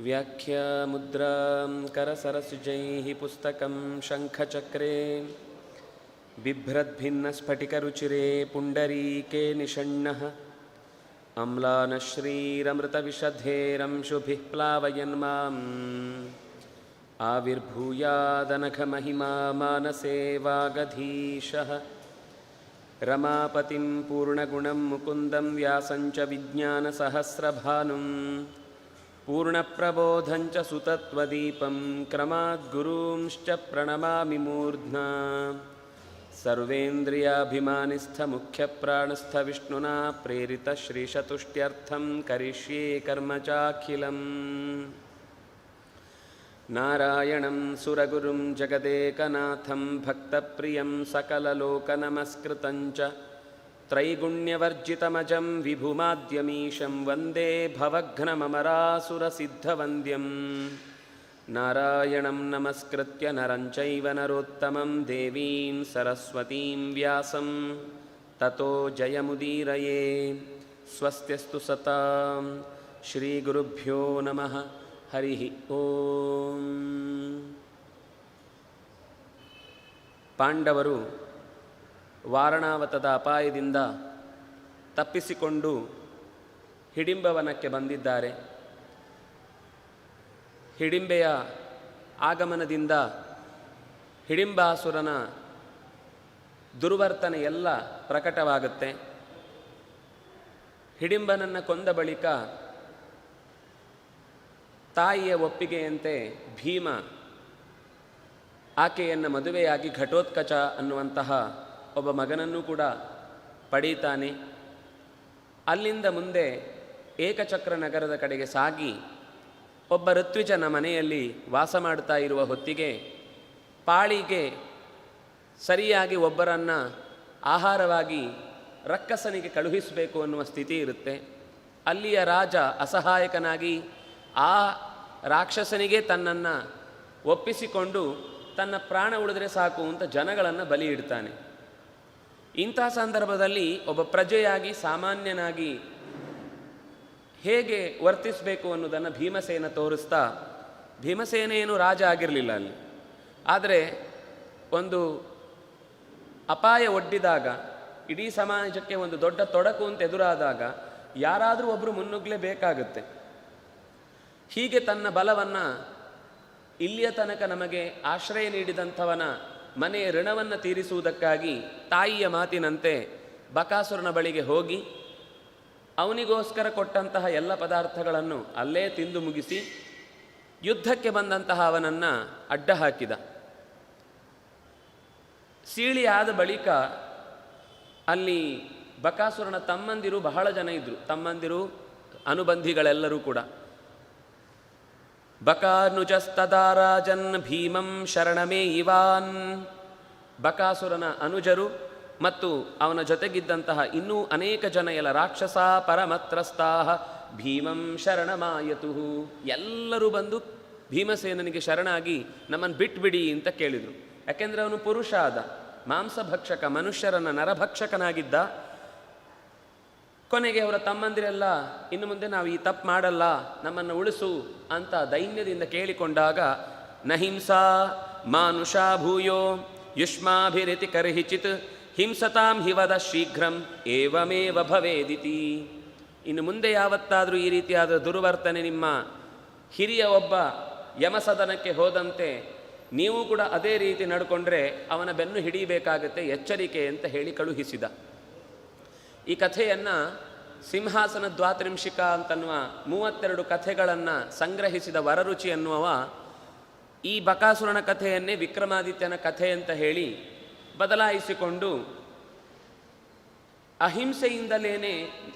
ವ್ಯಾಖ್ಯಾಮುದ್ರಾಂ ಕರಸರಸುಜೈಃ ಪುಸ್ತಕಂ ಶಂಖಚಕ್ರೆ ಬಿಭ್ರದ್ಭಿನ್ನಸ್ಫಟಿಕರುಚಿರೆ ಪುಂಡರೀಕೆ ನಿಷಣ್ಣಃ ಅಮ್ಲಾನಶ್ರೀರಮೃತವಿಷಧೇರಂಶುಭಿಃ ಪ್ಲಾವಯನ್ ಮಾಂ ಆವಿರ್ಭೂಯಾದನಘಮಹಿಮಾ ಮಾನಸೇ ವಾಗಧೀಶಃ ರಮಾಪತಿಂ ಪೂರ್ಣಗುಣಂ ಮುಕುಂದಂ ವ್ಯಾಸಂಚ ವಿಜ್ಞಾನಸಹಸ್ರಭಾನುಂ ಪೂರ್ಣಪ್ರಬೋಧಂಚ ಸುತತ್ವದೀಪಂ ಕ್ರಮಾದ್ಗುರೂಂಶ್ಚ ಪ್ರಣಮಾಮಿ ಮೂರ್ಧ್ನಾ ಸರ್ವೇಂದ್ರಿಯಾಭಿಮಾನಿಸ್ಥಮುಖ್ಯಪ್ರಾಣಸ್ಥವಿಷ್ಣುನಾ ಪ್ರೇರಿತ ಶ್ರೀಶತುಷ್ಟ್ಯರ್ಥಂ ಕರಿಷ್ಯೇ ಕರ್ಮ ಚಾಖಿಲಂ ನಾರಾಯಣಂ ಸುರಗುರುಂ ಜಗದೇಕನಾಥಂ ಭಕ್ತಪ್ರಿಯಂ ಸಕಲಲೋಕನಮಸ್ಕೃತಂಚ ತ್ರೈಗುಣ್ಯವರ್ಜಿತಮಜಂ ವಿಭುಮಾದ್ಯಮೀಶಂ ವಂದೇ ಭವಘ್ನಮರಾಸುರಸಿದ್ಧವಂದ್ಯಂ ನಾರಾಯಣಂ ನಮಸ್ಕೃತ್ಯ ನರಂ ಚೈವ ನರೋತ್ತಮಂ ದೇವೀಂ ಸರಸ್ವತೀಂ ವ್ಯಾಸಂ ತತೋ ಜಯಮುದೀರಯೇ. ಸ್ವಸ್ತ್ಯಸ್ತು ಸತಾಂ. ಶ್ರೀಗುರುಭ್ಯೋ ನಮಃ. ಹರಿ ಓಂ. ಪಾಂಡವರು ವಾರಣಾವತದ ಅಪಾಯದಿಂದ ತಪ್ಪಿಸಿಕೊಂಡು ಹಿಡಿಂಬವನಕ್ಕೆ ಬಂದಿದ್ದಾರೆ. ಹಿಡಿಂಬೆಯ ಆಗಮನದಿಂದ ಹಿಡಿಂಬಾಸುರನ ದುರ್ವರ್ತನೆ ಎಲ್ಲ ಪ್ರಕಟವಾಗುತ್ತೆ. ಹಿಡಿಂಬನನ್ನು ಕೊಂದ ಬಳಿಕ ತಾಯಿಯ ಒಪ್ಪಿಗೆಯಂತೆ ಭೀಮ ಆಕೆಯನ್ನು ಮದುವೆಯಾಗಿ ಘಟೋತ್ಕಚ ಅನ್ನುವಂತಹ ಒಬ್ಬ ಮಗನನ್ನು ಕೂಡ ಪಡೀತಾನೆ. ಅಲ್ಲಿಂದ ಮುಂದೆ ಏಕಚಕ್ರ ನಗರದ ಕಡೆಗೆ ಸಾಗಿ ಒಬ್ಬ ಋತ್ವಿಜನ ಮನೆಯಲ್ಲಿ ವಾಸ ಮಾಡ್ತಾ ಇರುವ ಹೊತ್ತಿಗೆ ಪಾಳಿಗೆ ಸರಿಯಾಗಿ ಒಬ್ಬರನ್ನು ಆಹಾರವಾಗಿ ರಕ್ಕಸನಿಗೆ ಕಳುಹಿಸಬೇಕು ಅನ್ನುವ ಸ್ಥಿತಿ ಇರುತ್ತೆ. ಅಲ್ಲಿಯ ರಾಜ ಅಸಹಾಯಕನಾಗಿ ಆ ರಾಕ್ಷಸನಿಗೆ ತನ್ನನ್ನು ಒಪ್ಪಿಸಿಕೊಂಡು ತನ್ನ ಪ್ರಾಣ ಉಳಿದ್ರೆ ಸಾಕು ಅಂತ ಜನಗಳನ್ನು ಬಲಿ ಇಡ್ತಾನೆ. ಇಂಥ ಸಂದರ್ಭದಲ್ಲಿ ಒಬ್ಬ ಪ್ರಜೆಯಾಗಿ ಸಾಮಾನ್ಯನಾಗಿ ಹೇಗೆ ವರ್ತಿಸಬೇಕು ಅನ್ನೋದನ್ನು ಭೀಮಸೇನ ತೋರಿಸ್ತಾ, ಭೀಮಸೇನ ಏನು ರಾಜ ಆಗಿರಲಿಲ್ಲ ಅಲ್ಲಿ, ಆದರೆ ಒಂದು ಅಪಾಯ ಒಡ್ಡಿದಾಗ, ಇಡೀ ಸಮಾಜಕ್ಕೆ ಒಂದು ದೊಡ್ಡ ತೊಡಕು ಅಂತ ಎದುರಾದಾಗ ಯಾರಾದರೂ ಒಬ್ಬರು ಮುನ್ನುಗ್ಗಲೇಬೇಕಾಗುತ್ತೆ. ಹೀಗೆ ತನ್ನ ಬಲವನ್ನು ಇಲ್ಲಿಯ ತನಕ ನಮಗೆ ಆಶ್ರಯ ನೀಡಿದಂಥವನ ಮನೆಯ ಋಣವನ್ನು ತೀರಿಸುವುದಕ್ಕಾಗಿ ತಾಯಿಯ ಮಾತಿನಂತೆ ಬಕಾಸುರನ ಬಳಿಗೆ ಹೋಗಿ ಅವನಿಗೋಸ್ಕರ ಕೊಟ್ಟಂತಹ ಎಲ್ಲ ಪದಾರ್ಥಗಳನ್ನು ಅಲ್ಲೇ ತಿಂದು ಮುಗಿಸಿ ಯುದ್ಧಕ್ಕೆ ಬಂದಂತಹ ಅವನನ್ನು ಅಡ್ಡ ಹಾಕಿದ. ಸೀಳಿಯಾದ ಬಳಿಕ ಅಲ್ಲಿ ಬಕಾಸುರನ ತಮ್ಮಂದಿರು ಬಹಳ ಜನ ಇದ್ದರು. ತಮ್ಮಂದಿರು ಅನುಬಂಧಿಗಳೆಲ್ಲರೂ ಕೂಡ. ಬಕಾನುಜಸ್ತದಾರಾಜನ್ ಭೀಮಂ ಶರಣಮೇ ಇವಾನ್. ಬಕಾಸುರನ ಅನುಜರು ಮತ್ತು ಅವನ ಜೊತೆಗಿದ್ದಂತಹ ಇನ್ನೂ ಅನೇಕ ಜನ ಎಲ್ಲ ರಾಕ್ಷಸ ಪರಮತ್ರಸ್ತಾಹ ಭೀಮಂ ಶರಣಮಾಯತು. ಎಲ್ಲರೂ ಬಂದು ಭೀಮಸೇನನಿಗೆ ಶರಣಾಗಿ ನಮ್ಮನ್ನು ಬಿಟ್ಬಿಡಿ ಅಂತ ಕೇಳಿದರು. ಯಾಕೆಂದರೆ ಅವನು ಪುರುಷ ಆದ, ಮಾಂಸಭಕ್ಷಕ, ಮನುಷ್ಯರನ್ನು ನರಭಕ್ಷಕನಾಗಿದ್ದ. ಕೊನೆಗೆ ಅವರ ತಮ್ಮಂದಿರೆಲ್ಲ ಇನ್ನು ಮುಂದೆ ನಾವು ಈ ತಪ್ಪು ಮಾಡಲ್ಲ, ನಮ್ಮನ್ನು ಉಳಿಸು ಅಂತ ದೈನ್ಯದಿಂದ ಕೇಳಿಕೊಂಡಾಗ ನಹಿಂಸಾ ಮಾನುಷಾ ಭೂಯೋ ಯುಷ್ಮಾಭಿರಿತಿ ಕರ್ಹಿಚಿತ್ ಹಿಂಸತಾಂ ಹಿವದ ಶೀಘ್ರಂ ಏವಮೇವ ಭವೇದಿತಿ. ಇನ್ನು ಮುಂದೆ ಯಾವತ್ತಾದರೂ ಈ ರೀತಿಯಾದ ದುರ್ವರ್ತನೆ ನಿಮ್ಮ ಹಿರಿಯ ಒಬ್ಬ ಯಮಸದನಕ್ಕೆ ಹೋದಂತೆ ನೀವು ಕೂಡ ಅದೇ ರೀತಿ ನಡ್ಕೊಂಡ್ರೆ ಅವನ ಬೆನ್ನು ಹಿಡಿಯಬೇಕಾಗತ್ತೆ, ಎಚ್ಚರಿಕೆ ಅಂತ ಹೇಳಿ ಕಳುಹಿಸಿದ. ಈ ಕಥೆಯನ್ನು ಸಿಂಹಾಸನ ದ್ವಾತ್ರಿಂಶಿಕ ಅಂತನ್ನುವ 32 ಕಥೆಗಳನ್ನು ಸಂಗ್ರಹಿಸಿದ ವರರುಚಿ ಅನ್ನುವ ಈ ಬಕಾಸುರನ ಕಥೆಯನ್ನೇ ವಿಕ್ರಮಾದಿತ್ಯನ ಕಥೆ ಅಂತ ಹೇಳಿ ಬದಲಾಯಿಸಿಕೊಂಡು ಅಹಿಂಸೆಯಿಂದಲೇ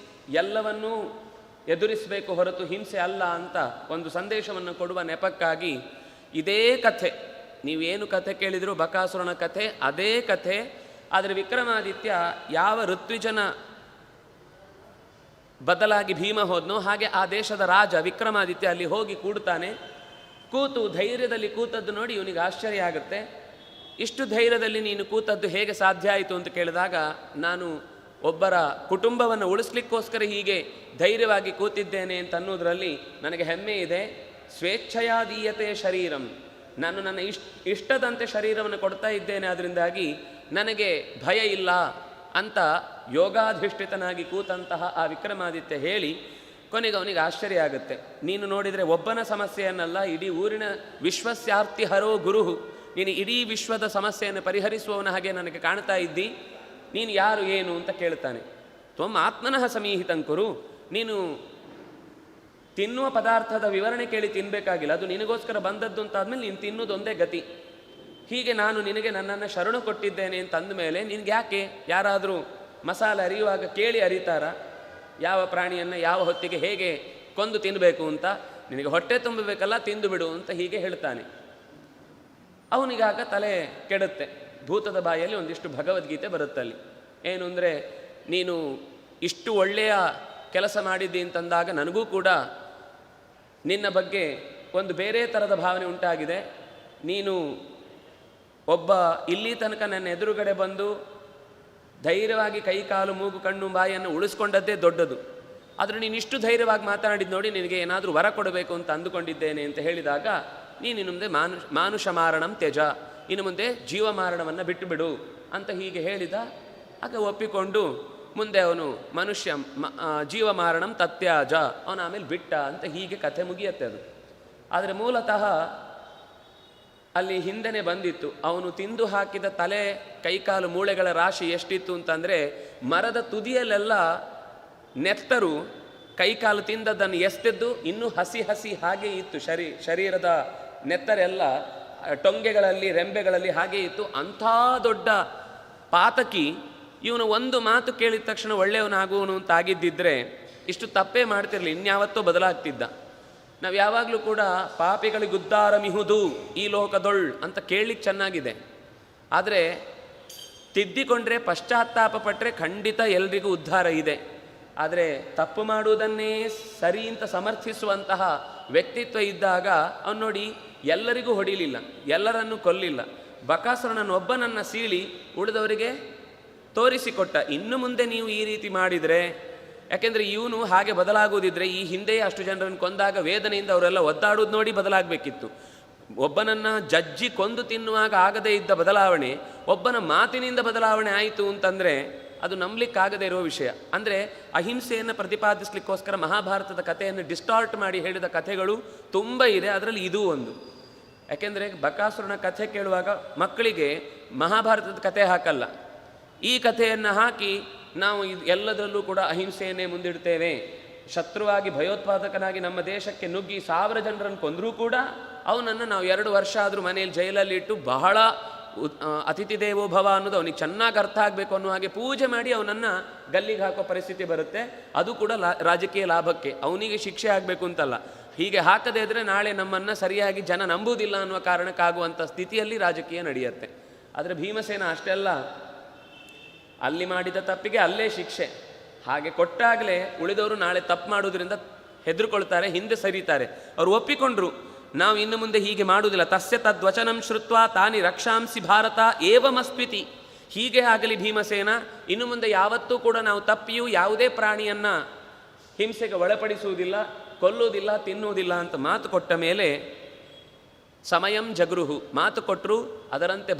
ಎಲ್ಲವನ್ನೂ ಎದುರಿಸಬೇಕು ಹೊರತು ಹಿಂಸೆ ಅಲ್ಲ ಅಂತ ಒಂದು ಸಂದೇಶವನ್ನು ಕೊಡುವ ನೆಪಕ್ಕಾಗಿ ಇದೇ ಕಥೆ, ನೀವೇನು ಕಥೆ ಕೇಳಿದರೂ ಬಕಾಸುರನ ಕಥೆ ಅದೇ ಕಥೆ. ಆದರೆ ವಿಕ್ರಮಾದಿತ್ಯ ಯಾವ ಋತ್ವಿಜನ ಬದಲಾಗಿ ಭೀಮ ಹೋದ್ನೋ ಹಾಗೆ ಆ ದೇಶದ ರಾಜ ವಿಕ್ರಮಾದಿತ್ಯ ಅಲ್ಲಿ ಹೋಗಿ ಕೂಡ್ತಾನೆ. ಕೂತು ಧೈರ್ಯದಲ್ಲಿ ಕೂತದ್ದು ನೋಡಿ ಇವನಿಗೆ ಆಶ್ಚರ್ಯ ಆಗುತ್ತೆ. ಇಷ್ಟು ಧೈರ್ಯದಲ್ಲಿ ನೀನು ಕೂತದ್ದು ಹೇಗೆ ಸಾಧ್ಯ ಆಯಿತು ಅಂತ ಕೇಳಿದಾಗ, ನಾನು ಒಬ್ಬರ ಕುಟುಂಬವನ್ನು ಉಳಿಸ್ಲಿಕ್ಕೋಸ್ಕರ ಹೀಗೆ ಧೈರ್ಯವಾಗಿ ಕೂತಿದ್ದೇನೆ ಅಂತ ಅನ್ನೋದರಲ್ಲಿ ನನಗೆ ಹೆಮ್ಮೆ ಇದೆ. ಸ್ವೇಚ್ಛಯಾದೀಯತೆ ಶರೀರಂ, ನಾನು ನನ್ನ ಇಷ್ಟದಂತೆ ಶರೀರವನ್ನು ಕೊಡ್ತಾ ಇದ್ದೇನೆ, ಅದರಿಂದಾಗಿ ನನಗೆ ಭಯ ಇಲ್ಲ ಅಂತ ಯೋಗಾಧಿಷ್ಠಿತನಾಗಿ ಕೂತಂತಹ ಆ ವಿಕ್ರಮಾದಿತ್ಯ ಹೇಳಿ ಕೊನೆಗೆ ಅವನಿಗೆ ಆಶ್ಚರ್ಯ ಆಗುತ್ತೆ. ನೀನು ನೋಡಿದರೆ ಒಬ್ಬನ ಸಮಸ್ಯೆಯನ್ನಲ್ಲ, ಇಡೀ ಊರಿನ ವಿಶ್ವಸ್ಯಾರ್ತಿ ಹರೋ ಗುರುಹು, ನೀನು ಇಡೀ ವಿಶ್ವದ ಸಮಸ್ಯೆಯನ್ನು ಪರಿಹರಿಸುವವನ ಹಾಗೆ ನನಗೆ ಕಾಣ್ತಾ ಇದ್ದಿ, ನೀನು ಯಾರು ಏನು ಅಂತ ಕೇಳ್ತಾನೆ. ತ್ವಂ ಆತ್ಮನಃ ಸಮೀಹಿತಂಕುರು, ನೀನು ತಿನ್ನುವ ಪದಾರ್ಥದ ವಿವರಣೆ ಕೇಳಿ ತಿನ್ನಬೇಕಾಗಿಲ್ಲ, ಅದು ನಿನಗೋಸ್ಕರ ಬಂದದ್ದು ಅಂತಾದ್ಮೇಲೆ ನೀನು ತಿನ್ನೋದೊಂದೇ ಗತಿ. ಹೀಗೆ ನಾನು ನಿನಗೆ ನನ್ನನ್ನು ಶರಣು ಕೊಟ್ಟಿದ್ದೇನೆ ಅಂತ ಅಂದಮೇಲೆ ನಿನಗೆ ಯಾಕೆ ಯಾರಾದರೂ ಮಸಾಲೆ ಅರಿಯುವಾಗ ಕೇಳಿ ಅರಿತಾರ ಯಾವ ಪ್ರಾಣಿಯನ್ನು ಯಾವ ಹೊತ್ತಿಗೆ ಹೇಗೆ ಕೊಂದು ತಿನ್ನಬೇಕು ಅಂತ? ನಿನಗೆ ಹೊಟ್ಟೆ ತುಂಬಬೇಕಲ್ಲ, ತಿಂದು ಬಿಡು ಅಂತ ಹೀಗೆ ಹೇಳ್ತಾನೆ. ಅವನಿಗಾಗ ತಲೆ ಕೆಡುತ್ತೆ. ಭೂತದ ಬಾಯಲ್ಲಿ ಒಂದಿಷ್ಟು ಭಗವದ್ಗೀತೆ ಬರುತ್ತಲ್ಲಿ. ಏನು ಅಂದರೆ, ನೀನು ಇಷ್ಟು ಒಳ್ಳೆಯ ಕೆಲಸ ಮಾಡಿದ್ದಿ ಅಂತಂದಾಗ ನನಗೂ ಕೂಡ ನಿನ್ನ ಬಗ್ಗೆ ಒಂದು ಬೇರೆ ಥರದ ಭಾವನೆ ಉಂಟಾಗಿದೆ. ನೀನು ಒಬ್ಬ ಇಲ್ಲಿ ತನಕ ನನ್ನ ಎದುರುಗಡೆ ಬಂದು ಧೈರ್ಯವಾಗಿ ಕೈ ಕಾಲು ಮೂಗು ಕಣ್ಣು ಬಾಯಿಯನ್ನು ಉಳಿಸ್ಕೊಂಡದ್ದೇ ದೊಡ್ಡದು. ಆದರೆ ನೀನು ಇಷ್ಟು ಧೈರ್ಯವಾಗಿ ಮಾತನಾಡಿದ್ದು ನೋಡಿ ನಿನಗೆ ಏನಾದರೂ ವರ ಕೊಡಬೇಕು ಅಂತ ಅಂದುಕೊಂಡಿದ್ದೇನೆ ಅಂತ ಹೇಳಿದಾಗ, ನೀನು ಇನ್ನು ಮುಂದೆ ಮಾನುಷ ಮಾರಣಂ ತ್ಯಜ, ಇನ್ನು ಮುಂದೆ ಜೀವ ಮಾರಣವನ್ನು ಬಿಟ್ಟು ಬಿಡು ಅಂತ ಹೀಗೆ ಹೇಳಿದ. ಆಗ ಒಪ್ಪಿಕೊಂಡು ಮುಂದೆ ಅವನು ಜೀವ ಮಾರಣಂ ತತ್ಯಾಜ, ಅವನು ಆಮೇಲೆ ಬಿಟ್ಟ ಅಂತ ಹೀಗೆ ಕಥೆ ಮುಗಿಯತ್ತೆ ಅದು. ಆದರೆ ಮೂಲತಃ ಅಲ್ಲಿ ಹಿಂದೆನೇ ಬಂದಿತ್ತು, ಅವನು ತಿಂದು ಹಾಕಿದ ತಲೆ ಕೈಕಾಲು ಮೂಳೆಗಳ ರಾಶಿ ಎಷ್ಟಿತ್ತು ಅಂತಂದರೆ, ಮರದ ತುದಿಯಲ್ಲೆಲ್ಲ ನೆತ್ತರು ಕೈಕಾಲು ತಿಂದದ್ದನ್ನು ಎಸ್ತೆದ್ದು ಇನ್ನೂ ಹಸಿ ಹಾಗೆ ಇತ್ತು. ಶರೀರದ ನೆತ್ತರೆಲ್ಲ ಟೊಂಗೆಗಳಲ್ಲಿ ರೆಂಬೆಗಳಲ್ಲಿ ಹಾಗೆ ಇತ್ತು. ಅಂಥ ದೊಡ್ಡ ಪಾತಕಿ ಇವನು ಒಂದು ಮಾತು ಕೇಳಿದ ತಕ್ಷಣ ಒಳ್ಳೆಯವನಾಗುವನು ಅಂತ ಆಗಿದ್ದಿದ್ರೆ ಇಷ್ಟು ತಪ್ಪೇ ಮಾಡ್ತಿರಲಿಲ್ಲ, ಇನ್ಯಾವತ್ತೋ ಬದಲಾಗ್ತಿದ್ದ. ನಾವು ಯಾವಾಗಲೂ ಕೂಡ ಪಾಪಿಗಳಿಗೆ ಉದ್ಧಾರ ಮಿಹುದು ಈ ಲೋಕದೊಳ್ ಅಂತ ಕೇಳಲಿಕ್ಕೆ ಚೆನ್ನಾಗಿದೆ. ಆದರೆ ತಿದ್ದಿಕೊಂಡ್ರೆ ಪಶ್ಚಾತ್ತಾಪ ಪಟ್ಟರೆ ಖಂಡಿತ ಎಲ್ರಿಗೂ ಉದ್ಧಾರ ಇದೆ. ಆದರೆ ತಪ್ಪು ಮಾಡುವುದನ್ನೇ ಸರಿ ಅಂತ ಸಮರ್ಥಿಸುವಂತಹ ವ್ಯಕ್ತಿತ್ವ ಇದ್ದಾಗ ಅವನು ನೋಡಿ ಎಲ್ಲರಿಗೂ ಹೊಡಿಲಿಲ್ಲ, ಎಲ್ಲರನ್ನೂ ಕೊಲ್ಲಿಲ್ಲ. ಬಕಾಸುರನನ್ನು ಒಬ್ಬನನ್ನು ಸೀಳಿ ಉಳಿದವರಿಗೆ ತೋರಿಸಿಕೊಟ್ಟ. ಇನ್ನು ಮುಂದೆ ನೀವು ಈ ರೀತಿ ಮಾಡಿದರೆ, ಯಾಕೆಂದರೆ ಇವನು ಹಾಗೆ ಬದಲಾಗುವುದಿದ್ರೆ ಈ ಹಿಂದೆಯೇ ಅಷ್ಟು ಜನರನ್ನು ಕೊಂದಾಗ ವೇದನೆಯಿಂದ ಅವರೆಲ್ಲ ಒದ್ದಾಡೋದು ನೋಡಿ ಬದಲಾಗಬೇಕಿತ್ತು. ಒಬ್ಬನನ್ನು ಜಜ್ಜಿ ಕೊಂದು ತಿನ್ನುವಾಗ ಆಗದೇ ಇದ್ದ ಬದಲಾವಣೆ ಒಬ್ಬನ ಮಾತಿನಿಂದ ಬದಲಾವಣೆ ಆಯಿತು ಅಂತಂದರೆ ಅದು ನಂಬಲಿಕ್ಕಾಗದೇ ಇರುವ ವಿಷಯ. ಅಂದರೆ ಅಹಿಂಸೆಯನ್ನು ಪ್ರತಿಪಾದಿಸಲಿಕ್ಕೋಸ್ಕರ ಮಹಾಭಾರತದ ಕಥೆಯನ್ನು ಡಿಸ್ಟಾರ್ಟ್ ಮಾಡಿ ಹೇಳಿದ ಕಥೆಗಳು ತುಂಬ ಇದೆ, ಅದರಲ್ಲಿ ಇದೂ ಒಂದು. ಯಾಕೆಂದರೆ ಬಕಾಸುರನ ಕಥೆ ಕೇಳುವಾಗ ಮಕ್ಕಳಿಗೆ ಮಹಾಭಾರತದ ಕಥೆ ಹಾಕಲ್ಲ, ಈ ಕಥೆಯನ್ನು ಹಾಕಿ ನಾವು ಎಲ್ಲದರಲ್ಲೂ ಕೂಡ ಅಹಿಂಸೆಯನ್ನೇ ಮುಂದಿಡ್ತೇವೆ. ಶತ್ರುವಾಗಿ ಭಯೋತ್ಪಾದಕನಾಗಿ ನಮ್ಮ ದೇಶಕ್ಕೆ ನುಗ್ಗಿ 1000 ಜನರನ್ನು ಕೊಂದರೂ ಕೂಡ ಅವನನ್ನು ನಾವು 2 ವರ್ಷ ಆದರೂ ಮನೆಯಲ್ಲಿ ಜೈಲಲ್ಲಿ ಇಟ್ಟು ಬಹಳ ಅತಿಥಿ ದೇವೋ ಭವ ಅನ್ನೋದು ಅವನಿಗೆ ಚೆನ್ನಾಗಿ ಅರ್ಥ ಆಗಬೇಕು ಅನ್ನೋ ಹಾಗೆ ಪೂಜೆ ಮಾಡಿ ಅವನನ್ನು ಗಲ್ಲಿಗೆ ಹಾಕೋ ಪರಿಸ್ಥಿತಿ ಬರುತ್ತೆ. ಅದು ಕೂಡ ರಾಜಕೀಯ ಲಾಭಕ್ಕೆ, ಅವನಿಗೆ ಶಿಕ್ಷೆ ಆಗಬೇಕು ಅಂತಲ್ಲ. ಹೀಗೆ ಹಾಕದೇ ಇದ್ದರೆ ನಾಳೆ ನಮ್ಮನ್ನು ಸರಿಯಾಗಿ ಜನ ನಂಬುವುದಿಲ್ಲ ಅನ್ನುವ ಕಾರಣಕ್ಕಾಗುವಂಥ ಸ್ಥಿತಿಯಲ್ಲಿ ರಾಜಕೀಯ ನಡೆಯುತ್ತೆ. ಆದರೆ ಭೀಮಸೇನ ಅಷ್ಟೆಲ್ಲ ಅಲ್ಲಿ ಮಾಡಿದ ತಪ್ಪಿಗೆ ಅಲ್ಲೇ ಶಿಕ್ಷೆ ಹಾಗೆ ಕೊಟ್ಟಾಗಲೇ ಉಳಿದವರು ನಾಳೆ ತಪ್ಪು ಮಾಡೋದ್ರಿಂದ ಹೆದರ್ಕೊಳ್ತಾರೆ, ಹಿಂದೆ ಸರಿತಾರೆ. ಅವರು ಒಪ್ಪಿಕೊಂಡ್ರು, ನಾವು ಇನ್ನು ಮುಂದೆ ಹೀಗೆ ಮಾಡುವುದಿಲ್ಲ. ತಸ್ಯ ತದ್ವಚನಂ ಶ್ರುತ್ವ ತಾನಿ ರಕ್ಷಾಂಸಿ ಭಾರತ ಏವಮಸ್ವಿತಿ. ಹೀಗೆ ಆಗಲಿ ಭೀಮಸೇನ, ಇನ್ನು ಮುಂದೆ ಯಾವತ್ತೂ ಕೂಡ ನಾವು ತಪ್ಪಿಯೂ ಯಾವುದೇ ಪ್ರಾಣಿಯನ್ನು ಹಿಂಸೆಗೆ ಒಳಪಡಿಸುವುದಿಲ್ಲ, ಕೊಲ್ಲುವುದಿಲ್ಲ, ತಿನ್ನುವುದಿಲ್ಲ ಅಂತ ಮಾತು ಕೊಟ್ಟ ಮೇಲೆ ಸಮಯಂ ಜಗೃಹು, ಮಾತು ಕೊಟ್ಟರು, ಅದರಂತೆ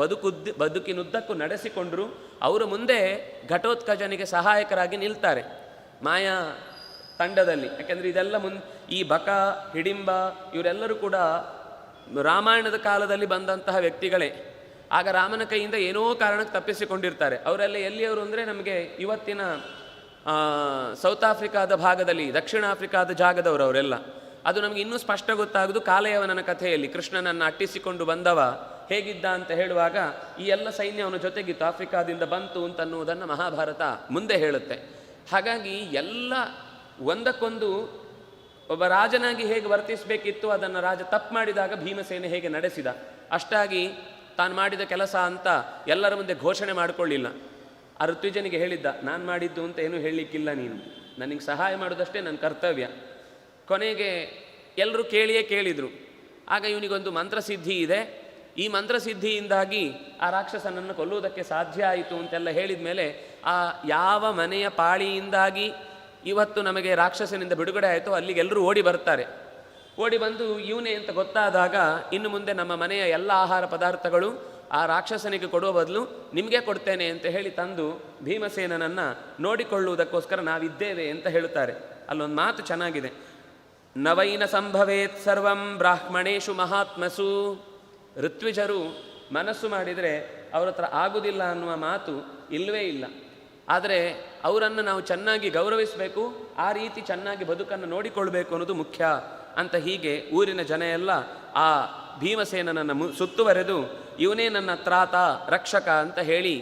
ಬದುಕಿನುದ್ದಕ್ಕೂ ನಡೆಸಿಕೊಂಡರು. ಅವರು ಮುಂದೆ ಘಟೋತ್ಕಜನಿಗೆ ಸಹಾಯಕರಾಗಿ ನಿಲ್ತಾರೆ ಮಾಯಾ ತಂಡದಲ್ಲಿ. ಯಾಕೆಂದರೆ ಇದೆಲ್ಲ ಈ ಬಕ ಹಿಡಿಂಬ ಇವರೆಲ್ಲರೂ ಕೂಡ ರಾಮಾಯಣದ ಕಾಲದಲ್ಲಿ ಬಂದಂತಹ ವ್ಯಕ್ತಿಗಳೇ. ಆಗ ರಾಮನ ಕೈಯಿಂದ ಏನೋ ಕಾರಣಕ್ಕೆ ತಪ್ಪಿಸಿಕೊಂಡಿರ್ತಾರೆ. ಅವರೆಲ್ಲ ಎಲ್ಲಿಯವರು ಅಂದರೆ ನಮಗೆ ಇವತ್ತಿನ ಸೌತ್ ಆಫ್ರಿಕಾದ ಭಾಗದಲ್ಲಿ, ದಕ್ಷಿಣ ಆಫ್ರಿಕಾದ ಜಾಗದವರು ಅವರೆಲ್ಲ. ಅದು ನಮಗೆ ಇನ್ನೂ ಸ್ಪಷ್ಟ ಗೊತ್ತಾಗೋದು ಕಾಲಯವನ ಕಥೆಯಲ್ಲಿ. ಕೃಷ್ಣನನ್ನು ಅಟ್ಟಿಸಿಕೊಂಡು ಬಂದವ ಹೇಗಿದ್ದ ಅಂತ ಹೇಳುವಾಗ ಈ ಎಲ್ಲ ಸೈನ್ಯ ಅವನ ಜೊತೆಗಿತ್ತು, ಆಫ್ರಿಕಾದಿಂದ ಬಂತು ಅಂತನ್ನುವುದನ್ನು ಮಹಾಭಾರತ ಮುಂದೆ ಹೇಳುತ್ತೆ. ಹಾಗಾಗಿ ಎಲ್ಲ ಒಂದಕ್ಕೊಂದು ಒಬ್ಬ ರಾಜನಾಗಿ ಹೇಗೆ ವರ್ತಿಸಬೇಕಿತ್ತು ಅದನ್ನು ರಾಜ ತಪ್ಪು ಮಾಡಿದಾಗ ಭೀಮಸೇನೆ ಹೇಗೆ ನಡೆಸಿದ, ಅಷ್ಟಾಗಿ ತಾನು ಮಾಡಿದ ಕೆಲಸ ಅಂತ ಎಲ್ಲರ ಮುಂದೆ ಘೋಷಣೆ ಮಾಡಿಕೊಳ್ಳಿಲ್ಲ. ಆ ಋತ್ವಿಜನಿಗೆ ಹೇಳಿದ್ದ, ನಾನು ಮಾಡಿದ್ದು ಅಂತ ಏನೂ ಹೇಳಲಿಕ್ಕಿಲ್ಲ, ನೀನು ನನಗೆ ಸಹಾಯ ಮಾಡೋದಷ್ಟೇ ನನ್ನ ಕರ್ತವ್ಯ. ಕೊನೆಗೆ ಎಲ್ಲರೂ ಕೇಳಿಯೇ ಕೇಳಿದರು. ಆಗ ಇವನಿಗೊಂದು ಮಂತ್ರಸಿದ್ಧಿ ಇದೆ, ಈ ಮಂತ್ರಸಿದ್ಧಿಯಿಂದಾಗಿ ಆ ರಾಕ್ಷಸನನ್ನು ಕೊಲ್ಲುವುದಕ್ಕೆ ಸಾಧ್ಯ ಆಯಿತು ಅಂತೆಲ್ಲ ಹೇಳಿದ ಮೇಲೆ ಆ ಯಾವ ಮನೆಯ ಪಾಳಿಯಿಂದಾಗಿ ಇವತ್ತು ನಮಗೆ ರಾಕ್ಷಸನಿಂದ ಬಿಡುಗಡೆ ಆಯಿತು ಅಲ್ಲಿಗೆಲ್ಲರೂ ಓಡಿ ಬರ್ತಾರೆ. ಓಡಿ ಬಂದು ಇವನೇ ಅಂತ ಗೊತ್ತಾದಾಗ ಇನ್ನು ಮುಂದೆ ನಮ್ಮ ಮನೆಯ ಎಲ್ಲ ಆಹಾರ ಪದಾರ್ಥಗಳು ಆ ರಾಕ್ಷಸನಿಗೆ ಕೊಡುವ ಬದಲು ನಿಮಗೆ ಕೊಡ್ತೇನೆ ಅಂತ ಹೇಳಿ ತಂದು ಭೀಮಸೇನನನ್ನು ನೋಡಿಕೊಳ್ಳುವುದಕ್ಕೋಸ್ಕರ ನಾವಿದ್ದೇವೆ ಅಂತ ಹೇಳುತ್ತಾರೆ. ಅಲ್ಲೊಂದು ಮಾತು ಚೆನ್ನಾಗಿದೆ. ನವೈನ ಸಂಭವೇತ್ ಸರ್ವಂ ಬ್ರಾಹ್ಮಣೇಶು ಮಹಾತ್ಮಸು. ಋತ್ವಿಜರು ಮನಸ್ಸು ಮಾಡಿದರೆ ಅವ್ರ ಹತ್ರ ಆಗುವುದಿಲ್ಲ ಅನ್ನುವ ಮಾತು ಇಲ್ಲವೇ ಇಲ್ಲ. ಆದರೆ ಅವರನ್ನು ನಾವು ಚೆನ್ನಾಗಿ ಗೌರವಿಸಬೇಕು, ಆ ರೀತಿ ಚೆನ್ನಾಗಿ ಬದುಕನ್ನು ನೋಡಿಕೊಳ್ಬೇಕು ಅನ್ನೋದು ಮುಖ್ಯ ಅಂತ ಹೀಗೆ ಊರಿನ ಜನ ಎಲ್ಲ ಆ ಭೀಮಸೇನನನ್ನು ಸುತ್ತುವರೆದು ಇವನೇ ನನ್ನ ತ್ರಾತ ರಕ್ಷಕ ಅಂತ ಹೇಳಿ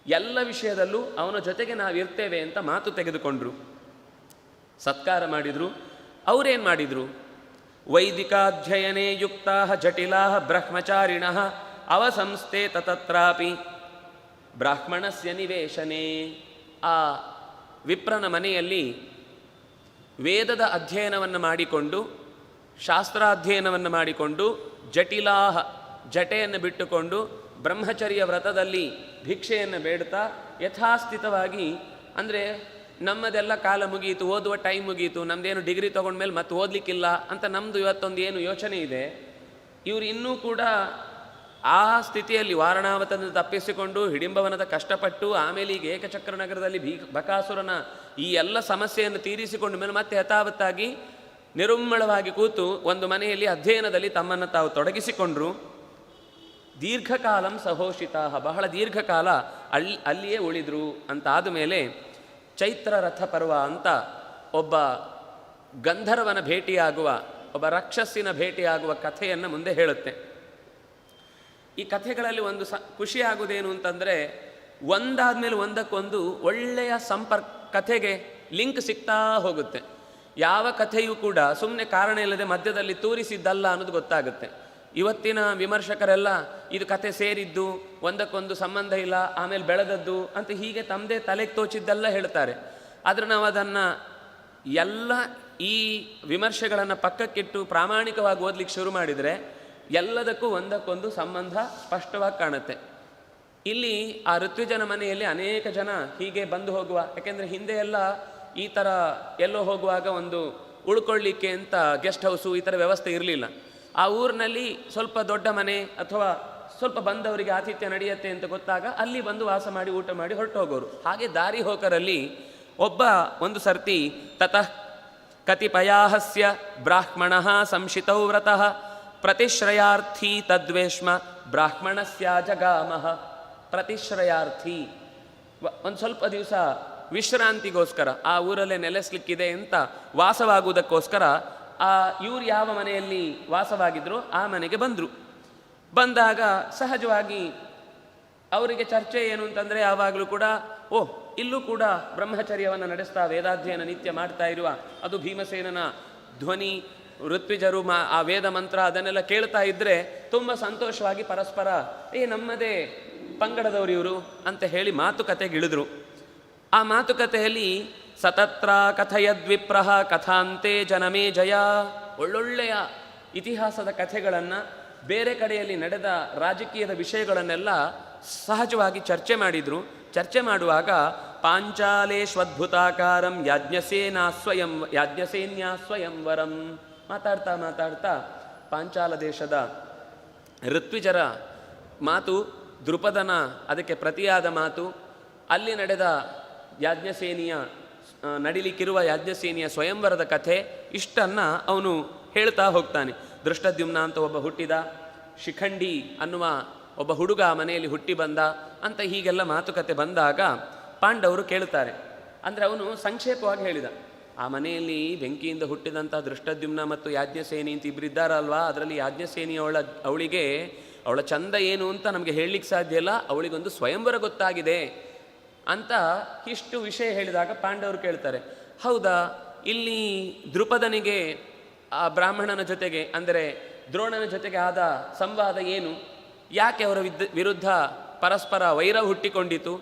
ಎಲ್ಲ ವಿಷಯದಲ್ಲೂ ಅವನ ಜೊತೆಗೆ ನಾವಿರ್ತೇವೆ ಅಂತ ಮಾತು ತೆಗೆದುಕೊಂಡ್ರು. ಸತ್ಕಾರ ಮಾಡಿದರು. ಅವರೇನು ಮಾಡಿದರು? ವೈದಿಕಾಧ್ಯಯನೇ ಯುಕ್ತಾ ಜಟಿಲಾ ಬ್ರಹ್ಮಚಾರಿಣ ಅವಸಂಸ್ಥೆ ತತ್ರಾಪಿ ಬ್ರಾಹ್ಮಣಸ್ಯ ನಿವೇಶನೇ. ಆ ವಿಪ್ರನ ಮನೆಯಲ್ಲಿ ವೇದದ ಅಧ್ಯಯನವನ್ನು ಮಾಡಿಕೊಂಡು ಶಾಸ್ತ್ರಾಧ್ಯಯನವನ್ನು ಮಾಡಿಕೊಂಡು ಜಟಿಲಾಹ ಜಟೆಯನ್ನು ಬಿಟ್ಟುಕೊಂಡು ಬ್ರಹ್ಮಚರ್ಯ ವ್ರತದಲ್ಲಿ ಭಿಕ್ಷೆಯನ್ನು ಬೇಡ್ತಾ ಯಥಾಸ್ಥಿತವಾಗಿ, ಅಂದರೆ ನಮ್ಮದೆಲ್ಲ ಕಾಲ ಮುಗಿಯಿತು, ಓದುವ ಟೈಮ್ ಮುಗಿಯಿತು, ನಮ್ಮದೇನು ಡಿಗ್ರಿ ತೊಗೊಂಡ್ಮೇಲೆ ಮತ್ತೆ ಓದಲಿಕ್ಕಿಲ್ಲ ಅಂತ ನಮ್ಮದು ಇವತ್ತೊಂದು ಏನು ಯೋಚನೆ ಇದೆ, ಇವರು ಇನ್ನೂ ಕೂಡ ಆ ಸ್ಥಿತಿಯಲ್ಲಿ ವಾರಣಾವತದಿಂದ ತಪ್ಪಿಸಿಕೊಂಡು ಹಿಡಿಂಬವನದ ಕಷ್ಟಪಟ್ಟು ಆಮೇಲೆ ಈಗ ಏಕಚಕ್ರ ನಗರದಲ್ಲಿ ಬಕಾಸುರನ ಈ ಎಲ್ಲ ಸಮಸ್ಯೆಯನ್ನು ತೀರಿಸಿಕೊಂಡ ಮೇಲೆ ಮತ್ತೆ ಯಥಾವತ್ತಾಗಿ ನಿರುಮ್ಮಳವಾಗಿ ಕೂತು ಒಂದು ಮನೆಯಲ್ಲಿ ಅಧ್ಯಯನದಲ್ಲಿ ತಮ್ಮನ್ನು ತಾವು ತೊಡಗಿಸಿಕೊಂಡ್ರು. ದೀರ್ಘಕಾಲಂ ಸಹೋಷಿತಾ, ಬಹಳ ದೀರ್ಘಕಾಲ ಅಲ್ಲಿಯೇ ಉಳಿದ್ರು ಅಂತ ಆದಮೇಲೆ ಚೈತ್ರ ರಥ ಪರ್ವ ಅಂತ ಒಬ್ಬ ಗಂಧರ್ವನ ಭೇಟಿಯಾಗುವ, ಒಬ್ಬ ರಾಕ್ಷಸಿನ ಭೇಟಿಯಾಗುವ ಕಥೆಯನ್ನು ಮುಂದೆ ಹೇಳುತ್ತೆ. ಈ ಕಥೆಗಳಲ್ಲಿ ಒಂದು ಖುಷಿಯಾಗುವುದೇನು ಅಂತಂದರೆ, ಒಂದಾದ್ಮೇಲೆ ಒಂದಕ್ಕೊಂದು ಒಳ್ಳೆಯ ಕಥೆಗೆ ಲಿಂಕ್ ಸಿಗ್ತಾ ಹೋಗುತ್ತೆ. ಯಾವ ಕಥೆಯೂ ಕೂಡ ಸುಮ್ಮನೆ ಕಾರಣ ಇಲ್ಲದೆ ಮಧ್ಯದಲ್ಲಿ ತೂರಿಸಿದ್ದಲ್ಲ ಅನ್ನೋದು ಗೊತ್ತಾಗುತ್ತೆ. ಇವತ್ತಿನ ವಿಮರ್ಶಕರೆಲ್ಲ ಇದು ಕಥೆ ಸೇರಿದ್ದು, ಒಂದಕ್ಕೊಂದು ಸಂಬಂಧ ಇಲ್ಲ, ಆಮೇಲೆ ಬೆಳೆದದ್ದು ಅಂತ ಹೀಗೆ ತಮ್ಮದೇ ತಲೆಗೆ ತೋಚಿದ್ದೆಲ್ಲ ಹೇಳ್ತಾರೆ. ಆದರೆ ನಾವು ಅದನ್ನು ಎಲ್ಲ ಈ ವಿಮರ್ಶೆಗಳನ್ನು ಪಕ್ಕಕ್ಕಿಟ್ಟು ಪ್ರಾಮಾಣಿಕವಾಗಿ ಓದಲಿಕ್ಕೆ ಶುರು ಮಾಡಿದರೆ ಎಲ್ಲದಕ್ಕೂ ಒಂದಕ್ಕೊಂದು ಸಂಬಂಧ ಸ್ಪಷ್ಟವಾಗಿ ಕಾಣುತ್ತೆ. ಇಲ್ಲಿ ಆ ಋತ್ವಿಜನ ಮನೆಯಲ್ಲಿ ಅನೇಕ ಜನ ಹೀಗೆ ಬಂದು ಹೋಗುವ, ಯಾಕೆಂದರೆ ಹಿಂದೆ ಎಲ್ಲ ಈ ಥರ ಎಲ್ಲೋ ಹೋಗುವಾಗ ಒಂದು ಉಳ್ಕೊಳ್ಳಿಕ್ಕೆ ಅಂತ ಗೆಸ್ಟ್ ಹೌಸು ಈ ಥರ ವ್ಯವಸ್ಥೆ ಇರಲಿಲ್ಲ. ಆ ಊರಿನಲ್ಲಿ ಸ್ವಲ್ಪ ದೊಡ್ಡ ಮನೆ ಅಥವಾ ಸ್ವಲ್ಪ ಬಂದವರಿಗೆ ಆತಿಥ್ಯ ನಡೆಯುತ್ತೆ ಅಂತ ಗೊತ್ತಾಗ ಅಲ್ಲಿ ಬಂದು ವಾಸ ಮಾಡಿ ಊಟ ಮಾಡಿ ಹೊರಟು ಹೋಗೋರು. ಹಾಗೆ ದಾರಿ ಹೋಕರಲ್ಲಿ ಒಬ್ಬ ಒಂದು ಸರ್ತಿ ತತಃ ಕತಿಪಯಾಹಸ್ಯ ಬ್ರಾಹ್ಮಣಃ ಸಂಶಿತೌ ವ್ರತಃ ಪ್ರತಿಶ್ರಯಾರ್ಥಿ ತದ್ವೇಷ್ಮ ಬ್ರಾಹ್ಮಣಸ್ಯ ಜಗಾಮಃ. ಪ್ರತಿಶ್ರಯಾರ್ಥಿ, ಒಂದು ಸ್ವಲ್ಪ ದಿವಸ ವಿಶ್ರಾಂತಿಗೋಸ್ಕರ ಆ ಊರಲ್ಲೇ ನೆಲೆಸಲಿಕ್ಕಿದೆ ಅಂತ ವಾಸವಾಗುವುದಕ್ಕೋಸ್ಕರ ಇವ್ರು ಯಾವ ಮನೆಯಲ್ಲಿ ವಾಸವಾಗಿದ್ರು ಆ ಮನೆಗೆ ಬಂದರು. ಬಂದಾಗ ಸಹಜವಾಗಿ ಅವರಿಗೆ ಚರ್ಚೆ ಏನು ಅಂತಂದರೆ, ಯಾವಾಗಲೂ ಕೂಡ ಇಲ್ಲೂ ಕೂಡ ಬ್ರಹ್ಮಚರ್ಯವನ್ನು ನಡೆಸ್ತಾ ವೇದಾಧ್ಯಯನ ನಿತ್ಯ ಮಾಡ್ತಾ ಇರುವ ಅದು ಭೀಮಸೇನನ ಧ್ವನಿ, ಋತ್ವಿಜರು ಆ ವೇದ ಮಂತ್ರ ಅದನ್ನೆಲ್ಲ ಕೇಳ್ತಾ ಇದ್ದರೆ ತುಂಬ ಸಂತೋಷವಾಗಿ ಪರಸ್ಪರ ನಮ್ಮದೇ ಪಂಗಡದವರು ಇವರು ಅಂತ ಹೇಳಿ ಮಾತುಕತೆಗಿಳಿದ್ರು. ಆ ಮಾತುಕತೆಯಲ್ಲಿ ಸತತ್ರ ಕಥಯದ್ವಿಪ್ರಹ ಕಥಾಂತೆ ಜನಮೇ ಜಯ, ಒಳ್ಳೊಳ್ಳೆಯ ಇತಿಹಾಸದ ಕಥೆಗಳನ್ನು, ಬೇರೆ ಕಡೆಯಲ್ಲಿ ನಡೆದ ರಾಜಕೀಯದ ವಿಷಯಗಳನ್ನೆಲ್ಲ ಸಹಜವಾಗಿ ಚರ್ಚೆ ಮಾಡಿದರು. ಚರ್ಚೆ ಮಾಡುವಾಗ ಪಾಂಚಾಲೇಶ್ವದ್ಭುತಾಕಾರಂ ಯಾಜ್ಞಸೇನ್ಯಾ ಸ್ವಯಂವರಂ ಮಾತಾಡ್ತಾ ಮಾತಾಡ್ತಾ ಪಾಂಚಾಲ ದೇಶದ ಋತ್ವಿಜರ ಮಾತು, ದೃಪದನ ಅದಕ್ಕೆ ಪ್ರತಿಯಾದ ಮಾತು, ಅಲ್ಲಿ ನಡೆದ ನಡಿಲಿಕ್ಕಿರುವ ಯಾಜ್ಞಸೇನಿಯ ಸ್ವಯಂವರದ ಕಥೆ, ಇಷ್ಟನ್ನು ಅವನು ಹೇಳ್ತಾ ಹೋಗ್ತಾನೆ. ದೃಷ್ಟದ್ಯುಮ್ನ ಅಂತ ಒಬ್ಬ ಹುಟ್ಟಿದ, ಶಿಖಂಡಿ ಅನ್ನುವ ಒಬ್ಬ ಹುಡುಗ ಮನೆಯಲ್ಲಿ ಹುಟ್ಟಿ ಬಂದ ಅಂತ ಹೀಗೆಲ್ಲ ಮಾತುಕತೆ ಬಂದಾಗ ಪಾಂಡವರು ಕೇಳುತ್ತಾರೆ. ಅಂದರೆ ಅವನು ಸಂಕ್ಷೇಪವಾಗಿ ಹೇಳಿದ, ಆ ಮನೆಯಲ್ಲಿ ಬೆಂಕಿಯಿಂದ ಹುಟ್ಟಿದಂಥ ದೃಷ್ಟದ್ಯುಮ್ನ ಮತ್ತು ಯಾಜ್ಞಸೇನಿ ಅಂತ ಇಬ್ಬರಿದ್ದಾರಲ್ವಾ, ಅದರಲ್ಲಿ ಯಾಜ್ಞಸೇನಿ ಅವಳಿಗೆ ಅವಳ ಚಂದ ಏನು ಅಂತ ನಮಗೆ ಹೇಳಲಿಕ್ಕೆ ಸಾಧ್ಯ ಇಲ್ಲ, ಅವಳಿಗೊಂದು ಸ್ವಯಂವರ ಗೊತ್ತಾಗಿದೆ ಅಂತ ಇಷ್ಟು ವಿಷಯ ಹೇಳಿದಾಗ ಪಾಂಡವರು ಕೇಳ್ತಾರೆ, ಹೌದಾ, ಇಲ್ಲಿ ದೃಪದನಿಗೆ ಆ ಬ್ರಾಹ್ಮಣನ ಜೊತೆಗೆ ಅಂದರೆ ದ್ರೋಣನ ಜೊತೆಗೆ ಆದ ಸಂವಾದ ಏನು, ಯಾಕೆ ಅವರ ವಿರುದ್ಧ ಪರಸ್ಪರ ವೈರ ಹುಟ್ಟಿಕೊಂಡಿತು,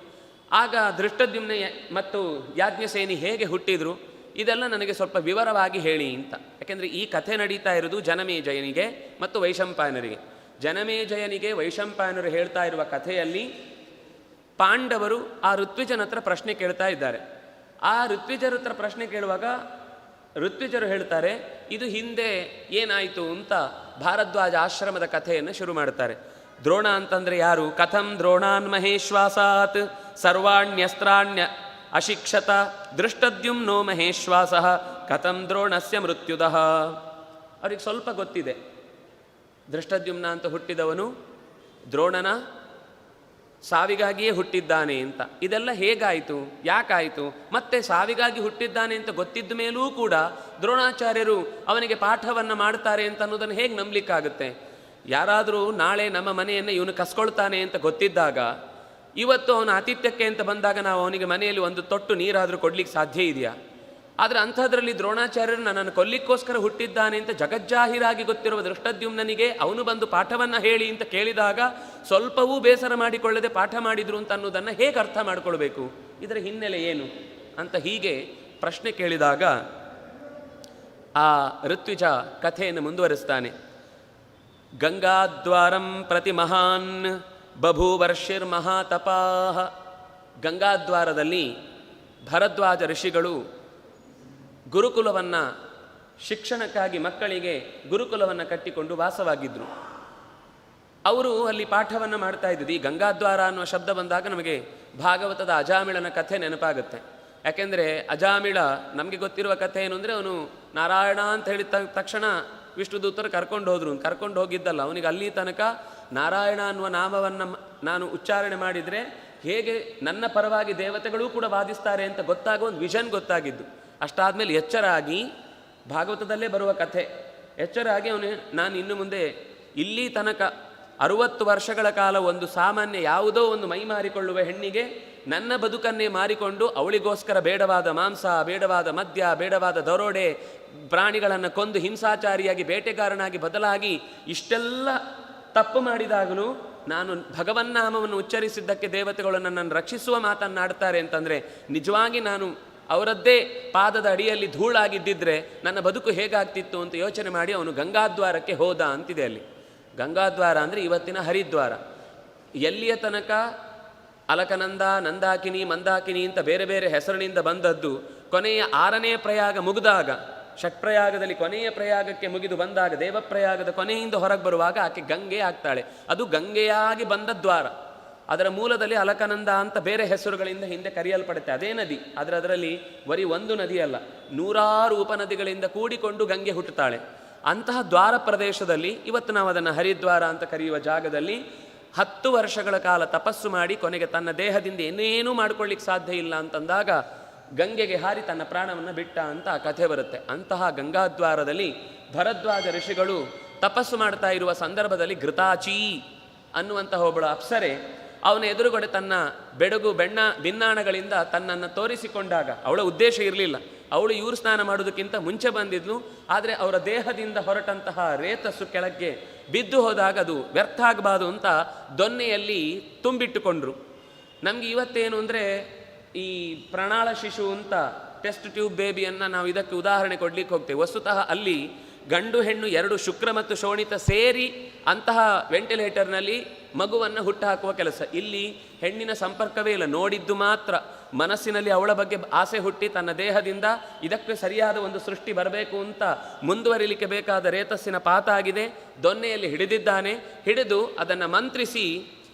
ಆಗ ದೃಷ್ಟದ್ಯುಮ್ನ ಮತ್ತು ಯಾಜ್ಞಸೇನಿ ಹೇಗೆ ಹುಟ್ಟಿದ್ರು, ಇದೆಲ್ಲ ನನಗೆ ಸ್ವಲ್ಪ ವಿವರವಾಗಿ ಹೇಳಿ ಅಂತ. ಯಾಕೆಂದರೆ ಈ ಕಥೆ ನಡೀತಾ ಇರೋದು ಜನಮೇಜಯನಿಗೆ ಮತ್ತು ವೈಶಂಪಾಯನರಿಗೆ. ಜನಮೇಜಯನಿಗೆ ವೈಶಂಪಾಯನರು ಹೇಳ್ತಾ ಇರುವ ಕಥೆಯಲ್ಲಿ ಪಾಂಡವರು ಆ ಋತ್ವಿಜನ ಹತ್ರ ಪ್ರಶ್ನೆ ಕೇಳ್ತಾ ಇದ್ದಾರೆ. ಆ ಋತ್ವಿಜರ ಹತ್ರ ಪ್ರಶ್ನೆ ಕೇಳುವಾಗ ಋತ್ವಿಜರು ಹೇಳ್ತಾರೆ, ಇದು ಹಿಂದೆ ಏನಾಯಿತು ಅಂತ ಭಾರದ್ವಾಜ ಆಶ್ರಮದ ಕಥೆಯನ್ನು ಶುರು ಮಾಡ್ತಾರೆ. ದ್ರೋಣ ಅಂತಂದರೆ ಯಾರು? ಕಥಂ ದ್ರೋಣಾನ್ ಮಹೇಶ್ವಾಸಾತ್ ಸರ್ವಾಣ್ಯಸ್ತ್ರಾಣ್ಯ ಅಶಿಕ್ಷತ ದೃಷ್ಟದ್ಯುಮ್ನೋ ಮಹೇಶ್ವಾಸ ಕಥಂ ದ್ರೋಣಸ್ಯ ಮೃತ್ಯುದಃ. ಅವ್ರಿಗೆ ಸ್ವಲ್ಪ ಗೊತ್ತಿದೆ, ದೃಷ್ಟದ್ಯುಮ್ನ ಅಂತ ಹುಟ್ಟಿದವನು ದ್ರೋಣನ ಸಾವಿಗಾಗಿಯೇ ಹುಟ್ಟಿದ್ದಾನೆ ಅಂತ. ಇದೆಲ್ಲ ಹೇಗಾಯಿತು, ಯಾಕಾಯಿತು? ಮತ್ತೆ ಸಾವಿಗಾಗಿ ಹುಟ್ಟಿದ್ದಾನೆ ಅಂತ ಗೊತ್ತಿದ್ದ ಮೇಲೂ ಕೂಡ ದ್ರೋಣಾಚಾರ್ಯರು ಅವನಿಗೆ ಪಾಠವನ್ನು ಮಾಡ್ತಾರೆ ಅಂತ ಅನ್ನೋದನ್ನು ಹೇಗೆ ನಂಬಲಿಕ್ಕಾಗುತ್ತೆ? ಯಾರಾದರೂ ನಾಳೆ ನಮ್ಮ ಮನೆಯನ್ನು ಇವನು ಕಸ್ಕೊಳ್ತಾನೆ ಅಂತ ಗೊತ್ತಿದ್ದಾಗ, ಇವತ್ತು ಅವನ ಆತಿಥ್ಯಕ್ಕೆ ಅಂತ ಬಂದಾಗ ನಾವು ಅವನಿಗೆ ಮನೆಯಲ್ಲಿ ಒಂದು ತೊಟ್ಟು ನೀರಾದರೂ ಕೊಡ್ಲಿಕ್ಕೆ ಸಾಧ್ಯ ಇದೆಯಾ? ಆದರೆ ಅಂಥದ್ರಲ್ಲಿ ದ್ರೋಣಾಚಾರ್ಯರು ನನ್ನನ್ನು ಕೊಲ್ಲಿಕ್ಕೋಸ್ಕರ ಹುಟ್ಟಿದ್ದಾನೆ ಅಂತ ಜಗಜ್ಜಾಹೀರಾಗಿ ಗೊತ್ತಿರುವ ದೃಷ್ಟದ್ಯುಮ್ನನಿಗೆ ಅವನು ಬಂದು ಪಾಠವನ್ನು ಹೇಳಿ ಅಂತ ಕೇಳಿದಾಗ ಸ್ವಲ್ಪವೂ ಬೇಸರ ಮಾಡಿಕೊಳ್ಳದೆ ಪಾಠ ಮಾಡಿದ್ರು ಅಂತ ಅನ್ನೋದನ್ನು ಹೇಗೆ ಅರ್ಥ ಮಾಡಿಕೊಳ್ಬೇಕು? ಇದರ ಹಿನ್ನೆಲೆ ಏನು ಅಂತ ಹೀಗೆ ಪ್ರಶ್ನೆ ಕೇಳಿದಾಗ ಆ ಋತ್ವಿಜ ಕಥೆಯನ್ನು ಮುಂದುವರಿಸ್ತಾನೆ. ಗಂಗಾದ್ವಾರಂ ಪ್ರತಿ ಮಹಾನ್ ಬಭೂವರ್ಷಿರ್ ಮಹಾತಪಾಹ. ಗಂಗಾದ್ವಾರದಲ್ಲಿ ಭರದ್ವಾಜ ಋಷಿಗಳು ಗುರುಕುಲವನ್ನು ಶಿಕ್ಷಣಕ್ಕಾಗಿ ಮಕ್ಕಳಿಗೆ ಗುರುಕುಲವನ್ನು ಕಟ್ಟಿಕೊಂಡು ವಾಸವಾಗಿದ್ದರು. ಅವರು ಅಲ್ಲಿ ಪಾಠವನ್ನು ಮಾಡ್ತಾ ಇದ್ದರು. ಈ ಗಂಗಾದ್ವಾರ ಅನ್ನುವ ಶಬ್ದ ಬಂದಾಗ ನಮಗೆ ಭಾಗವತದ ಅಜಾಮಿಳನ ಕಥೆ ನೆನಪಾಗುತ್ತೆ. ಯಾಕೆಂದರೆ ಅಜಾಮಿಳ ನಮಗೆ ಗೊತ್ತಿರುವ ಕಥೆ ಏನು ಅಂದರೆ, ಅವನು ನಾರಾಯಣ ಅಂತ ಹೇಳಿದ ತಕ್ಷಣ ವಿಷ್ಣುದೂತರು ಕರ್ಕೊಂಡು ಹೋಗಿದ್ದಲ್ಲ, ಅವನಿಗೆ ಅಲ್ಲಿ ತನಕ ನಾರಾಯಣ ಅನ್ನುವ ನಾಮವನ್ನು ನಾನು ಉಚ್ಚಾರಣೆ ಮಾಡಿದರೆ ಹೇಗೆ ನನ್ನ ಪರವಾಗಿ ದೇವತೆಗಳೂ ಕೂಡ ವಾದಿಸ್ತಾರೆ ಅಂತ ಗೊತ್ತಾಗೋ ಒಂದು ವಿಷನ್ ಗೊತ್ತಾಗಿದ್ದು. ಅಷ್ಟಾದಮೇಲೆ ಎಚ್ಚರಾಗಿ, ಭಾಗವತದಲ್ಲೇ ಬರುವ ಕಥೆ, ಎಚ್ಚರಾಗಿ ನಾನು ಇನ್ನು ಮುಂದೆ ಇಲ್ಲಿ ತನಕ 60 ವರ್ಷಗಳ ಕಾಲ ಒಂದು ಸಾಮಾನ್ಯ ಯಾವುದೋ ಒಂದು ಮೈ ಮಾರಿಕೊಳ್ಳುವ ಹೆಣ್ಣಿಗೆ ನನ್ನ ಬದುಕನ್ನೇ ಮಾರಿಕೊಂಡು ಅವಳಿಗೋಸ್ಕರ ಬೇಡವಾದ ಮಾಂಸ, ಬೇಡವಾದ ಮದ್ಯ, ಬೇಡವಾದ ದರೋಡೆ, ಪ್ರಾಣಿಗಳನ್ನು ಕೊಂದು ಹಿಂಸಾಚಾರಿಯಾಗಿ ಬೇಟೆಗಾರನಾಗಿ ಬದಲಾಗಿ ಇಷ್ಟೆಲ್ಲ ತಪ್ಪು ಮಾಡಿದಾಗಲೂ ನಾನು ಭಗವನ್ನಾಮವನ್ನು ಉಚ್ಚರಿಸಿದ್ದಕ್ಕೆ ದೇವತೆಗಳು ನನ್ನನ್ನು ರಕ್ಷಿಸುವ ಮಾತನ್ನಾಡ್ತಾರೆ ಅಂತಂದರೆ ನಿಜವಾಗಿ ನಾನು ಅವರದ್ದೇ ಪಾದದ ಅಡಿಯಲ್ಲಿ ಧೂಳಾಗಿದ್ದಿದ್ರೆ ನನ್ನ ಬದುಕು ಹೇಗಾಗ್ತಿತ್ತು ಅಂತ ಯೋಚನೆ ಮಾಡಿ ಅವನು ಗಂಗಾದ್ವಾರಕ್ಕೆ ಹೋದ ಅಂತಿದೆ. ಅಲ್ಲಿ ಗಂಗಾದ್ವಾರ ಅಂದರೆ ಇವತ್ತಿನ ಹರಿದ್ವಾರ. ಎಲ್ಲಿಯ ತನಕ ಅಲಕನಂದ, ನಂದಾಕಿನಿ, ಮಂದಾಕಿನಿ ಅಂತ ಬೇರೆ ಬೇರೆ ಹೆಸರಿನಿಂದ ಬಂದದ್ದು, ಕೊನೆಯ 6ನೇ ಪ್ರಯಾಗ ಮುಗಿದಾಗ, ಷಟ್ಪ್ರಯಾಗದಲ್ಲಿ ಕೊನೆಯ ಪ್ರಯಾಗಕ್ಕೆ ಮುಗಿದು ಬಂದಾಗ, ದೇವಪ್ರಯಾಗದ ಕೊನೆಯಿಂದ ಹೊರಗೆ ಬರುವಾಗ ಆಕೆ ಗಂಗೆ ಆಗ್ತಾಳೆ. ಅದು ಗಂಗೆಯಾಗಿ ಬಂದ ದ್ವಾರ. ಅದರ ಮೂಲದಲ್ಲಿ ಅಲಕನಂದ ಅಂತ ಬೇರೆ ಹೆಸರುಗಳಿಂದ ಹಿಂದೆ ಕರೆಯಲ್ಪಡುತ್ತೆ. ಅದೇ ನದಿ, ಆದರೆ ಅದರಲ್ಲಿ ಬರೀ ಒಂದು ನದಿ ಅಲ್ಲ, 100 ಉಪನದಿಗಳಿಂದ ಕೂಡಿಕೊಂಡು ಗಂಗೆ ಹುಟ್ಟುತ್ತಾಳೆ. ಅಂತಹ ದ್ವಾರ ಪ್ರದೇಶದಲ್ಲಿ ಇವತ್ತು ನಾವು ಅದನ್ನು ಹರಿದ್ವಾರ ಅಂತ ಕರೆಯುವ ಜಾಗದಲ್ಲಿ 10 ವರ್ಷಗಳ ಕಾಲ ತಪಸ್ಸು ಮಾಡಿ ಕೊನೆಗೆ ತನ್ನ ದೇಹದಿಂದ ಏನೇನೂ ಮಾಡ್ಕೊಳ್ಳಿಕ್ಕೆ ಸಾಧ್ಯ ಇಲ್ಲ ಅಂತಂದಾಗ ಗಂಗೆಗೆ ಹಾರಿ ತನ್ನ ಪ್ರಾಣವನ್ನು ಬಿಟ್ಟ ಅಂತ ಆ ಕಥೆ ಬರುತ್ತೆ. ಅಂತಹ ಗಂಗಾದ್ವಾರದಲ್ಲಿ ಭರದ್ವಾಜ ಋಷಿಗಳು ತಪಸ್ಸು ಮಾಡ್ತಾ ಇರುವ ಸಂದರ್ಭದಲ್ಲಿ ಘೃತಾಚಿ ಅನ್ನುವಂತಹ ಒಬ್ಬಳು ಅಪ್ಸರೆ ಅವನ ಎದುರುಗಡೆ ತನ್ನ ಬೆಡಗು ಭಿನ್ನಾಣಗಳಿಂದ ತನ್ನನ್ನು ತೋರಿಸಿಕೊಂಡಾಗ, ಅವಳ ಉದ್ದೇಶ ಇರಲಿಲ್ಲ, ಅವಳು ಇವರು ಸ್ನಾನ ಮಾಡೋದಕ್ಕಿಂತ ಮುಂಚೆ ಬಂದಿದ್ಲು, ಆದರೆ ಅವರ ದೇಹದಿಂದ ಹೊರಟಂತಹ ರೇತಸ್ಸು ಕೆಳಗೆ ಬಿದ್ದು ಹೋದಾಗ ಅದು ವ್ಯರ್ಥ ಆಗಬಾರ್ದು ಅಂತ ದೊನ್ನೆಯಲ್ಲಿ ತುಂಬಿಟ್ಟುಕೊಂಡ್ರು. ನಮಗೆ ಇವತ್ತೇನು ಅಂದರೆ ಈ ಪ್ರಣಾಳ ಶಿಶು ಅಂತ ಟೆಸ್ಟ್ ಟ್ಯೂಬ್ ಬೇಬಿಯನ್ನು ನಾವು ಇದಕ್ಕೆ ಉದಾಹರಣೆ ಕೊಡ್ಲಿಕ್ಕೆ ಹೋಗ್ತೇವೆ. ವಸ್ತುತಃ ಅಲ್ಲಿ ಗಂಡು ಹೆಣ್ಣು 2 ಶುಕ್ರ ಮತ್ತು ಶೋಣಿತ ಸೇರಿ ಅಂತಹ ವೆಂಟಿಲೇಟರ್ನಲ್ಲಿ ಮಗುವನ್ನು ಹುಟ್ಟುಹಾಕುವ ಕೆಲಸ. ಇಲ್ಲಿ ಹೆಣ್ಣಿನ ಸಂಪರ್ಕವೇ ಇಲ್ಲ, ನೋಡಿದ್ದು ಮಾತ್ರ. ಮನಸ್ಸಿನಲ್ಲಿ ಅವಳ ಬಗ್ಗೆ ಆಸೆ ಹುಟ್ಟಿ ತನ್ನ ದೇಹದಿಂದ ಇದಕ್ಕೆ ಸರಿಯಾದ ಒಂದು ಸೃಷ್ಟಿ ಬರಬೇಕು ಅಂತ ಮುಂದುವರಿಲಿಕ್ಕೆ ಬೇಕಾದ ರೇತಸ್ಸಿನ ಪಾತ ಆಗಿದೆ. ದೊನ್ನೆಯಲ್ಲಿ ಹಿಡಿದಿದ್ದಾನೆ, ಹಿಡಿದು ಅದನ್ನು ಮಂತ್ರಿಸಿ,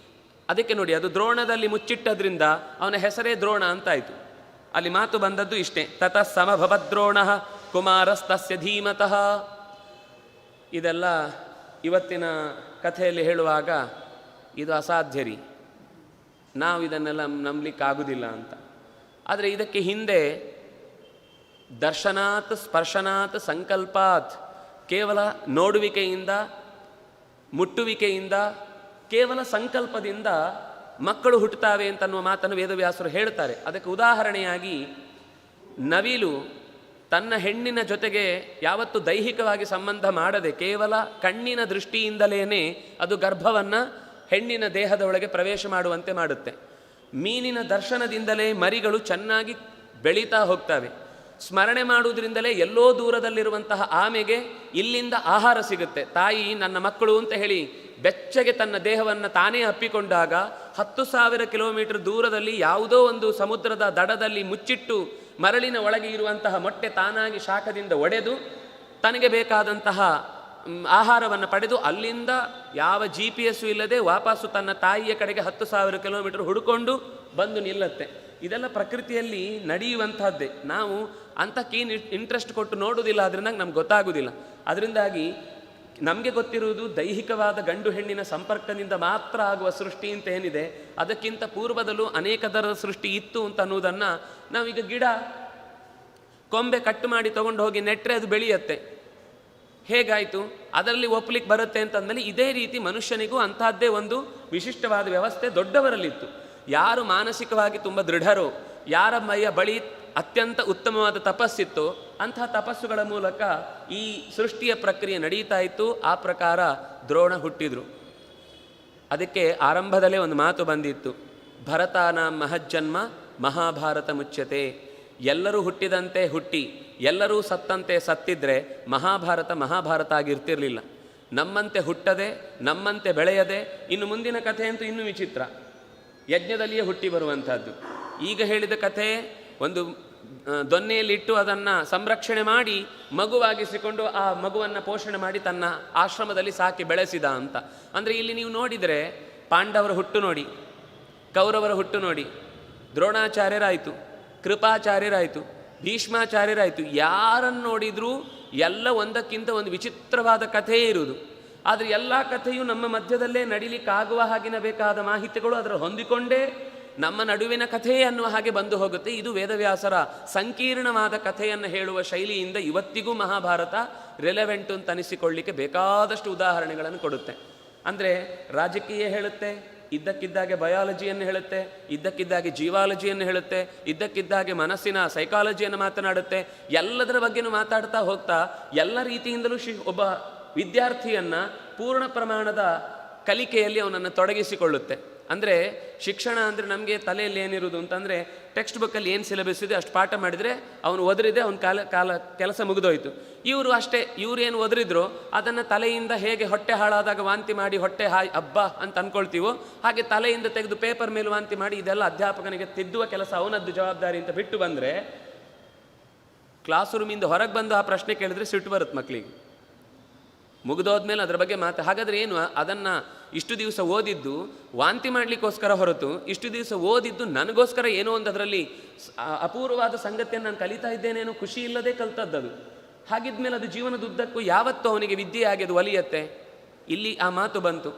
ಅದಕ್ಕೆ ನೋಡಿ ಅದು ದ್ರೋಣದಲ್ಲಿ ಮುಚ್ಚಿಟ್ಟದ್ರಿಂದ ಅವನ ಹೆಸರೇ ದ್ರೋಣ ಅಂತಾಯಿತು. ಅಲ್ಲಿ ಮಾತು ಬಂದದ್ದು ಇಷ್ಟೇ, ತತಃ ಸಮಭವದ್ರೋಣ ಕುಮಾರಸ್ತಸ್ಯ ಧೀಮತಃ. ಇದೆಲ್ಲ ಇವತ್ತಿನ ಕಥೆಯಲ್ಲಿ ಹೇಳುವಾಗ ಇದು ಅಸಾಧ್ಯ ರೀ, ನಾವು ಇದನ್ನೆಲ್ಲ ನಂಬಲಿಕ್ಕಾಗುವುದಿಲ್ಲ ಅಂತ. ಆದರೆ ಇದಕ್ಕೆ ಹಿಂದೆ ದರ್ಶನಾತ್ ಸ್ಪರ್ಶನಾತ್ ಸಂಕಲ್ಪಾತ್, ಕೇವಲ ನೋಡುವಿಕೆಯಿಂದ, ಮುಟ್ಟುವಿಕೆಯಿಂದ, ಕೇವಲ ಸಂಕಲ್ಪದಿಂದ ಮಕ್ಕಳು ಹುಟ್ಟುತ್ತಾವೆ ಅಂತನ್ನುವ ಮಾತನ್ನು ವೇದವ್ಯಾಸರು ಹೇಳ್ತಾರೆ. ಅದಕ್ಕೆ ಉದಾಹರಣೆಯಾಗಿ ನವಿಲು ತನ್ನ ಹೆಣ್ಣಿನ ಜೊತೆಗೆ ಯಾವತ್ತು ದೈಹಿಕವಾಗಿ ಸಂಬಂಧ ಮಾಡದೆ ಕೇವಲ ಕಣ್ಣಿನ ದೃಷ್ಟಿಯಿಂದಲೇ ಅದು ಗರ್ಭವನ್ನು ಹೆಣ್ಣಿನ ದೇಹದ ಒಳಗೆ ಪ್ರವೇಶ ಮಾಡುವಂತೆ ಮಾಡುತ್ತೆ. ಮೀನಿನ ದರ್ಶನದಿಂದಲೇ ಮರಿಗಳು ಚೆನ್ನಾಗಿ ಬೆಳೀತಾ ಹೋಗ್ತವೆ. ಸ್ಮರಣೆ ಮಾಡುವುದರಿಂದಲೇ ಎಲ್ಲೋ ದೂರದಲ್ಲಿರುವಂತಹ ಆಮೆಗೆ ಇಲ್ಲಿಂದ ಆಹಾರ ಸಿಗುತ್ತೆ. ತಾಯಿ ನನ್ನ ಮಕ್ಕಳು ಅಂತ ಹೇಳಿ ಬೆಚ್ಚಗೆ ತನ್ನ ದೇಹವನ್ನು ತಾನೇ ಅಪ್ಪಿಕೊಂಡಾಗ 10,000 ಕಿಲೋಮೀಟರ್ ದೂರದಲ್ಲಿ ಯಾವುದೋ ಒಂದು ಸಮುದ್ರದ ದಡದಲ್ಲಿ ಮುಚ್ಚಿಟ್ಟು ಮರಳಿನ ಒಳಗೆ ಇರುವಂತಹ ಮೊಟ್ಟೆ ತಾನಾಗಿ ಶಾಖದಿಂದ ಒಡೆದು ತನಗೆ ಬೇಕಾದಂತಹ ಆಹಾರವನ್ನು ಪಡೆದು ಅಲ್ಲಿಂದ ಯಾವ GPS ಇಲ್ಲದೆ ವಾಪಸ್ಸು ತನ್ನ ತಾಯಿಯ ಕಡೆಗೆ 10,000 ಕಿಲೋಮೀಟರ್ ಹುಡುಕೊಂಡು ಬಂದು ನಿಲ್ಲುತ್ತೆ. ಇದೆಲ್ಲ ಪ್ರಕೃತಿಯಲ್ಲಿ ನಡೆಯುವಂತಹದ್ದೇ. ನಾವು ಅಂಥಕ್ಕೆ ಇಂಟ್ರೆಸ್ಟ್ ಕೊಟ್ಟು ನೋಡುವುದಿಲ್ಲ, ಅದರಿಂದ ನಮ್ಗೆ ಗೊತ್ತಾಗುವುದಿಲ್ಲ. ಅದರಿಂದಾಗಿ ನಮಗೆ ಗೊತ್ತಿರುವುದು ದೈಹಿಕವಾದ ಗಂಡು ಹೆಣ್ಣಿನ ಸಂಪರ್ಕದಿಂದ ಮಾತ್ರ ಆಗುವ ಸೃಷ್ಟಿ ಅಂತ ಏನಿದೆ, ಅದಕ್ಕಿಂತ ಪೂರ್ವದಲ್ಲೂ ಅನೇಕ ಥರದ ಸೃಷ್ಟಿ ಇತ್ತು ಅಂತ ಅನ್ನೋದನ್ನು ನಾವೀಗ ಗಿಡ ಕೊಂಬೆ ಕಟ್ಟು ಮಾಡಿ ತೊಗೊಂಡು ಹೋಗಿ ನೆಟ್ಟರೆ ಅದು ಬೆಳೆಯುತ್ತೆ. ಹೇಗಾಯಿತು? ಅದರಲ್ಲಿ ಒಪ್ಪಲಿಕ್ಕೆ ಬರುತ್ತೆ ಅಂತಂದಮೇಲೆ ಇದೇ ರೀತಿ ಮನುಷ್ಯನಿಗೂ ಅಂತಹದ್ದೇ ಒಂದು ವಿಶಿಷ್ಟವಾದ ವ್ಯವಸ್ಥೆ ದೊಡ್ಡವರಲ್ಲಿತ್ತು. ಯಾರು ಮಾನಸಿಕವಾಗಿ ತುಂಬ ದೃಢರೋ, ಯಾರ ಮೈಯ ಬಳಿ ಅತ್ಯಂತ ಉತ್ತಮವಾದ ತಪಸ್ಸಿತ್ತು, ಅಂತಹ ತಪಸ್ಸುಗಳ ಮೂಲಕ ಈ ಸೃಷ್ಟಿಯ ಪ್ರಕ್ರಿಯೆ ನಡೀತಾ ಇತ್ತು. ಆ ಪ್ರಕಾರ ದ್ರೋಣ ಹುಟ್ಟಿದ್ರು. ಅದಕ್ಕೆ ಆರಂಭದಲ್ಲೇ ಒಂದು ಮಾತು ಬಂದಿತ್ತು, ಭರತಾನ ಮಹಜ್ಜನ್ಮ ಮಹಾಭಾರತ ಮುಚ್ಯತೆ. ಎಲ್ಲರೂ ಹುಟ್ಟಿದಂತೆ ಹುಟ್ಟಿ ಎಲ್ಲರೂ ಸತ್ತಂತೆ ಸತ್ತಿದ್ರೆ ಮಹಾಭಾರತ ಆಗಿರ್ತಿರ್ಲಿಲ್ಲ. ನಮ್ಮಂತೆ ಹುಟ್ಟದೆ ನಮ್ಮಂತೆ ಬೆಳೆಯದೆ, ಇನ್ನು ಮುಂದಿನ ಕಥೆ ಅಂತೂ ಇನ್ನೂ ವಿಚಿತ್ರ, ಯಜ್ಞದಲ್ಲಿಯೇ ಹುಟ್ಟಿ ಬರುವಂಥದ್ದು. ಈಗ ಹೇಳಿದ ಕಥೆ ಒಂದು ದೊನ್ನೆಯಲ್ಲಿಟ್ಟು ಅದನ್ನು ಸಂರಕ್ಷಣೆ ಮಾಡಿ ಮಗುವಾಗಿಸಿಕೊಂಡು ಆ ಮಗುವನ್ನು ಪೋಷಣೆ ಮಾಡಿ ತನ್ನ ಆಶ್ರಮದಲ್ಲಿ ಸಾಕಿ ಬೆಳೆಸಿದ ಅಂತ. ಅಂದರೆ ಇಲ್ಲಿ ನೀವು ನೋಡಿದರೆ ಪಾಂಡವರ ಹುಟ್ಟು ನೋಡಿ, ಕೌರವರ ಹುಟ್ಟು ನೋಡಿ, ದ್ರೋಣಾಚಾರ್ಯರಾಯಿತು, ಕೃಪಾಚಾರ್ಯರಾಯಿತು, ಭೀಷ್ಮಾಚಾರ್ಯರಾಯಿತು, ಯಾರನ್ನು ನೋಡಿದರೂ ಎಲ್ಲ ಒಂದಕ್ಕಿಂತ ಒಂದು ವಿಚಿತ್ರವಾದ ಕಥೆಯೇ ಇರುವುದು. ಆದರೆ ಎಲ್ಲ ಕಥೆಯು ನಮ್ಮ ಮಧ್ಯದಲ್ಲೇ ನಡಿಲಿಕ್ಕಾಗುವ ಹಾಗಿನ ಬೇಕಾದ ಮಾಹಿತಿಗಳು ಅದರ ಹೊಂದಿಕೊಂಡೇ ನಮ್ಮ ನಡುವಿನ ಕಥೆಯೇ ಅನ್ನುವ ಹಾಗೆ ಬಂದು ಹೋಗುತ್ತೆ. ಇದು ವೇದವ್ಯಾಸರ ಸಂಕೀರ್ಣವಾದ ಕಥೆಯನ್ನು ಹೇಳುವ ಶೈಲಿಯಿಂದ ಇವತ್ತಿಗೂ ಮಹಾಭಾರತ ರೆಲೆವೆಂಟು ಅಂತ ಅನಿಸಿಕೊಳ್ಳಿಕ್ಕೆ ಬೇಕಾದಷ್ಟು ಉದಾಹರಣೆಗಳನ್ನು ಕೊಡುತ್ತೆ. ಅಂದರೆ ರಾಜಕೀಯ ಹೇಳುತ್ತೆ, ಇದ್ದಕ್ಕಿದ್ದಾಗೆ ಬಯಾಲಜಿಯನ್ನು ಹೇಳುತ್ತೆ, ಇದ್ದಕ್ಕಿದ್ದಾಗೆ ಜೀವಾಲಜಿಯನ್ನು ಹೇಳುತ್ತೆ, ಇದ್ದಕ್ಕಿದ್ದಾಗೆ ಮನಸ್ಸಿನ ಸೈಕಾಲಜಿಯನ್ನು ಮಾತನಾಡುತ್ತೆ. ಎಲ್ಲದರ ಬಗ್ಗೆನೂ ಮಾತಾಡ್ತಾ ಹೋಗ್ತಾ ಎಲ್ಲ ರೀತಿಯಿಂದಲೂ ಒಬ್ಬ ವಿದ್ಯಾರ್ಥಿಯನ್ನು ಪೂರ್ಣ ಪ್ರಮಾಣದ ಕಲಿಕೆಯಲ್ಲಿ ಅವನನ್ನು ತೊಡಗಿಸಿಕೊಳ್ಳುತ್ತೆ. ಅಂದರೆ ಶಿಕ್ಷಣ ಅಂದರೆ ನಮಗೆ ತಲೆಯಲ್ಲಿ ಏನಿರುವುದು ಅಂತಂದರೆ ಟೆಕ್ಸ್ಟ್ ಬುಕ್ಕಲ್ಲಿ ಏನು ಸಿಲೆಬಸ್ ಇದೆ ಅಷ್ಟು ಪಾಠ ಮಾಡಿದರೆ ಅವನು ಒದರಿದೆ, ಅವನ ಕೆಲಸ ಮುಗಿದೋಯ್ತು. ಇವರು ಅಷ್ಟೇ, ಇವರೇನು ಒದರಿದ್ರು ಅದನ್ನು ತಲೆಯಿಂದ ಹೇಗೆ ಹೊಟ್ಟೆ ಹಾಳಾದಾಗ ವಾಂತಿ ಮಾಡಿ ಹೊಟ್ಟೆ ಹಬ್ಬ ಅಂತ ಅಂದ್ಕೊಳ್ತೀವೋ ಹಾಗೆ ತಲೆಯಿಂದ ತೆಗೆದು ಪೇಪರ್ ಮೇಲೆ ವಾಂತಿ ಮಾಡಿ ಇದೆಲ್ಲ ಅಧ್ಯಾಪಕನಿಗೆ ತಿದ್ದುವ ಕೆಲಸ ಅವನದ್ದು ಜವಾಬ್ದಾರಿ ಅಂತ ಬಿಟ್ಟು ಬಂದರೆ, ಕ್ಲಾಸ್ ರೂಮಿಂದ ಹೊರಗೆ ಬಂದು ಆ ಪ್ರಶ್ನೆ ಕೇಳಿದ್ರೆ ಸಿಟ್ಟು ಬರುತ್ತೆ ಮಕ್ಕಳಿಗೆ. ಮುಗಿದೋದ್ಮೇಲೆ ಅದರ ಬಗ್ಗೆ ಹಾಗಾದರೆ ಏನು, ಅದನ್ನು ಇಷ್ಟು ದಿವಸ ಓದಿದ್ದು ವಾಂತಿ ಮಾಡಲಿಕ್ಕೋಸ್ಕರ ಹೊರತು ಇಷ್ಟು ದಿವಸ ಓದಿದ್ದು ನನಗೋಸ್ಕರ ಏನೋ ಒಂದು ಅದರಲ್ಲಿ ಅಪೂರ್ವವಾದ ಸಂಗತಿಯನ್ನು ನಾನು ಕಲಿತಾ ಇದ್ದೇನೇನೋ ಖುಷಿ ಇಲ್ಲದೆ ಕಲ್ತದ್ದದು. ಹಾಗಿದ್ಮೇಲೆ ಅದು ಜೀವನದುದ್ದಕ್ಕೂ ಯಾವತ್ತೂ ಅವನಿಗೆ ವಿದ್ಯೆ ಆಗಿ ಅದು ಒಲಿಯತ್ತೆ. ಇಲ್ಲಿ ಆ ಮಾತು ಬಂತು.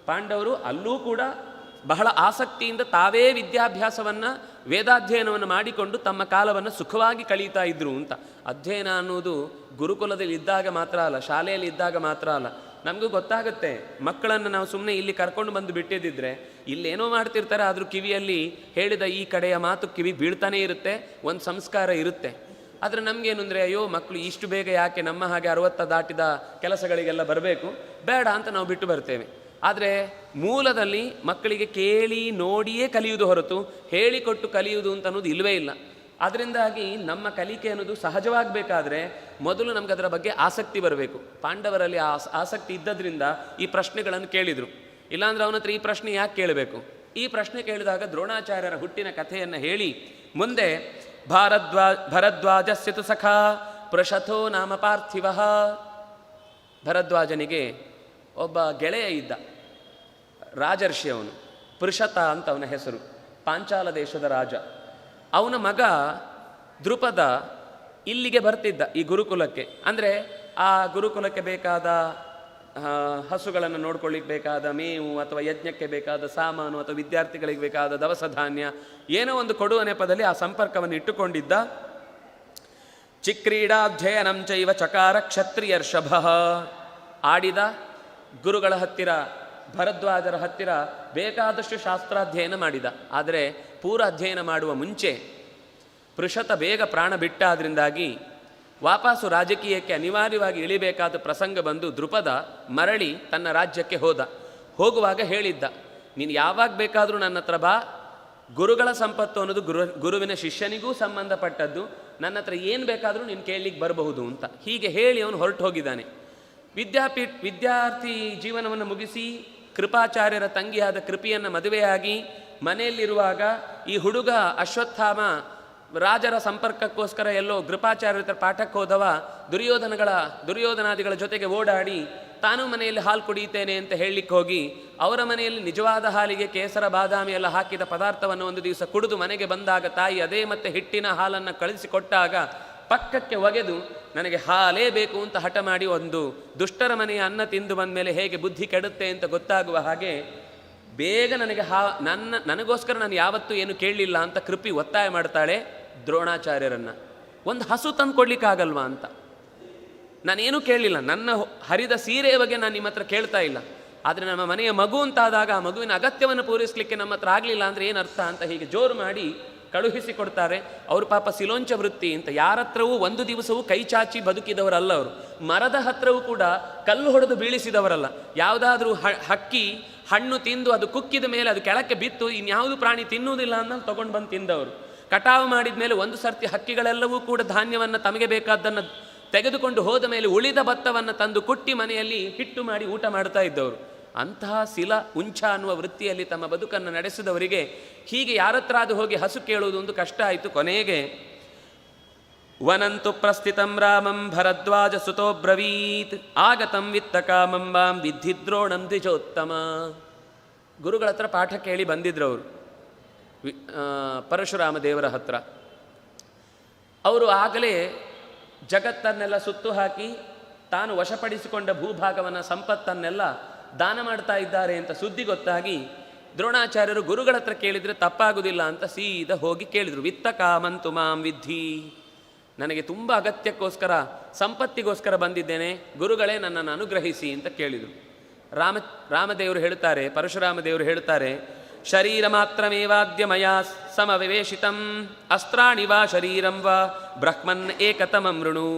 ಪಾಂಡವರು ಅಲ್ಲೂ ಕೂಡ ಬಹಳ ಆಸಕ್ತಿಯಿಂದ ತಾವೇ ವಿದ್ಯಾಭ್ಯಾಸವನ್ನು ವೇದಾಧ್ಯಯನವನ್ನು ಮಾಡಿಕೊಂಡು ತಮ್ಮ ಕಾಲವನ್ನು ಸುಖವಾಗಿ ಕಳೀತಾ ಇದ್ರು ಅಂತ. ಅಧ್ಯಯನ ಅನ್ನೋದು ಗುರುಕುಲದಲ್ಲಿ ಇದ್ದಾಗ ಮಾತ್ರ ಅಲ್ಲ, ಶಾಲೆಯಲ್ಲಿ ಇದ್ದಾಗ ಮಾತ್ರ ಅಲ್ಲ. ನಮಗೂ ಗೊತ್ತಾಗುತ್ತೆ, ಮಕ್ಕಳನ್ನು ನಾವು ಸುಮ್ಮನೆ ಇಲ್ಲಿ ಕರ್ಕೊಂಡು ಬಂದು ಬಿಟ್ಟಿದ್ದಿದ್ರೆ ಇಲ್ಲೇನೋ ಮಾಡ್ತಿರ್ತಾರೆ, ಆದರೂ ಕಿವಿಯಲ್ಲಿ ಹೇಳಿದ ಈ ಕಡೆಯ ಮಾತು ಕಿವಿ ಬೀಳ್ತಾನೆ ಇರುತ್ತೆ, ಒಂದು ಸಂಸ್ಕಾರ ಇರುತ್ತೆ. ಆದರೆ ನಮಗೇನು ಅಂದರೆ, ಅಯ್ಯೋ ಮಕ್ಕಳು ಇಷ್ಟು ಬೇಗ ಯಾಕೆ ನಮ್ಮ ಹಾಗೆ 60 ದಾಟಿದ ಕೆಲಸಗಳಿಗೆಲ್ಲ ಬರಬೇಕು, ಬೇಡ ಅಂತ ನಾವು ಬಿಟ್ಟು ಬರ್ತೇವೆ. ಆದರೆ ಮೂಲದಲ್ಲಿ ಮಕ್ಕಳಿಗೆ ಕೇಳಿ ನೋಡಿಯೇ ಕಲಿಯುವುದು ಹೊರತು ಹೇಳಿಕೊಟ್ಟು ಕಲಿಯುವುದು ಅಂತ ಅನ್ನೋದು ಇಲ್ಲವೇ ಇಲ್ಲ. ಅದರಿಂದಾಗಿ ನಮ್ಮ ಕಲಿಕೆ ಅನ್ನೋದು ಸಹಜವಾಗಬೇಕಾದ್ರೆ ಮೊದಲು ನಮ್ಗೆ ಅದರ ಬಗ್ಗೆ ಆಸಕ್ತಿ ಬರಬೇಕು. ಪಾಂಡವರಲ್ಲಿ ಆಸಕ್ತಿ ಇದ್ದದ್ರಿಂದ ಈ ಪ್ರಶ್ನೆಗಳನ್ನು ಕೇಳಿದರು. ಇಲ್ಲಾಂದ್ರೆ ಅವನ ಹತ್ರ ಈ ಪ್ರಶ್ನೆ ಯಾಕೆ ಕೇಳಬೇಕು? ಈ ಪ್ರಶ್ನೆ ಕೇಳಿದಾಗ ದ್ರೋಣಾಚಾರ್ಯರ ಹುಟ್ಟಿನ ಕಥೆಯನ್ನು ಹೇಳಿ ಮುಂದೆ ಭರದ್ವಾಜಸ್ಯತು ಸಖಾ ಪ್ರಶಥೋ ನಾಮ ಪಾರ್ಥಿವ. ಭರದ್ವಾಜನಿಗೆ ಒಬ್ಬ ಗೆಳೆಯ ಇದ್ದ, ರಾಜರ್ಷಿ ಅವನು, ಪೃಷತ ಅಂತ ಅವನ ಹೆಸರು, ಪಾಂಚಾಲ ದೇಶದ ರಾಜ. ಅವನ ಮಗ ದೃಪದ ಇಲ್ಲಿಗೆ ಬರ್ತಿದ್ದ ಈ ಗುರುಕುಲಕ್ಕೆ. ಅಂದರೆ ಆ ಗುರುಕುಲಕ್ಕೆ ಬೇಕಾದ ಹಸುಗಳನ್ನು ನೋಡ್ಕೊಳ್ಳಿಕ್ಕೆ ಬೇಕಾದ ಮೇವು ಅಥವಾ ಯಜ್ಞಕ್ಕೆ ಬೇಕಾದ ಸಾಮಾನು ಅಥವಾ ವಿದ್ಯಾರ್ಥಿಗಳಿಗೆ ಬೇಕಾದ ದವಸ ಧಾನ್ಯ ಏನೋ ಒಂದು ಕೊಡುವ ನೆಪದಲ್ಲಿ ಆ ಸಂಪರ್ಕವನ್ನು ಇಟ್ಟುಕೊಂಡಿದ್ದ. ಚಿಕ್ರೀಡಾಧ್ಯಯನಂ ಚೈವ ಚಕಾರ ಕ್ಷತ್ರಿಯರ್ಷಭ. ಆಡಿದ ಗುರುಗಳ ಹತ್ತಿರ, ಭರದ್ವಾಜರ ಹತ್ತಿರ ಬೇಕಾದಷ್ಟು ಶಾಸ್ತ್ರಾಧ್ಯಯನ ಮಾಡಿದ. ಆದರೆ ಪೂರ ಅಧ್ಯಯನ ಮಾಡುವ ಮುಂಚೆ ಪೃಷತ ಬೇಗ ಪ್ರಾಣ ಬಿಟ್ಟಾದ್ರಿಂದಾಗಿ ವಾಪಸ್ಸು ರಾಜಕೀಯಕ್ಕೆ ಅನಿವಾರ್ಯವಾಗಿ ಇಳಿಬೇಕಾದ ಪ್ರಸಂಗ ಬಂದು ದೃಪದ ಮರಳಿ ತನ್ನ ರಾಜ್ಯಕ್ಕೆ ಹೋದ. ಹೋಗುವಾಗ ಹೇಳಿದ್ದ, ನೀನು ಯಾವಾಗ ಬೇಕಾದರೂ ನನ್ನ ಹತ್ರ ಬಾ, ಗುರುಗಳ ಸಂಪತ್ತು ಅನ್ನೋದು ಗುರುವಿನ ಶಿಷ್ಯನಿಗೂ ಸಂಬಂಧಪಟ್ಟದ್ದು, ನನ್ನ ಹತ್ರ ಏನು ಬೇಕಾದರೂ ನೀನು ಕೇಳಲಿಕ್ಕೆ ಬರಬಹುದು ಅಂತ ಹೀಗೆ ಹೇಳಿ ಅವನು ಹೊರಟು ಹೋಗಿದ್ದಾನೆ. ವಿದ್ಯಾರ್ಥಿ ಜೀವನವನ್ನು ಮುಗಿಸಿ ಕೃಪಾಚಾರ್ಯರ ತಂಗಿಯಾದ ಕೃಪಿಯನ್ನು ಮದುವೆಯಾಗಿ ಮನೆಯಲ್ಲಿರುವಾಗ ಈ ಹುಡುಗ ಅಶ್ವತ್ಥಾಮ ರಾಜರ ಸಂಪರ್ಕಕ್ಕೋಸ್ಕರ ಎಲ್ಲೋ ಕೃಪಾಚಾರ್ಯರ ಹತ್ರ ಪಾಠಕ್ಕೆ ಹೋದವ ದುರ್ಯೋಧನಾದಿಗಳ ಜೊತೆಗೆ ಓಡಾಡಿ ತಾನು ಮನೆಯಲ್ಲಿ ಹಾಲು ಕುಡಿಯುತ್ತೇನೆ ಅಂತ ಹೇಳಲಿಕ್ಕೆ ಹೋಗಿ ಅವರ ಮನೆಯಲ್ಲಿ ನಿಜವಾದ ಹಾಲಿಗೆ ಕೇಸರ ಬಾದಾಮಿ ಎಲ್ಲ ಹಾಕಿದ ಪದಾರ್ಥವನ್ನು ಒಂದು ದಿವಸ ಕುಡಿದು ಮನೆಗೆ ಬಂದಾಗ ತಾಯಿ ಅದೇ ಮತ್ತೆ ಹಿಟ್ಟಿನ ಹಾಲನ್ನು ಕಳಿಸಿಕೊಟ್ಟಾಗ ಪಕ್ಕಕ್ಕೆ ಒಗೆದು ನನಗೆ ಹಾಲೇ ಬೇಕು ಅಂತ ಹಠ ಮಾಡಿ ಒಂದು ದುಷ್ಟರ ಮನೆಯ ಅನ್ನ ತಿಂದು ಬಂದ ಮೇಲೆ ಹೇಗೆ ಬುದ್ಧಿ ಕೆಡುತ್ತೆ ಅಂತ ಗೊತ್ತಾಗುವ ಹಾಗೆ ಬೇಗ ನನಗೆ ನನಗೋಸ್ಕರ ನಾನು ಯಾವತ್ತೂ ಏನು ಕೇಳಲಿಲ್ಲ ಅಂತ ಕೃಪಿ ಒತ್ತಾಯ ಮಾಡ್ತಾಳೆ ದ್ರೋಣಾಚಾರ್ಯರನ್ನು. ಒಂದು ಹಸು ತಂದು ಕೊಡ್ಲಿಕ್ಕಾಗಲ್ವಾ ಅಂತ. ನಾನೇನು ಕೇಳಲಿಲ್ಲ, ನನ್ನ ಹರಿದ ಸೀರೆಯ ಬಗ್ಗೆ ನಾನು ನಿಮ್ಮ ಹತ್ರ ಕೇಳ್ತಾ ಇಲ್ಲ, ಆದರೆ ನಮ್ಮ ಮನೆಯ ಮಗು ಅಂತಾದಾಗ ಆ ಮಗುವಿನ ಅಗತ್ಯವನ್ನು ಪೂರೈಸಲಿಕ್ಕೆ ನಮ್ಮ ಹತ್ರ ಆಗಲಿಲ್ಲ ಅಂದರೆ ಏನರ್ಥ ಅಂತ ಹೀಗೆ ಜೋರು ಮಾಡಿ ಕಳುಹಿಸಿಕೊಡ್ತಾರೆ. ಅವರು ಪಾಪ ಸಿಲೋಂಚ ವೃತ್ತಿ ಅಂತ ಯಾರ ಹತ್ರವೂ ಒಂದು ದಿವಸವೂ ಕೈ ಚಾಚಿ ಬದುಕಿದವರಲ್ಲ ಅವರು. ಮರದ ಹತ್ರವೂ ಕೂಡ ಕಲ್ಲು ಹೊಡೆದು ಬೀಳಿಸಿದವರಲ್ಲ. ಯಾವುದಾದ್ರೂ ಹಕ್ಕಿ ಹಣ್ಣು ತಿಂದು ಅದು ಕುಕ್ಕಿದ ಮೇಲೆ ಅದು ಕೆಳಕ್ಕೆ ಬಿತ್ತು ಇನ್ಯಾವುದು ಪ್ರಾಣಿ ತಿನ್ನುವುದಿಲ್ಲ ಅನ್ನೋದು ತೊಗೊಂಡು ಬಂದು ತಿಂದವರು. ಕಟಾವು ಮಾಡಿದ ಮೇಲೆ ಒಂದು ಸರ್ತಿ ಹಕ್ಕಿಗಳೆಲ್ಲವೂ ಕೂಡ ಧಾನ್ಯವನ್ನು ತಮಗೆ ಬೇಕಾದ್ದನ್ನು ತೆಗೆದುಕೊಂಡು ಹೋದ ಮೇಲೆ ಉಳಿದ ಭತ್ತವನ್ನು ತಂದು ಕುಟ್ಟಿ ಮನೆಯಲ್ಲಿ ಹಿಟ್ಟು ಮಾಡಿ ಊಟ ಮಾಡ್ತಾ ಇದ್ದವರು. ಅಂತಹ ಉಂಚ ಅನ್ನುವ ವೃತ್ತಿಯಲ್ಲಿ ತಮ್ಮ ಬದುಕನ್ನು ನಡೆಸಿದವರಿಗೆ ಹೀಗೆ ಯಾರತ್ರ ಅದು ಹೋಗಿ ಹಸು ಕೇಳುವುದು ಒಂದು ಕಷ್ಟ ಆಯಿತು. ಕೊನೆಗೆ ವನಂತು ಪ್ರಸ್ಥಿತಂ ರಾಮಂ ಭರದ್ವಾಜ ಸುತೋಬ್ರವೀತ್ ಆಗತಂ ವಿತ್ತಕಾಮಂಬಾಂ ವಿದ್ಧಿದ್ರೋಣಂ ದ್ವಿಜೋತ್ತಮ. ಗುರುಗಳ ಹತ್ರ ಪಾಠ ಕೇಳಿ ಬಂದಿದ್ರು ಅವರು ಪರಶುರಾಮ ದೇವರ ಹತ್ರ. ಅವರು ಆಗಲೇ ಜಗತ್ತನ್ನೆಲ್ಲ ಸುತ್ತು ಹಾಕಿ ತಾನು ವಶಪಡಿಸಿಕೊಂಡ ಭೂಭಾಗವನ್ನು ಸಂಪತ್ತನ್ನೆಲ್ಲ ದಾನ ಮಾಡ್ತಾ ಇದ್ದಾರೆ ಅಂತ ಸುದ್ದಿ ಗೊತ್ತಾಗಿ ದ್ರೋಣಾಚಾರ್ಯರು ಗುರುಗಳ ಹತ್ರ ಕೇಳಿದರೆ ತಪ್ಪಾಗುವುದಿಲ್ಲ ಅಂತ ಸೀದಾ ಹೋಗಿ ಕೇಳಿದರು. ವಿತ್ತಕಾಮಂತು ಮಾಂ ವಿದ್ಧಿ, ನನಗೆ ತುಂಬ ಅಗತ್ಯಕ್ಕೋಸ್ಕರ ಸಂಪತ್ತಿಗೋಸ್ಕರ ಬಂದಿದ್ದೇನೆ, ಗುರುಗಳೇ ನನ್ನನ್ನು ಅನುಗ್ರಹಿಸಿ ಅಂತ ಕೇಳಿದರು. ರಾಮದೇವರು ಹೇಳ್ತಾರೆ, ಪರಶುರಾಮ ದೇವರು ಹೇಳ್ತಾರೆ, ಶರೀರ ಮಾತ್ರಮೇವಾದ್ಯ ಮಯಾ ಸಮವಿವೇಶಿತಂ ಅಸ್ತ್ರಾಣಿ ವಾ ಶರೀರಂ ವಾ ಬ್ರಹ್ಮನ್ ಏಕತಮಂ ವೃಣು.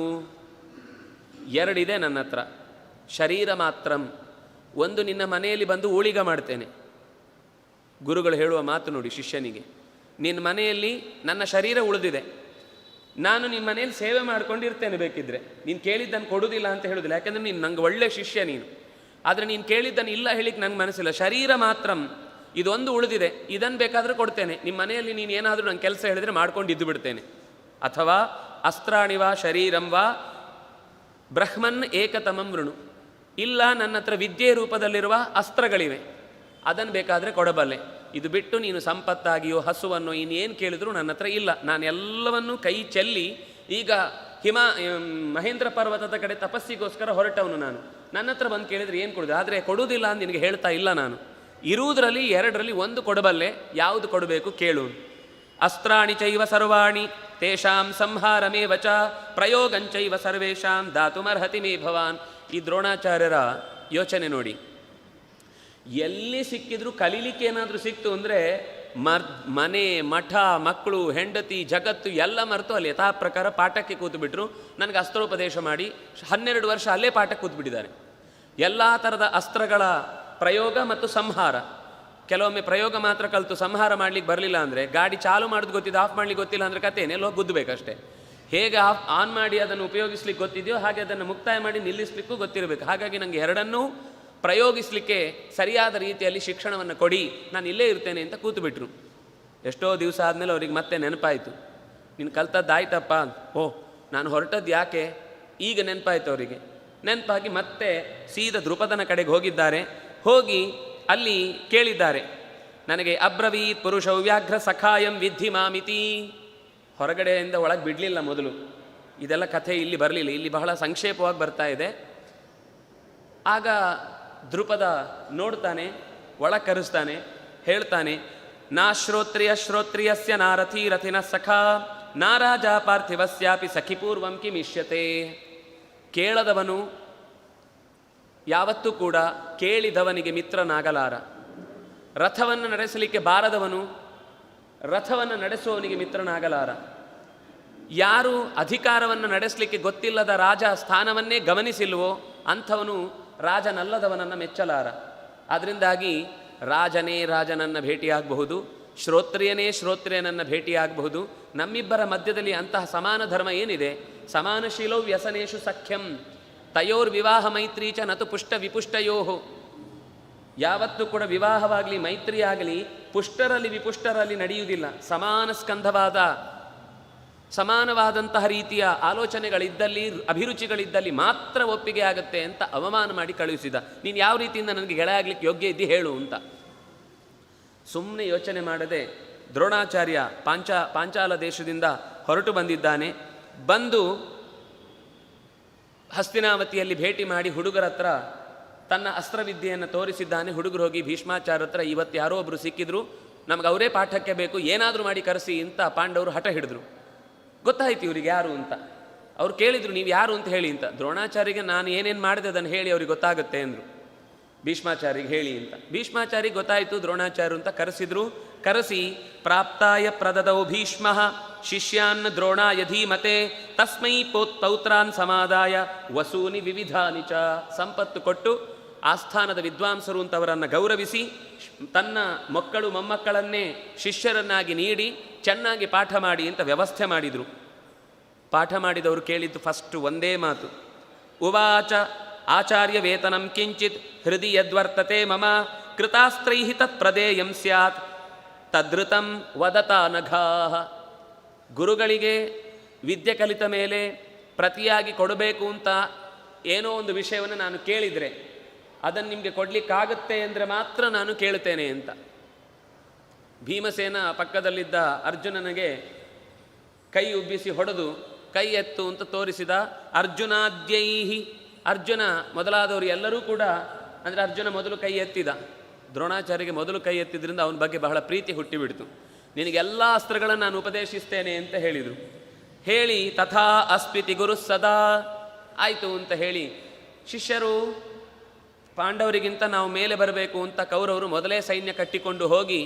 ಎರಡಿದೆ ನನ್ನ ಹತ್ರ. ಶರೀರ ಮಾತ್ರಂ, ಒಂದು ನಿನ್ನ ಮನೆಯಲ್ಲಿ ಬಂದು ಊಳಿಗ ಮಾಡ್ತೇನೆ. ಗುರುಗಳು ಹೇಳುವ ಮಾತು ನೋಡಿ ಶಿಷ್ಯನಿಗೆ, ನಿನ್ನ ಮನೆಯಲ್ಲಿ ನನ್ನ ಶರೀರ ಉಳಿದಿದೆ, ನಾನು ನಿಮ್ಮ ಮನೆಯಲ್ಲಿ ಸೇವೆ ಮಾಡ್ಕೊಂಡಿರ್ತೇನೆ, ಬೇಕಿದ್ರೆ ನೀನು ಕೇಳಿದ್ದನ್ನು ಕೊಡುವುದಿಲ್ಲ ಅಂತ ಹೇಳೋದಿಲ್ಲ, ಯಾಕೆಂದರೆ ನೀನು ನಂಗೆ ಒಳ್ಳೆ ಶಿಷ್ಯ ನೀನು. ಆದರೆ ನೀನು ಕೇಳಿದ್ದನ್ನು ಇಲ್ಲ ಹೇಳಿಕ್ಕೆ ನಂಗೆ ಮನಸ್ಸಿಲ್ಲ. ಶರೀರ ಮಾತ್ರಂ, ಇದೊಂದು ಉಳಿದಿದೆ, ಇದನ್ನು ಬೇಕಾದರೆ ಕೊಡ್ತೇನೆ, ನಿಮ್ಮ ಮನೆಯಲ್ಲಿ ನೀನು ಏನಾದರೂ ನಂಗೆ ಕೆಲಸ ಹೇಳಿದರೆ ಮಾಡ್ಕೊಂಡು ಇದ್ದು ಬಿಡ್ತೇನೆ. ಅಥವಾ ಅಸ್ತ್ರಾಣಿವಾ ಶರೀರಂವಾ ಬ್ರಹ್ಮನ್ ಏಕತಮಂ ವೃಣು, ಇಲ್ಲ ನನ್ನ ಹತ್ರ ವಿದ್ಯೆ ರೂಪದಲ್ಲಿರುವ ಅಸ್ತ್ರಗಳಿವೆ, ಅದನ್ನು ಬೇಕಾದರೆ ಕೊಡಬಲ್ಲೆ. ಇದು ಬಿಟ್ಟು ನೀನು ಸಂಪತ್ತಾಗಿಯೋ ಹಸುವನ್ನು ಇನ್ನೇನು ಕೇಳಿದ್ರು ನನ್ನ ಹತ್ರ ಇಲ್ಲ. ನಾನು ಎಲ್ಲವನ್ನೂ ಕೈ ಚೆಲ್ಲಿ ಈಗ ಮಹೇಂದ್ರ ಪರ್ವತದ ಕಡೆ ತಪಸ್ಸಿಗೋಸ್ಕರ ಹೊರಟವನು ನಾನು. ನನ್ನ ಹತ್ರ ಬಂದು ಕೇಳಿದರೆ ಏನು ಕೊಡೋದು, ಆದರೆ ಕೊಡುವುದಿಲ್ಲ ಅಂತ ನಿನಗೆ ಹೇಳ್ತಾ ಇಲ್ಲ ನಾನು. ಇರುವುದರಲ್ಲಿ ಎರಡರಲ್ಲಿ ಒಂದು ಕೊಡಬಲ್ಲೆ, ಯಾವುದು ಕೊಡಬೇಕು ಕೇಳು. ಅಸ್ತ್ರಾಣಿ ಚೈವ ಸರ್ವಾಣಿ ತೇಷಾಂ ಸಂಹಾರಮೇವ ಚ ಪ್ರಯೋಗಂಚೈವ ಸರ್ವೇಷಾಂ ದಾತುಮರ್ಹತಿ ಮೇ ಭವಾನ್. ಈ ದ್ರೋಣಾಚಾರ್ಯರ ಯೋಚನೆ ನೋಡಿ. ಎಲ್ಲಿ ಸಿಕ್ಕಿದ್ರು ಕಲೀಲಿಕ್ಕೆ ಏನಾದರೂ ಸಿಕ್ತು ಅಂದರೆ ಮನೆ ಮಠ ಮಕ್ಕಳು ಹೆಂಡತಿ ಜಗತ್ತು ಎಲ್ಲ ಮರೆತು ಅಲ್ಲಿ ಯಥಾ ಪ್ರಕಾರ ಪಾಠಕ್ಕೆ ಕೂತುಬಿಟ್ರು. ನನಗೆ ಅಸ್ತ್ರೋಪದೇಶ ಮಾಡಿ 12 ವರ್ಷ ಅಲ್ಲೇ ಪಾಠಕ್ಕೆ ಕೂತ್ಬಿಟ್ಟಿದ್ದಾರೆ. ಎಲ್ಲ ಥರದ ಅಸ್ತ್ರಗಳ ಪ್ರಯೋಗ ಮತ್ತು ಸಂಹಾರ. ಕೆಲವೊಮ್ಮೆ ಪ್ರಯೋಗ ಮಾತ್ರ ಕಲಿತು ಸಂಹಾರ ಮಾಡಲಿಕ್ಕೆ ಬರಲಿಲ್ಲ ಅಂದರೆ ಗಾಡಿ ಚಾಲು ಮಾಡೋದು ಗೊತ್ತಿದ್ದು ಆಫ್ ಮಾಡಲಿಕ್ಕೆ ಗೊತ್ತಿಲ್ಲ ಅಂದರೆ ಕಥೆನೇ ಎಲ್ಲೋ ಗುದ್ದಬೇಕಷ್ಟೇ. ಹೇಗೆ ಆನ್ ಮಾಡಿ ಅದನ್ನು ಉಪಯೋಗಿಸ್ಲಿಕ್ಕೆ ಗೊತ್ತಿದೆಯೋ ಹಾಗೆ ಅದನ್ನು ಮುಕ್ತಾಯ ಮಾಡಿ ನಿಲ್ಲಿಸಲಿಕ್ಕೂ ಗೊತ್ತಿರಬೇಕು. ಹಾಗಾಗಿ ನನಗೆ ಎರಡನ್ನೂ ಪ್ರಯೋಗಿಸಲಿಕ್ಕೆ ಸರಿಯಾದ ರೀತಿಯಲ್ಲಿ ಶಿಕ್ಷಣವನ್ನು ಕೊಡಿ, ನಾನು ಇಲ್ಲೇ ಇರ್ತೇನೆ ಅಂತ ಕೂತುಬಿಟ್ರು. ಎಷ್ಟೋ ದಿವಸ ಆದಮೇಲೆ ಅವ್ರಿಗೆ ಮತ್ತೆ ನೆನಪಾಯಿತು, ನೀನು ಕಲ್ತದ್ದಾಯ್ತಪ್ಪ. ನಾನು ಹೊರಟದ್ದು ಯಾಕೆ ಈಗ ನೆನಪಾಯಿತು ಅವರಿಗೆ. ನೆನಪಾಗಿ ಮತ್ತೆ ಸೀದಾ ದ್ರುಪದನ ಕಡೆಗೆ ಹೋಗಿದ್ದಾರೆ. ಹೋಗಿ ಅಲ್ಲಿ ಕೇಳಿದ್ದಾರೆ, ನನಗೆ ಅಬ್ರವೀತ್ ಪುರುಷೌ ವ್ಯಾಘ್ರ ಸಖಾಯಂ ವಿದ್ಧಿ ಮಾಮಿತಿ. ಹೊರಗಡೆಯಿಂದ ಒಳಗೆ ಬಿಡಲಿಲ್ಲ ಮೊದಲು, ಇದೆಲ್ಲ ಕಥೆ ಇಲ್ಲಿ ಬರಲಿಲ್ಲ, ಇಲ್ಲಿ ಬಹಳ ಸಂಕ್ಷೇಪವಾಗಿ ಬರ್ತಾ ಇದೆ. ಆಗ ದ್ರುಪದ ನೋಡ್ತಾನೆ, ಒಳಗೆ ಕರೆಸ್ತಾನೆ, ಹೇಳ್ತಾನೆ, ನಾ ಶ್ರೋತ್ರಿಯಸ್ಯ ನಾರಥಿ ರಥಿನ ಸಖಾ ನಾರಾಜ ಪಾರ್ಥಿವಸ್ಯಾಪಿ ಸಖಿಪೂರ್ವಂ ಕಿಮಿಷ್ಯತೆ. ಕೇಳದವನು ಯಾವತ್ತೂ ಕೂಡ ಕೇಳಿದವನಿಗೆ ಮಿತ್ರನಾಗಲಾರ. ರಥವನ್ನು ನಡೆಸಲಿಕ್ಕೆ ಬಾರದವನು ರಥವನ್ನು ನಡೆಸುವವನಿಗೆ ಮಿತ್ರನಾಗಲಾರ. ಯಾರು ಅಧಿಕಾರವನ್ನು ನಡೆಸಲಿಕ್ಕೆ ಗೊತ್ತಿಲ್ಲದ ರಾಜ ಸ್ಥಾನವನ್ನೇ ಗಮನಿಸಿಲ್ವೋ ಅಂಥವನು ರಾಜನಲ್ಲದವನನ್ನು ಮೆಚ್ಚಲಾರ. ಆದ್ದರಿಂದಾಗಿ ರಾಜನೇ ರಾಜನನ್ನು ಭೇಟಿಯಾಗಬಹುದು, ಶ್ರೋತ್ರಿಯನೇ ಶ್ರೋತ್ರಿಯನನ್ನು ಭೇಟಿಯಾಗಬಹುದು. ನಮ್ಮಿಬ್ಬರ ಮಧ್ಯದಲ್ಲಿ ಅಂತಹ ಸಮಾನ ಧರ್ಮ ಏನಿದೆ, ಸಮಾನಶೀಲೋ ವ್ಯಸನೇಶು ಸಖ್ಯಂ. ತಯೋರ್ ವಿವಾಹ ಮೈತ್ರಿ ಚ ನತು ಪುಷ್ಟ ವಿಪುಷ್ಟಯೋ. ಯಾವತ್ತೂ ಕೂಡ ವಿವಾಹವಾಗಲಿ ಮೈತ್ರಿ ಆಗಲಿ ಪುಷ್ಟರಲ್ಲಿ ವಿಪುಷ್ಟರಲ್ಲಿ ನಡೆಯುವುದಿಲ್ಲ. ಸಮಾನವಾದಂತಹ ರೀತಿಯ ಆಲೋಚನೆಗಳಿದ್ದಲ್ಲಿ, ಅಭಿರುಚಿಗಳಿದ್ದಲ್ಲಿ ಮಾತ್ರ ಒಪ್ಪಿಗೆ ಆಗುತ್ತೆ ಅಂತ ಅವಮಾನ ಮಾಡಿ ಕಳುಹಿಸಿದ. ನೀನು ಯಾವ ರೀತಿಯಿಂದ ನನಗೆ ಗೆಳೆಯ ಆಗಲಿಕ್ಕೆ ಯೋಗ್ಯ ಇದ್ದಿ ಹೇಳು ಅಂತ. ಸುಮ್ಮನೆ ಯೋಚನೆ ಮಾಡದೆ ದ್ರೋಣಾಚಾರ್ಯ ಪಾಂಚಾಲ ದೇಶದಿಂದ ಹೊರಟು ಬಂದಿದ್ದಾನೆ. ಬಂದು ಹಸ್ತಿನಾವತಿಯಲ್ಲಿ ಭೇಟಿ ಮಾಡಿ ಹುಡುಗರ ಹತ್ರ ತನ್ನ ಅಸ್ತ್ರವಿದ್ಯೆಯನ್ನು ತೋರಿಸಿದ್ದಾನೆ. ಹುಡುಗರು ಹೋಗಿ ಭೀಷ್ಮಾಚಾರ್ಯ ಹತ್ರ, ಇವತ್ತು ಯಾರೋ ಒಬ್ಬರು ಸಿಕ್ಕಿದ್ರು, ನಮ್ಗೆ ಅವರೇ ಪಾಠಕ್ಕೆ ಬೇಕು, ಏನಾದರೂ ಮಾಡಿ ಕರೆಸಿ ಅಂತ ಪಾಂಡವರು ಹಠ ಹಿಡಿದ್ರು. ಗೊತ್ತಾಯ್ತು ಇವ್ರಿಗೆ ಯಾರು ಅಂತ. ಅವ್ರು ಕೇಳಿದ್ರು, ನೀವು ಯಾರು ಅಂತ ಹೇಳಿ ಅಂತ. ದ್ರೋಣಾಚಾರ್ಯಗೆ ನಾನು ಏನೇನು ಮಾಡಿದೆ ಅದನ್ನು ಹೇಳಿ ಅವ್ರಿಗೆ ಗೊತ್ತಾಗುತ್ತೆ ಅಂದರು. ಭೀಷ್ಮಾಚಾರ್ಯಗೆ ಹೇಳಿ ಅಂತ. ಭೀಷ್ಮಾಚಾರ್ಯಗೆ ಗೊತ್ತಾಯಿತು ದ್ರೋಣಾಚಾರ್ಯ ಅಂತ. ಕರೆಸಿ ಪ್ರಾಪ್ತಾಯ ಪ್ರದದೌ ಭೀಷ್ಮ ಶಿಷ್ಯಾನ್ ದ್ರೋಣಾಯ ಧೀಮತೆ ತಸ್ಮೈ ಪೌತ್ರಾನ್ ಸಮಾದಾಯ ವಸೂನಿ ವಿವಿಧಾನಿ ಚ. ಸಂಪತ್ತು ಕೊಟ್ಟು ಆಸ್ಥಾನದ ವಿದ್ವಾಂಸರು ಅಂತವರನ್ನು ಗೌರವಿಸಿ ತನ್ನ ಮಕ್ಕಳು ಮೊಮ್ಮಕ್ಕಳನ್ನೇ ಶಿಷ್ಯರನ್ನಾಗಿ ನೀಡಿ ಚೆನ್ನಾಗಿ ಪಾಠ ಮಾಡಿ ಅಂತ ವ್ಯವಸ್ಥೆ ಮಾಡಿದರು. ಪಾಠ ಮಾಡಿದವರು ಕೇಳಿದ್ದು ಫಸ್ಟ್ ಒಂದೇ ಮಾತು, ಉವಾಚ ಆಚಾರ್ಯ ವೇತನಂ ಕಿಂಚಿತ್ ಹೃದಯ ಯದ್ವರ್ತತೆ ಮಮ ಕೃತಾಸ್ತ್ರೈ ತತ್ ಪ್ರದೇಯಂ ಸ್ಯಾತ್ ತದೃತಂ ವದತ ನಘಾಃ. ಗುರುಗಳಿಗೆ ವಿದ್ಯೆ ಕಲಿತ ಮೇಲೆ ಪ್ರತಿಯಾಗಿ ಕೊಡಬೇಕು ಅಂತ ಏನೋ ಒಂದು ವಿಷಯವನ್ನು ನಾನು ಕೇಳಿದರೆ ಅದನ್ನು ನಿಮಗೆ ಕೊಡಲಿಕ್ಕಾಗತ್ತೆ ಅಂದರೆ ಮಾತ್ರ ನಾನು ಕೇಳುತ್ತೇನೆ ಅಂತ. ಭೀಮಸೇನ ಪಕ್ಕದಲ್ಲಿದ್ದ ಅರ್ಜುನನಿಗೆ ಕೈ ಉಬ್ಬಿಸಿ ಹೊಡೆದು ಕೈ ಎತ್ತು ಅಂತ ತೋರಿಸಿದ. ಅರ್ಜುನಾದ್ಯೈಹಿ, ಅರ್ಜುನ ಮೊದಲಾದವರು ಎಲ್ಲರೂ ಕೂಡ, ಅಂದರೆ ಅರ್ಜುನ ಮೊದಲು ಕೈ ಎತ್ತಿದ. ದ್ರೋಣಾಚಾರ್ಯಗೆ ಮೊದಲು ಕೈ ಎತ್ತಿದ್ರಿಂದ ಅವನ ಬಗ್ಗೆ ಬಹಳ ಪ್ರೀತಿ ಹುಟ್ಟಿಬಿಡ್ತು. ನಿನಗೆಲ್ಲ ಅಸ್ತ್ರಗಳನ್ನು ನಾನು ಉಪದೇಶಿಸ್ತೇನೆ ಅಂತ ಹೇಳಿದರು. ಹೇಳಿ ತಥಾ ಅಸ್ಪಿತಿ ಗುರು ಸದಾ, ಆಯಿತು ಅಂತ ಹೇಳಿ ಶಿಷ್ಯರು ಪಾಂಡವರಿಗಿಂತ ನಾವು ಮೇಲೆ ಬರಬೇಕು ಅಂತ ಕೌರವರು ಮೊದಲೇ ಸೈನ್ಯ ಕಟ್ಟಿಕೊಂಡು ಹೋಗಿ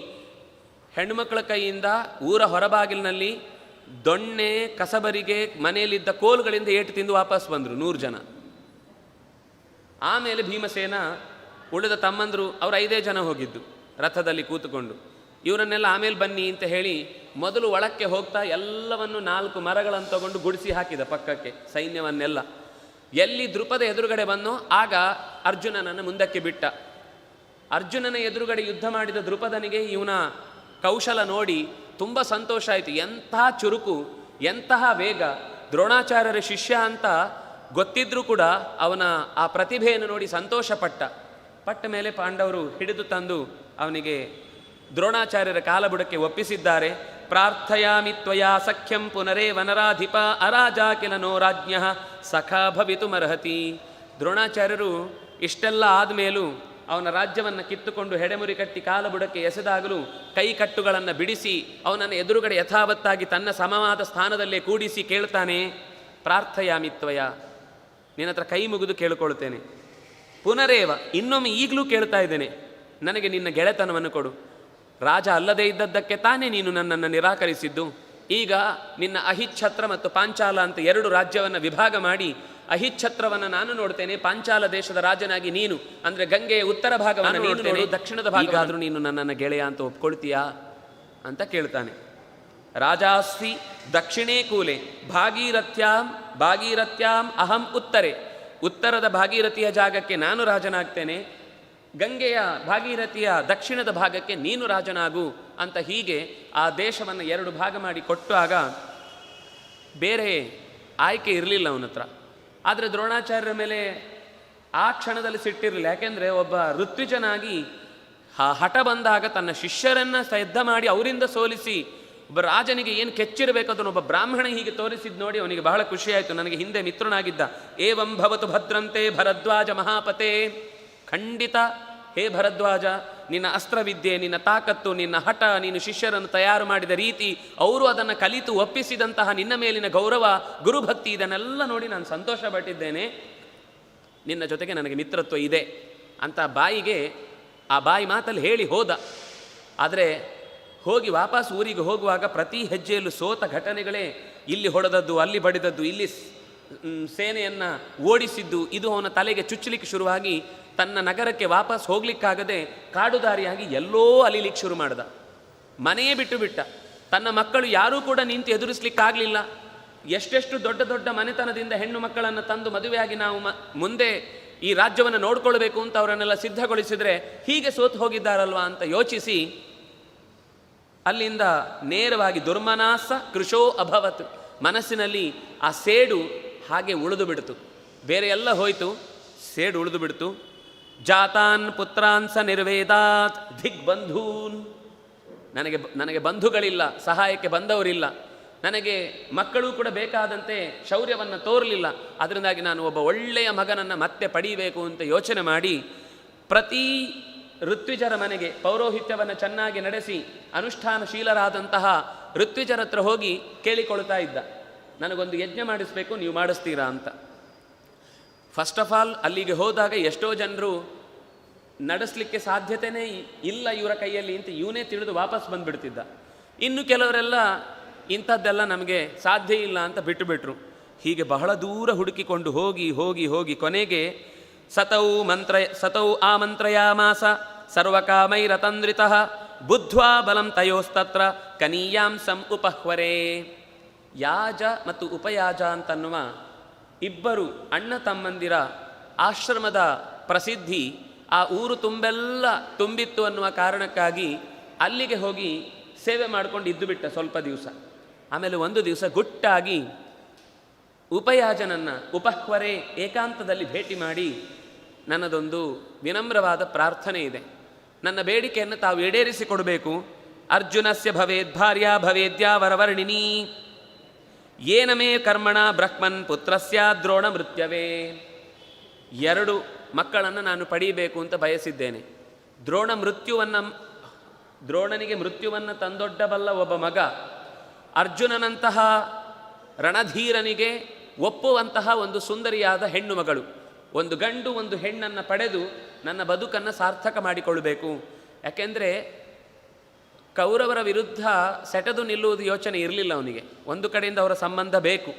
ಹೆಣ್ಣುಮಕ್ಕಳ ಕೈಯಿಂದ ಊರ ಹೊರಬಾಗಿಲಿನಲ್ಲಿ ದೊಣ್ಣೆ ಕಸಬರಿಗೆ ಮನೆಯಲ್ಲಿದ್ದ ಕೋಲುಗಳಿಂದ ಏಟು ತಿಂದು ವಾಪಸ್ ಬಂದರು 100 ಜನ. ಆಮೇಲೆ ಭೀಮಸೇನ ಉಳಿದ ತಮ್ಮಂದರು ಅವರು 5 ಜನ ಹೋಗಿದ್ದು ರಥದಲ್ಲಿ ಕೂತುಕೊಂಡು. ಇವರನ್ನೆಲ್ಲ ಆಮೇಲೆ ಬನ್ನಿ ಅಂತ ಹೇಳಿ ಮೊದಲು ಒಳಕ್ಕೆ ಹೋಗ್ತಾ ಎಲ್ಲವನ್ನು 4 ಮರಗಳನ್ನು ತಗೊಂಡು ಗುಡಿಸಿ ಹಾಕಿದ ಪಕ್ಕಕ್ಕೆ ಸೈನ್ಯವನ್ನೆಲ್ಲ. ಎಲ್ಲಿ ದೃಪದ ಎದುರುಗಡೆ ಬಂದೋ ಆಗ ಅರ್ಜುನನನ್ನು ಮುಂದಕ್ಕೆ ಬಿಟ್ಟ. ಅರ್ಜುನನ ಎದುರುಗಡೆ ಯುದ್ಧ ಮಾಡಿದ ದೃಪದನಿಗೆ ಇವನ ಕೌಶಲ ನೋಡಿ ತುಂಬ ಸಂತೋಷ ಆಯಿತು. ಎಂತಹ ಚುರುಕು, ಎಂತಹ ವೇಗ, ದ್ರೋಣಾಚಾರ್ಯರ ಶಿಷ್ಯ ಅಂತ ಗೊತ್ತಿದ್ರೂ ಕೂಡ ಅವನ ಆ ಪ್ರತಿಭೆಯನ್ನು ನೋಡಿ ಸಂತೋಷಪಟ್ಟ ಮೇಲೆ ಪಾಂಡವರು ಹಿಡಿದು ತಂದು ಅವನಿಗೆ ದ್ರೋಣಾಚಾರ್ಯರ ಕಾಲಬುಡಕ್ಕೆ ಒಪ್ಪಿಸಿದ್ದಾರೆ. ಪ್ರಾರ್ಥಯಾಮಿ ತ್ವಯಾ ಸಖ್ಯಂ ಪುನರೇ ವನರಾಧಿಪ ಅರಾಜಾ ಕಿಲ ನೋ ರಾಜ್ಞ ಸಖಾ ಭವಿತುಮರ್ಹತಿ. ದ್ರೋಣಾಚಾರ್ಯರು ಇಷ್ಟೆಲ್ಲ ಆದಮೇಲೂ ಅವನ ರಾಜ್ಯವನ್ನು ಕಿತ್ತುಕೊಂಡು ಹೆಡೆಮುರಿ ಕಟ್ಟಿ ಕಾಲಬುಡಕ್ಕೆ ಎಸೆದಾಗಲೂ ಕೈ ಕಟ್ಟುಗಳನ್ನು ಬಿಡಿಸಿ ಅವನನ್ನು ಎದುರುಗಡೆ ಯಥಾವತ್ತಾಗಿ ತನ್ನ ಸಮವಾದ ಸ್ಥಾನದಲ್ಲೇ ಕೂಡಿಸಿ ಕೇಳ್ತಾನೆ, ಪ್ರಾರ್ಥಯಾಮಿ ತ್ವಯ, ನಿನ್ನ ಹತ್ರ ಕೈ ಮುಗಿದು ಕೇಳಿಕೊಳ್ತೇನೆ. ಪುನರೇವ, ಇನ್ನೊಮ್ಮೆ ಈಗಲೂ ಕೇಳ್ತಾ ಇದ್ದೇನೆ, ನನಗೆ ನಿನ್ನ ಗೆಳೆತನವನ್ನು ಕೊಡು. ರಾಜ ಅಲ್ಲದೇ ಇದ್ದದ್ದಕ್ಕೆ ತಾನೇ ನೀನು ನನ್ನನ್ನು ನಿರಾಕರಿಸಿದ್ದು. ಈಗ ನಿನ್ನ ಅಹಿಚ್ಛತ್ರ ಮತ್ತು ಪಾಂಚಾಲ ಅಂತ 2 ರಾಜ್ಯವನ್ನು ವಿಭಾಗ ಮಾಡಿ ಅಹಿಚ್ಛತ್ರವನ್ನು ನಾನು ನೋಡ್ತೇನೆ, ಪಾಂಚಾಲ ದೇಶದ ರಾಜನಾಗಿ ನೀನು, ಅಂದರೆ ಗಂಗೆಯ ಉತ್ತರ ಭಾಗವನ್ನು ನೋಡ್ತೇನೆ, ದಕ್ಷಿಣದ ಭಾಗವಾದರೂ ನೀನು ನನ್ನನ್ನು ಗೆಳೆಯ ಅಂತ ಒಪ್ಕೊಳ್ತೀಯಾ ಅಂತ ಕೇಳ್ತಾನೆ. ರಾಜಾಸ್ತಿ ದಕ್ಷಿಣೇ ಕೂಲೆ ಭಾಗೀರಥ್ಯಾಂ ಅಹಂ ಉತ್ತರೆ. ಉತ್ತರದ ಭಾಗೀರಥಿಯ ಜಾಗಕ್ಕೆ ನಾನು ರಾಜನಾಗ್ತೇನೆ, ಗಂಗೆಯ ಭಾಗೀರಥಿಯ ದಕ್ಷಿಣದ ಭಾಗಕ್ಕೆ ನೀನು ರಾಜನಾಗು ಅಂತ. ಹೀಗೆ ಆ ದೇಶವನ್ನು 2 ಭಾಗ ಮಾಡಿ ಕೊಟ್ಟಾಗ ಬೇರೆ ಆಯ್ಕೆ ಇರಲಿಲ್ಲ ಅವನ ಹತ್ರ. ಆದರೆ ದ್ರೋಣಾಚಾರ್ಯರ ಮೇಲೆ ಆ ಕ್ಷಣದಲ್ಲಿ ಸಿಟ್ಟಿರಲಿಲ್ಲ. ಯಾಕೆಂದರೆ ಒಬ್ಬ ಋತ್ವಿಜನಾಗಿ ಹಠ ಬಂದಾಗ ತನ್ನ ಶಿಷ್ಯರನ್ನು ಸಿದ್ಧ ಮಾಡಿ ಅವರಿಂದ ಸೋಲಿಸಿ ಒಬ್ಬ ರಾಜನಿಗೆ ಏನು ಕೆಚ್ಚಿರಬೇಕು ಅದನ್ನು ಒಬ್ಬ ಬ್ರಾಹ್ಮಣ ಹೀಗೆ ತೋರಿಸಿದ್ದು ನೋಡಿ ಅವನಿಗೆ ಬಹಳ ಖುಷಿಯಾಯಿತು. ನನಗೆ ಹಿಂದೆ ಮಿತ್ರನಾಗಿದ್ದ ಏವಂ ಭವತು ಭದ್ರಂತೆ ಭರದ್ವಾಜ ಮಹಾಪತೆ. ಖಂಡಿತ ಹೇ ಭರದ್ವಾಜ, ನಿನ್ನ ಅಸ್ತ್ರವಿದ್ಯೆ, ನಿನ್ನ ತಾಕತ್ತು, ನಿನ್ನ ಹಠ, ನೀನು ಶಿಷ್ಯರನ್ನು ತಯಾರು ಮಾಡಿದ ರೀತಿ, ಅವರು ಅದನ್ನು ಕಲಿತು ಒಪ್ಪಿಸಿದಂತಹ ನಿನ್ನ ಮೇಲಿನ ಗೌರವ, ಗುರುಭಕ್ತಿ, ಇದನ್ನೆಲ್ಲ ನೋಡಿ ನಾನು ಸಂತೋಷಪಟ್ಟಿದ್ದೇನೆ. ನಿನ್ನ ಜೊತೆಗೆ ನನಗೆ ಮಿತ್ರತ್ವ ಇದೆ ಅಂತ ಆ ಬಾಯಿ ಮಾತಲ್ಲಿ ಹೇಳಿ ಹೋದ. ಆದರೆ ಹೋಗಿ ವಾಪಸ್ ಊರಿಗೆ ಹೋಗುವಾಗ ಪ್ರತಿ ಹೆಜ್ಜೆಯಲ್ಲೂ ಸೋತ ಘಟನೆಗಳೇ, ಇಲ್ಲಿ ಹೊಡೆದದ್ದು, ಅಲ್ಲಿ ಬಡಿದದ್ದು, ಇಲ್ಲಿ ಸೇನೆಯನ್ನು ಓಡಿಸಿದ್ದು, ಇದು ಅವನ ತಲೆಗೆ ಚುಚ್ಚಲಿಕ್ಕೆ ಶುರುವಾಗಿ ತನ್ನ ನಗರಕ್ಕೆ ವಾಪಸ್ ಹೋಗ್ಲಿಕ್ಕಾಗದೆ ಕಾಡುದಾರಿಯಾಗಿ ಎಲ್ಲೋ ಅಲಿಲಿಕ್ಕೆ ಶುರು ಮಾಡ್ದ. ಮನೆಯೇ ಬಿಟ್ಟು ಬಿಟ್ಟ. ತನ್ನ ಮಕ್ಕಳು ಯಾರೂ ಕೂಡ ನಿಂತು ಎದುರಿಸ್ಲಿಕ್ಕಾಗಲಿಲ್ಲ. ಎಷ್ಟೆಷ್ಟು ದೊಡ್ಡ ದೊಡ್ಡ ಮನೆತನದಿಂದ ಹೆಣ್ಣು ಮಕ್ಕಳನ್ನು ತಂದು ಮದುವೆಯಾಗಿ ನಾವು ಮುಂದೆ ಈ ರಾಜ್ಯವನ್ನು ನೋಡ್ಕೊಳ್ಬೇಕು ಅಂತ ಅವರನ್ನೆಲ್ಲ ಸಿದ್ಧಗೊಳಿಸಿದರೆ ಹೀಗೆ ಸೋತು ಹೋಗಿದ್ದಾರಲ್ವ ಅಂತ ಯೋಚಿಸಿ ಅಲ್ಲಿಂದ ನೇರವಾಗಿ ದುರ್ಮನಾಸ ಕೃಶೋ ಅಭವತ್, ಮನಸ್ಸಿನಲ್ಲಿ ಆ ಸೇಡು ಹಾಗೆ ಉಳಿದು ಬಿಡ್ತು. ಬೇರೆ ಎಲ್ಲ ಹೋಯಿತು, ಸೇಡು ಉಳಿದು ಬಿಡ್ತು. ಜಾತಾನ್ ಪುತ್ರಾನ್ ಸ ನಿರ್ವೇದಾತ್ ದಿಗ್ಬಂಧೂನ್, ನನಗೆ ಬಂಧುಗಳಿಲ್ಲ, ಸಹಾಯಕ್ಕೆ ಬಂದವರಿಲ್ಲ, ನನಗೆ ಮಕ್ಕಳು ಕೂಡ ಬೇಕಾದಂತೆ ಶೌರ್ಯವನ್ನು ತೋರಲಿಲ್ಲ, ಅದರಿಂದಾಗಿ ನಾನು ಒಬ್ಬ ಒಳ್ಳೆಯ ಮಗನನ್ನು ಮತ್ತೆ ಪಡೀಬೇಕು ಅಂತ ಯೋಚನೆ ಮಾಡಿ ಪ್ರತಿ ಋತ್ವಿಜರ ಮನೆಗೆ ಪೌರೋಹಿತ್ಯವನ್ನು ಚೆನ್ನಾಗಿ ನಡೆಸಿ ಅನುಷ್ಠಾನಶೀಲರಾದಂತಹ ಋತ್ವಿಜರ ಹತ್ರ ಹೋಗಿ ಕೇಳಿಕೊಳ್ತಾ ಇದ್ದ, ನನಗೊಂದು ಯಜ್ಞ ಮಾಡಿಸ್ಬೇಕು, ನೀವು ಮಾಡಿಸ್ತೀರಾ ಅಂತ. ಫಸ್ಟ್ ಆಫ್ ಆಲ್ ಅಲ್ಲಿಗೆ ಹೋದಾಗ ಎಷ್ಟೋ ಜನರು ನಡೆಸಲಿಕ್ಕೆ ಸಾಧ್ಯತೆಯೇ ಇಲ್ಲ ಇವರ ಕೈಯಲ್ಲಿ ಅಂತ ಇವನೇ ತಿಳಿದು ವಾಪಸ್ ಬಂದುಬಿಡ್ತಿದ್ದ. ಇನ್ನು ಕೆಲವರೆಲ್ಲ ಇಂಥದ್ದೆಲ್ಲ ನಮಗೆ ಸಾಧ್ಯ ಇಲ್ಲ ಅಂತ ಬಿಟ್ಟುಬಿಟ್ರು. ಹೀಗೆ ಬಹಳ ದೂರ ಹುಡುಕಿಕೊಂಡು ಹೋಗಿ ಹೋಗಿ ಹೋಗಿ ಕೊನೆಗೆ ಸತೌ ಆಮಂತ್ರಯಾಮಾಸ ಸರ್ವಕಾಮೈರತಂದ್ರಿತಃ ಬುದ್ಧ್ವಾ ಬಲಂ ತಯೋಸ್ತತ್ರ ಕನೀಯಾಂಸಂ ಉಪಹ್ವರೇ. ಯಾಜ ಮತ್ತು ಉಪಯಾಜ ಅಂತನ್ನುವ ಇಬ್ಬರು ಅಣ್ಣ ತಮ್ಮಂದಿರ ಆಶ್ರಮದ ಪ್ರಸಿದ್ಧಿ ಆ ಊರು ತುಂಬೆಲ್ಲ ತುಂಬಿತ್ತು ಅನ್ನುವ ಕಾರಣಕ್ಕಾಗಿ ಅಲ್ಲಿಗೆ ಹೋಗಿ ಸೇವೆ ಮಾಡ್ಕೊಂಡು ಇದ್ದು ಬಿಟ್ಟ ಸ್ವಲ್ಪ ದಿವಸ. ಆಮೇಲೆ ಒಂದು ದಿವಸ ಗುಟ್ಟಾಗಿ ಉಪಯಾಜನನ್ನು ಉಪಹ್ವರೆ ಏಕಾಂತದಲ್ಲಿ ಭೇಟಿ ಮಾಡಿ, ನನ್ನದೊಂದು ವಿನಮ್ರವಾದ ಪ್ರಾರ್ಥನೆ ಇದೆ, ನನ್ನ ಬೇಡಿಕೆಯನ್ನು ತಾವು ಈಡೇರಿಸಿಕೊಡಬೇಕು. ಅರ್ಜುನಸ್ಯ ಭವೇದ್ ಭಾರ್ಯಾ ಭವೇದ್ಯಾ ವರವರ್ಣಿನಿ ಏನಮೇ ಕರ್ಮಣ ಬ್ರಹ್ಮನ್ ಪುತ್ರಸ್ಯ ದ್ರೋಣ ಮೃತ್ಯವೇ. 2 ಮಕ್ಕಳನ್ನು ನಾನು ಪಡೀಬೇಕು ಅಂತ ಬಯಸಿದ್ದೇನೆ. ದ್ರೋಣನಿಗೆ ಮೃತ್ಯುವನ್ನು ತಂದೊಡ್ಡಬಲ್ಲ ಒಬ್ಬ ಮಗ, ಅರ್ಜುನನಂತಹ ರಣಧೀರನಿಗೆ ಒಪ್ಪುವಂತಹ ಒಂದು ಸುಂದರಿಯಾದ ಹೆಣ್ಣು ಮಗಳು, ಒಂದು ಗಂಡು ಒಂದು ಹೆಣ್ಣನ್ನು ಪಡೆದು ನನ್ನ ಬದುಕನ್ನು ಸಾರ್ಥಕ ಮಾಡಿಕೊಳ್ಳಬೇಕು. ಯಾಕೆಂದರೆ ಕೌರವರ ವಿರುದ್ಧ ಸೆಟೆದು ನಿಲ್ಲುವುದು ಯೋಚನೆ ಇರಲಿಲ್ಲ ಅವನಿಗೆ. ಒಂದು ಕಡೆಯಿಂದ ಅವರ ಸಂಬಂಧ ಬೇಕು,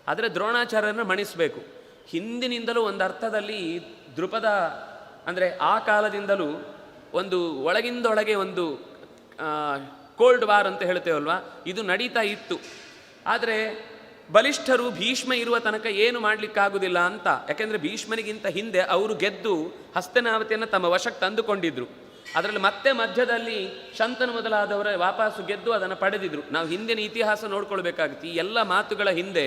ಆದರೆ ದ್ರೋಣಾಚಾರ್ಯರನ್ನು ಮಣಿಸಬೇಕು. ಹಿಂದಿನಿಂದಲೂ ಒಂದು ಅರ್ಥದಲ್ಲಿ ದೃಪದ ಅಂದರೆ ಆ ಕಾಲದಿಂದಲೂ ಒಂದು ಒಳಗಿಂದೊಳಗೆ ಒಂದು ಕೋಲ್ಡ್ ವಾರ್ ಅಂತ ಹೇಳ್ತೇವಲ್ವ, ಇದು ನಡೀತಾ ಇತ್ತು. ಆದರೆ ಬಲಿಷ್ಠರು ಭೀಷ್ಮ ಇರುವ ತನಕ ಏನು ಮಾಡಲಿಕ್ಕಾಗುವುದಿಲ್ಲ ಅಂತ, ಯಾಕೆಂದರೆ ಭೀಷ್ಮನಿಗಿಂತ ಹಿಂದೆ ಅವರು ಗೆದ್ದು ಹಸ್ತನಾವತಿಯನ್ನು ತಮ್ಮ ವಶಕ್ಕೆ ತಂದುಕೊಂಡಿದ್ರು. ಅದರಲ್ಲಿ ಮತ್ತೆ ಮಧ್ಯದಲ್ಲಿ ಶಂತನು ಮೊದಲಾದವರ ವಾಪಸ್ಸು ಗೆದ್ದು ಅದನ್ನು ಪಡೆದಿದ್ರು. ನಾವು ಹಿಂದಿನ ಇತಿಹಾಸ ನೋಡ್ಕೊಳ್ಬೇಕಾಗುತ್ತೆ. ಈ ಎಲ್ಲ ಮಾತುಗಳ ಹಿಂದೆ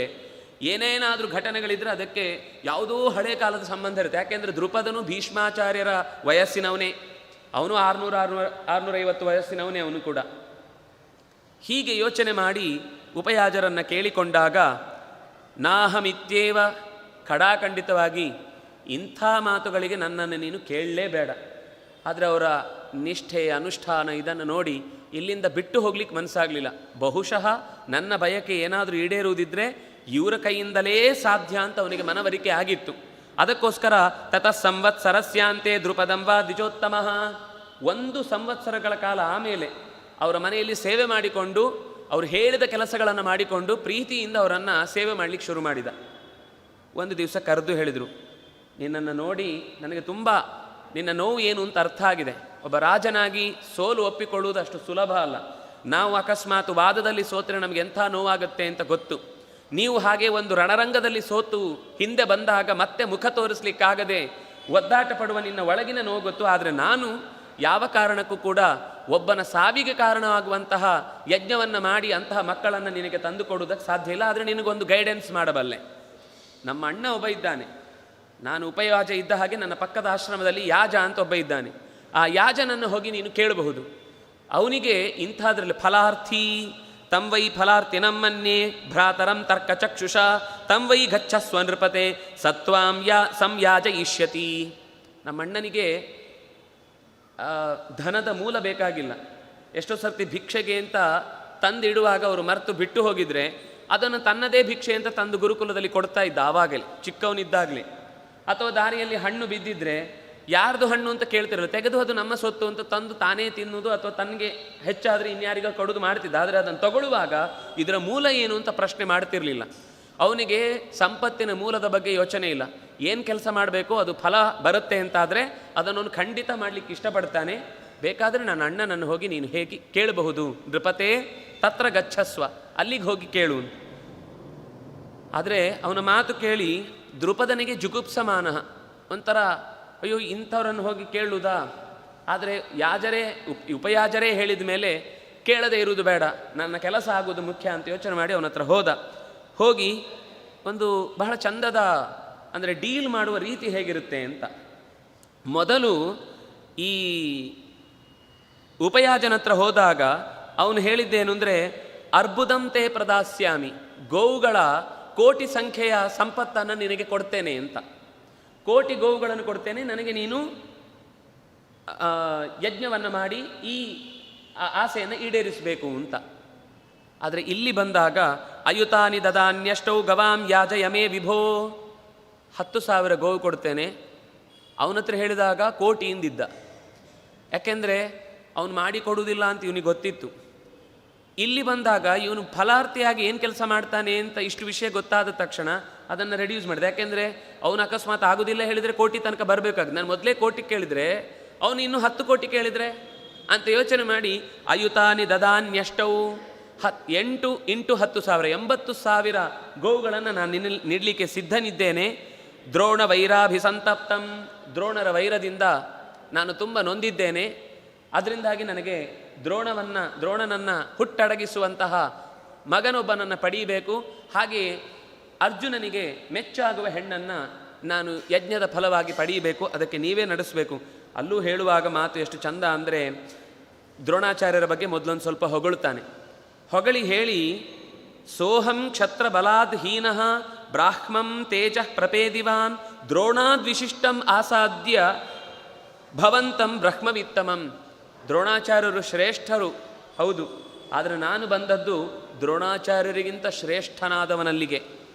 ಏನೇನಾದರೂ ಘಟನೆಗಳಿದ್ರೆ ಅದಕ್ಕೆ ಯಾವುದೋ ಹಳೆ ಕಾಲದ ಸಂಬಂಧ ಇರುತ್ತೆ. ಯಾಕೆಂದರೆ ದೃಪದನು ಭೀಷ್ಮಾಚಾರ್ಯರ ವಯಸ್ಸಿನವನೇ, ಅವನು 650 ವಯಸ್ಸಿನವನೇ ಅವನು ಕೂಡ. ಹೀಗೆ ಯೋಚನೆ ಮಾಡಿ ಉಪಯಾಜರನ್ನು ಕೇಳಿಕೊಂಡಾಗ ನಾಹಮಿತ್ಯೇವ, ಖಡಾಖಂಡಿತವಾಗಿ ಇಂಥ ಮಾತುಗಳಿಗೆ ನನ್ನನ್ನು ನೀನು ಕೇಳಲೇಬೇಡ. ಆದರೆ ಅವರ ನಿಷ್ಠೆ ಅನುಷ್ಠಾನ ಇದನ್ನು ನೋಡಿ ಇಲ್ಲಿಂದ ಬಿಟ್ಟು ಹೋಗ್ಲಿಕ್ಕೆ ಮನಸ್ಸಾಗಲಿಲ್ಲ. ಬಹುಶಃ ನನ್ನ ಬಯಕೆ ಏನಾದರೂ ಈಡೇರುವುದಿದ್ರೆ ಇವರ ಕೈಯಿಂದಲೇ ಸಾಧ್ಯ ಅಂತ ಅವನಿಗೆ ಮನವರಿಕೆ ಆಗಿತ್ತು. ಅದಕ್ಕೋಸ್ಕರ ತತಃ ಸಂವತ್ಸರಸ್ಯಾಂತೆ ದೃಪದಂಬ ದ್ವಿಜೋತ್ತಮ, 1 ಸಂವತ್ಸರಗಳ ಕಾಲ ಆಮೇಲೆ ಅವರ ಮನೆಯಲ್ಲಿ ಸೇವೆ ಮಾಡಿಕೊಂಡು ಅವರು ಹೇಳಿದ ಕೆಲಸಗಳನ್ನು ಮಾಡಿಕೊಂಡು ಪ್ರೀತಿಯಿಂದ ಅವರನ್ನು ಸೇವೆ ಮಾಡಲಿಕ್ಕೆ ಶುರು ಮಾಡಿದ. ಒಂದು ದಿವಸ ಕರೆದು ಹೇಳಿದರು, ನಿನ್ನನ್ನು ನೋಡಿ ನನಗೆ ತುಂಬ ನಿನ್ನ ನೋವು ಏನು ಅಂತ ಅರ್ಥ ಆಗಿದೆ. ಒಬ್ಬ ರಾಜನಾಗಿ ಸೋಲು ಒಪ್ಪಿಕೊಳ್ಳುವುದು ಅಷ್ಟು ಸುಲಭ ಅಲ್ಲ. ನಾವು ಅಕಸ್ಮಾತ್ ವಾದದಲ್ಲಿ ಸೋತರೆ ನಮಗೆ ಎಂಥ ನೋವಾಗುತ್ತೆ ಅಂತ ಗೊತ್ತು. ನೀವು ಹಾಗೆ ಒಂದು ರಣರಂಗದಲ್ಲಿ ಸೋತು ಹಿಂದೆ ಬಂದಾಗ ಮತ್ತೆ ಮುಖ ತೋರಿಸ್ಲಿಕ್ಕಾಗದೆ ಒದ್ದಾಟ ಪಡುವ ನಿನ್ನ ಒಳಗಿನ ನೋವು ಗೊತ್ತು. ಆದರೆ ನಾನು ಯಾವ ಕಾರಣಕ್ಕೂ ಕೂಡ ಒಬ್ಬನ ಸಾವಿಗೆ ಕಾರಣವಾಗುವಂತಹ ಯಜ್ಞವನ್ನು ಮಾಡಿ ಅಂತಹ ಮಕ್ಕಳನ್ನು ನಿನಗೆ ತಂದುಕೊಡುವುದಕ್ಕೆ ಸಾಧ್ಯ ಇಲ್ಲ. ಆದರೆ ನಿನಗೊಂದು ಗೈಡೆನ್ಸ್ ಮಾಡಬಲ್ಲೆ. ನಮ್ಮ ಅಣ್ಣ ಒಬ್ಬ ಇದ್ದಾನೆ, ನಾನು ಉಪಯಾಜ ಇದ್ದ ಹಾಗೆ ನನ್ನ ಪಕ್ಕದ ಆಶ್ರಮದಲ್ಲಿ ಯಾಜ ಅಂತ ಒಬ್ಬ ಇದ್ದಾನೆ. ಆ ಯಾಜನನ್ನು ಹೋಗಿ ನೀನು ಕೇಳಬಹುದು. ಅವನಿಗೆ ಇಂಥದ್ರಲ್ಲಿ ಫಲಾರ್ಥಿ ತಂ ವೈ ಫಲಾರ್ಥಿನಂ ಮನ್ಯೆ ಭ್ರಾತರಂ ತರ್ಕಚಕ್ಷುಷ ತಂ ವೈ ಗಚ್ಚಸ್ವ ನೃಪತೆ ಸತ್ವಾಂ ಸಂಯಾಜಯಿಷ್ಯತಿ. ನಮ್ಮಣ್ಣನಿಗೆ ಧನದ ಮೂಲ ಬೇಕಾಗಿಲ್ಲ. ಎಷ್ಟೋ ಸರ್ತಿ ಭಿಕ್ಷೆಗೆ ಅಂತ ತಂದಿಡುವಾಗ ಅವರು ಮರೆತು ಬಿಟ್ಟು ಹೋಗಿದ್ರೆ ಅದನ್ನು ತನ್ನದೇ ಭಿಕ್ಷೆ ಅಂತ ತಂದು ಗುರುಕುಲದಲ್ಲಿ ಕೊಡ್ತಾ ಇದ್ದ ಆವಾಗಲೇ, ಚಿಕ್ಕವನಿದ್ದಾಗಲೇ. ಅಥವಾ ದಾರಿಯಲ್ಲಿ ಹಣ್ಣು ಬಿದ್ದಿದ್ರೆ ಯಾರ್ದು ಹಣ್ಣು ಅಂತ ಕೇಳ್ತಿರಲ್ಲ, ತೆಗೆದು ಅದು ನಮ್ಮ ಸೊತ್ತು ಅಂತ ತಂದು ತಾನೇ ತಿನ್ನುವುದು ಅಥವಾ ತನಗೆ ಹೆಚ್ಚಾದರೆ ಇನ್ಯಾರಿಗ ಕೊಡೋದು ಮಾಡ್ತಿದ್ದ. ಆದರೆ ಅದನ್ನು ತಗೊಳ್ಳುವಾಗ ಇದರ ಮೂಲ ಏನು ಅಂತ ಪ್ರಶ್ನೆ ಮಾಡ್ತಿರಲಿಲ್ಲ. ಅವನಿಗೆ ಸಂಪತ್ತಿನ ಮೂಲದ ಬಗ್ಗೆ ಯೋಚನೆ ಇಲ್ಲ. ಏನು ಕೆಲಸ ಮಾಡಬೇಕು ಅದು ಫಲ ಬರುತ್ತೆ ಅಂತಾದರೆ ಅದನ್ನು ಖಂಡಿತ ಮಾಡಲಿಕ್ಕೆ ಇಷ್ಟಪಡ್ತಾನೆ. ಬೇಕಾದರೆ ನನ್ನ ಅಣ್ಣನನ್ನು ಹೋಗಿ ನೀನು ಹೇಗೆ ಕೇಳಬಹುದು, ನೃಪತೆ ತತ್ರ ಗಚ್ಚಸ್ವ, ಅಲ್ಲಿಗೆ ಹೋಗಿ ಕೇಳು. ಆದರೆ ಅವನ ಮಾತು ಕೇಳಿ ದೃಪದನಿಗೆ ಜುಗುಪ್ಸಮಾನ, ಒಂಥರ ಅಯ್ಯೋ ಇಂಥವ್ರನ್ನು ಹೋಗಿ ಕೇಳುವುದಾ, ಆದರೆ ಉಪಯಾಜರೇ ಹೇಳಿದ ಮೇಲೆ ಕೇಳದೇ ಇರುವುದು ಬೇಡ, ನನ್ನ ಕೆಲಸ ಆಗೋದು ಮುಖ್ಯ ಅಂತ ಯೋಚನೆ ಮಾಡಿ ಅವನ ಹತ್ರ ಹೋಗಿ ಒಂದು ಬಹಳ ಚಂದದ ಅಂದರೆ ಡೀಲ್ ಮಾಡುವ ರೀತಿ ಹೇಗಿರುತ್ತೆ ಅಂತ. ಮೊದಲು ಈ ಉಪಯಾಜನ ಹತ್ರ ಹೋದಾಗ ಅವನು ಹೇಳಿದ್ದೇನು ಅಂದರೆ, ಅರ್ಬುದಂತೆ ಪ್ರದಾಸ್ಯಾಮಿ, ಗೋವುಗಳ ಕೋಟಿ ಸಂಖ್ಯೆಯ ಸಂಪತ್ತನ್ನು ನಿನಗೆ ಕೊಡ್ತೇನೆ ಅಂತ. ಕೋಟಿ ಗೋವುಗಳನ್ನು ಕೊಡ್ತೇನೆ, ನನಗೆ ನೀನು ಯಜ್ಞವನ್ನು ಮಾಡಿ ಈ ಆಸೆಯನ್ನು ಈಡೇರಿಸಬೇಕು ಅಂತ. ಆದರೆ ಇಲ್ಲಿ ಬಂದಾಗ ಅಯುತಾನಿ ದದಾನ್ಯಷ್ಟೌ ಗವಾಂ ಯಾಜಯಮೇ ವಿಭೋ, 10,000 ಗೋವು ಕೊಡ್ತೇನೆ. ಅವನ ಹತ್ರ ಹೇಳಿದಾಗ ಕೋಟಿಯಿಂದಿದ್ದ, ಯಾಕೆಂದರೆ ಅವನು ಮಾಡಿಕೊಡುವುದಿಲ್ಲ ಅಂತ ಇವನಿಗೆ ಗೊತ್ತಿತ್ತು. ಇಲ್ಲಿ ಬಂದಾಗ ಇವನು ಫಲಾರ್ಥಿಯಾಗಿ ಏನು ಕೆಲಸ ಮಾಡ್ತಾನೆ ಅಂತ ಇಷ್ಟು ವಿಷಯ ಗೊತ್ತಾದ ತಕ್ಷಣ ಅದನ್ನು ರೆಡ್ಯೂಸ್ ಮಾಡಿದೆ. ಯಾಕೆಂದರೆ ಅವನು ಅಕಸ್ಮಾತ್ ಆಗೋದಿಲ್ಲ ಹೇಳಿದರೆ ಕೋಟಿ ತನಕ ಬರಬೇಕಾಗುತ್ತೆ. ನಾನು ಮೊದಲೇ ಕೋಟಿ ಕೇಳಿದರೆ ಅವನು ಇನ್ನೂ 10 ಕೋಟಿ ಕೇಳಿದರೆ ಅಂತ ಯೋಚನೆ ಮಾಡಿ ಅಯುತಾನಿ ದದಾನ್ಯಷ್ಟವು 8 × 10,000 80,000 ಗೋವುಗಳನ್ನು ನಾನು ನೀಡಲಿಕ್ಕೆ ಸಿದ್ಧನಿದ್ದೇನೆ. ದ್ರೋಣ ವೈರಾಭಿಸಂತಪ್ತಂ, ದ್ರೋಣರ ವೈರದಿಂದ ನಾನು ತುಂಬ ನೊಂದಿದ್ದೇನೆ. ಅದರಿಂದಾಗಿ ನನಗೆ ದ್ರೋಣನನ್ನು ಹುಟ್ಟಡಗಿಸುವಂತಹ ಮಗನೊಬ್ಬನನ್ನು ಪಡೆಯಬೇಕು. ಹಾಗೆಯೇ ಅರ್ಜುನನಿಗೆ ಮೆಚ್ಚಾಗುವ ಹೆಣ್ಣನ್ನು ನಾನು ಯಜ್ಞದ ಫಲವಾಗಿ ಪಡೆಯಬೇಕು, ಅದಕ್ಕೆ ನೀವೇ ನಡೆಸಬೇಕು. ಅಲ್ಲೂ ಹೇಳುವಾಗ ಮಾತು ಎಷ್ಟು ಚಂದ ಅಂದರೆ, ದ್ರೋಣಾಚಾರ್ಯರ ಬಗ್ಗೆ ಮೊದಲೊಂದು ಸ್ವಲ್ಪ ಹೊಗಳುತ್ತಾನೆ. ಹೊಗಳಿ ಹೇಳಿ, ಸೋಹಂ ಕ್ಷತ್ರ ಬಲಾದ್ ಹೀನಃ ಬ್ರಾಹ್ಮಂ ತೇಜ ಪ್ರಪೇದಿವಾನ್ ದ್ರೋಣಾದ್ವಿಶಿಷ್ಟಂ ಆಸಾದ್ಯ ಭವಂತಂ ಬ್ರಹ್ಮವಿತ್ತಮಂ. ದ್ರೋಣಾಚಾರ್ಯರು ಶ್ರೇಷ್ಠರು ಹೌದು, ಆದರೆ ನಾನು ಬಂದದ್ದು ದ್ರೋಣಾಚಾರ್ಯರಿಗಿಂತ ಶ್ರೇಷ್ಠನಾದವನಲ್ಲಿಗೆ.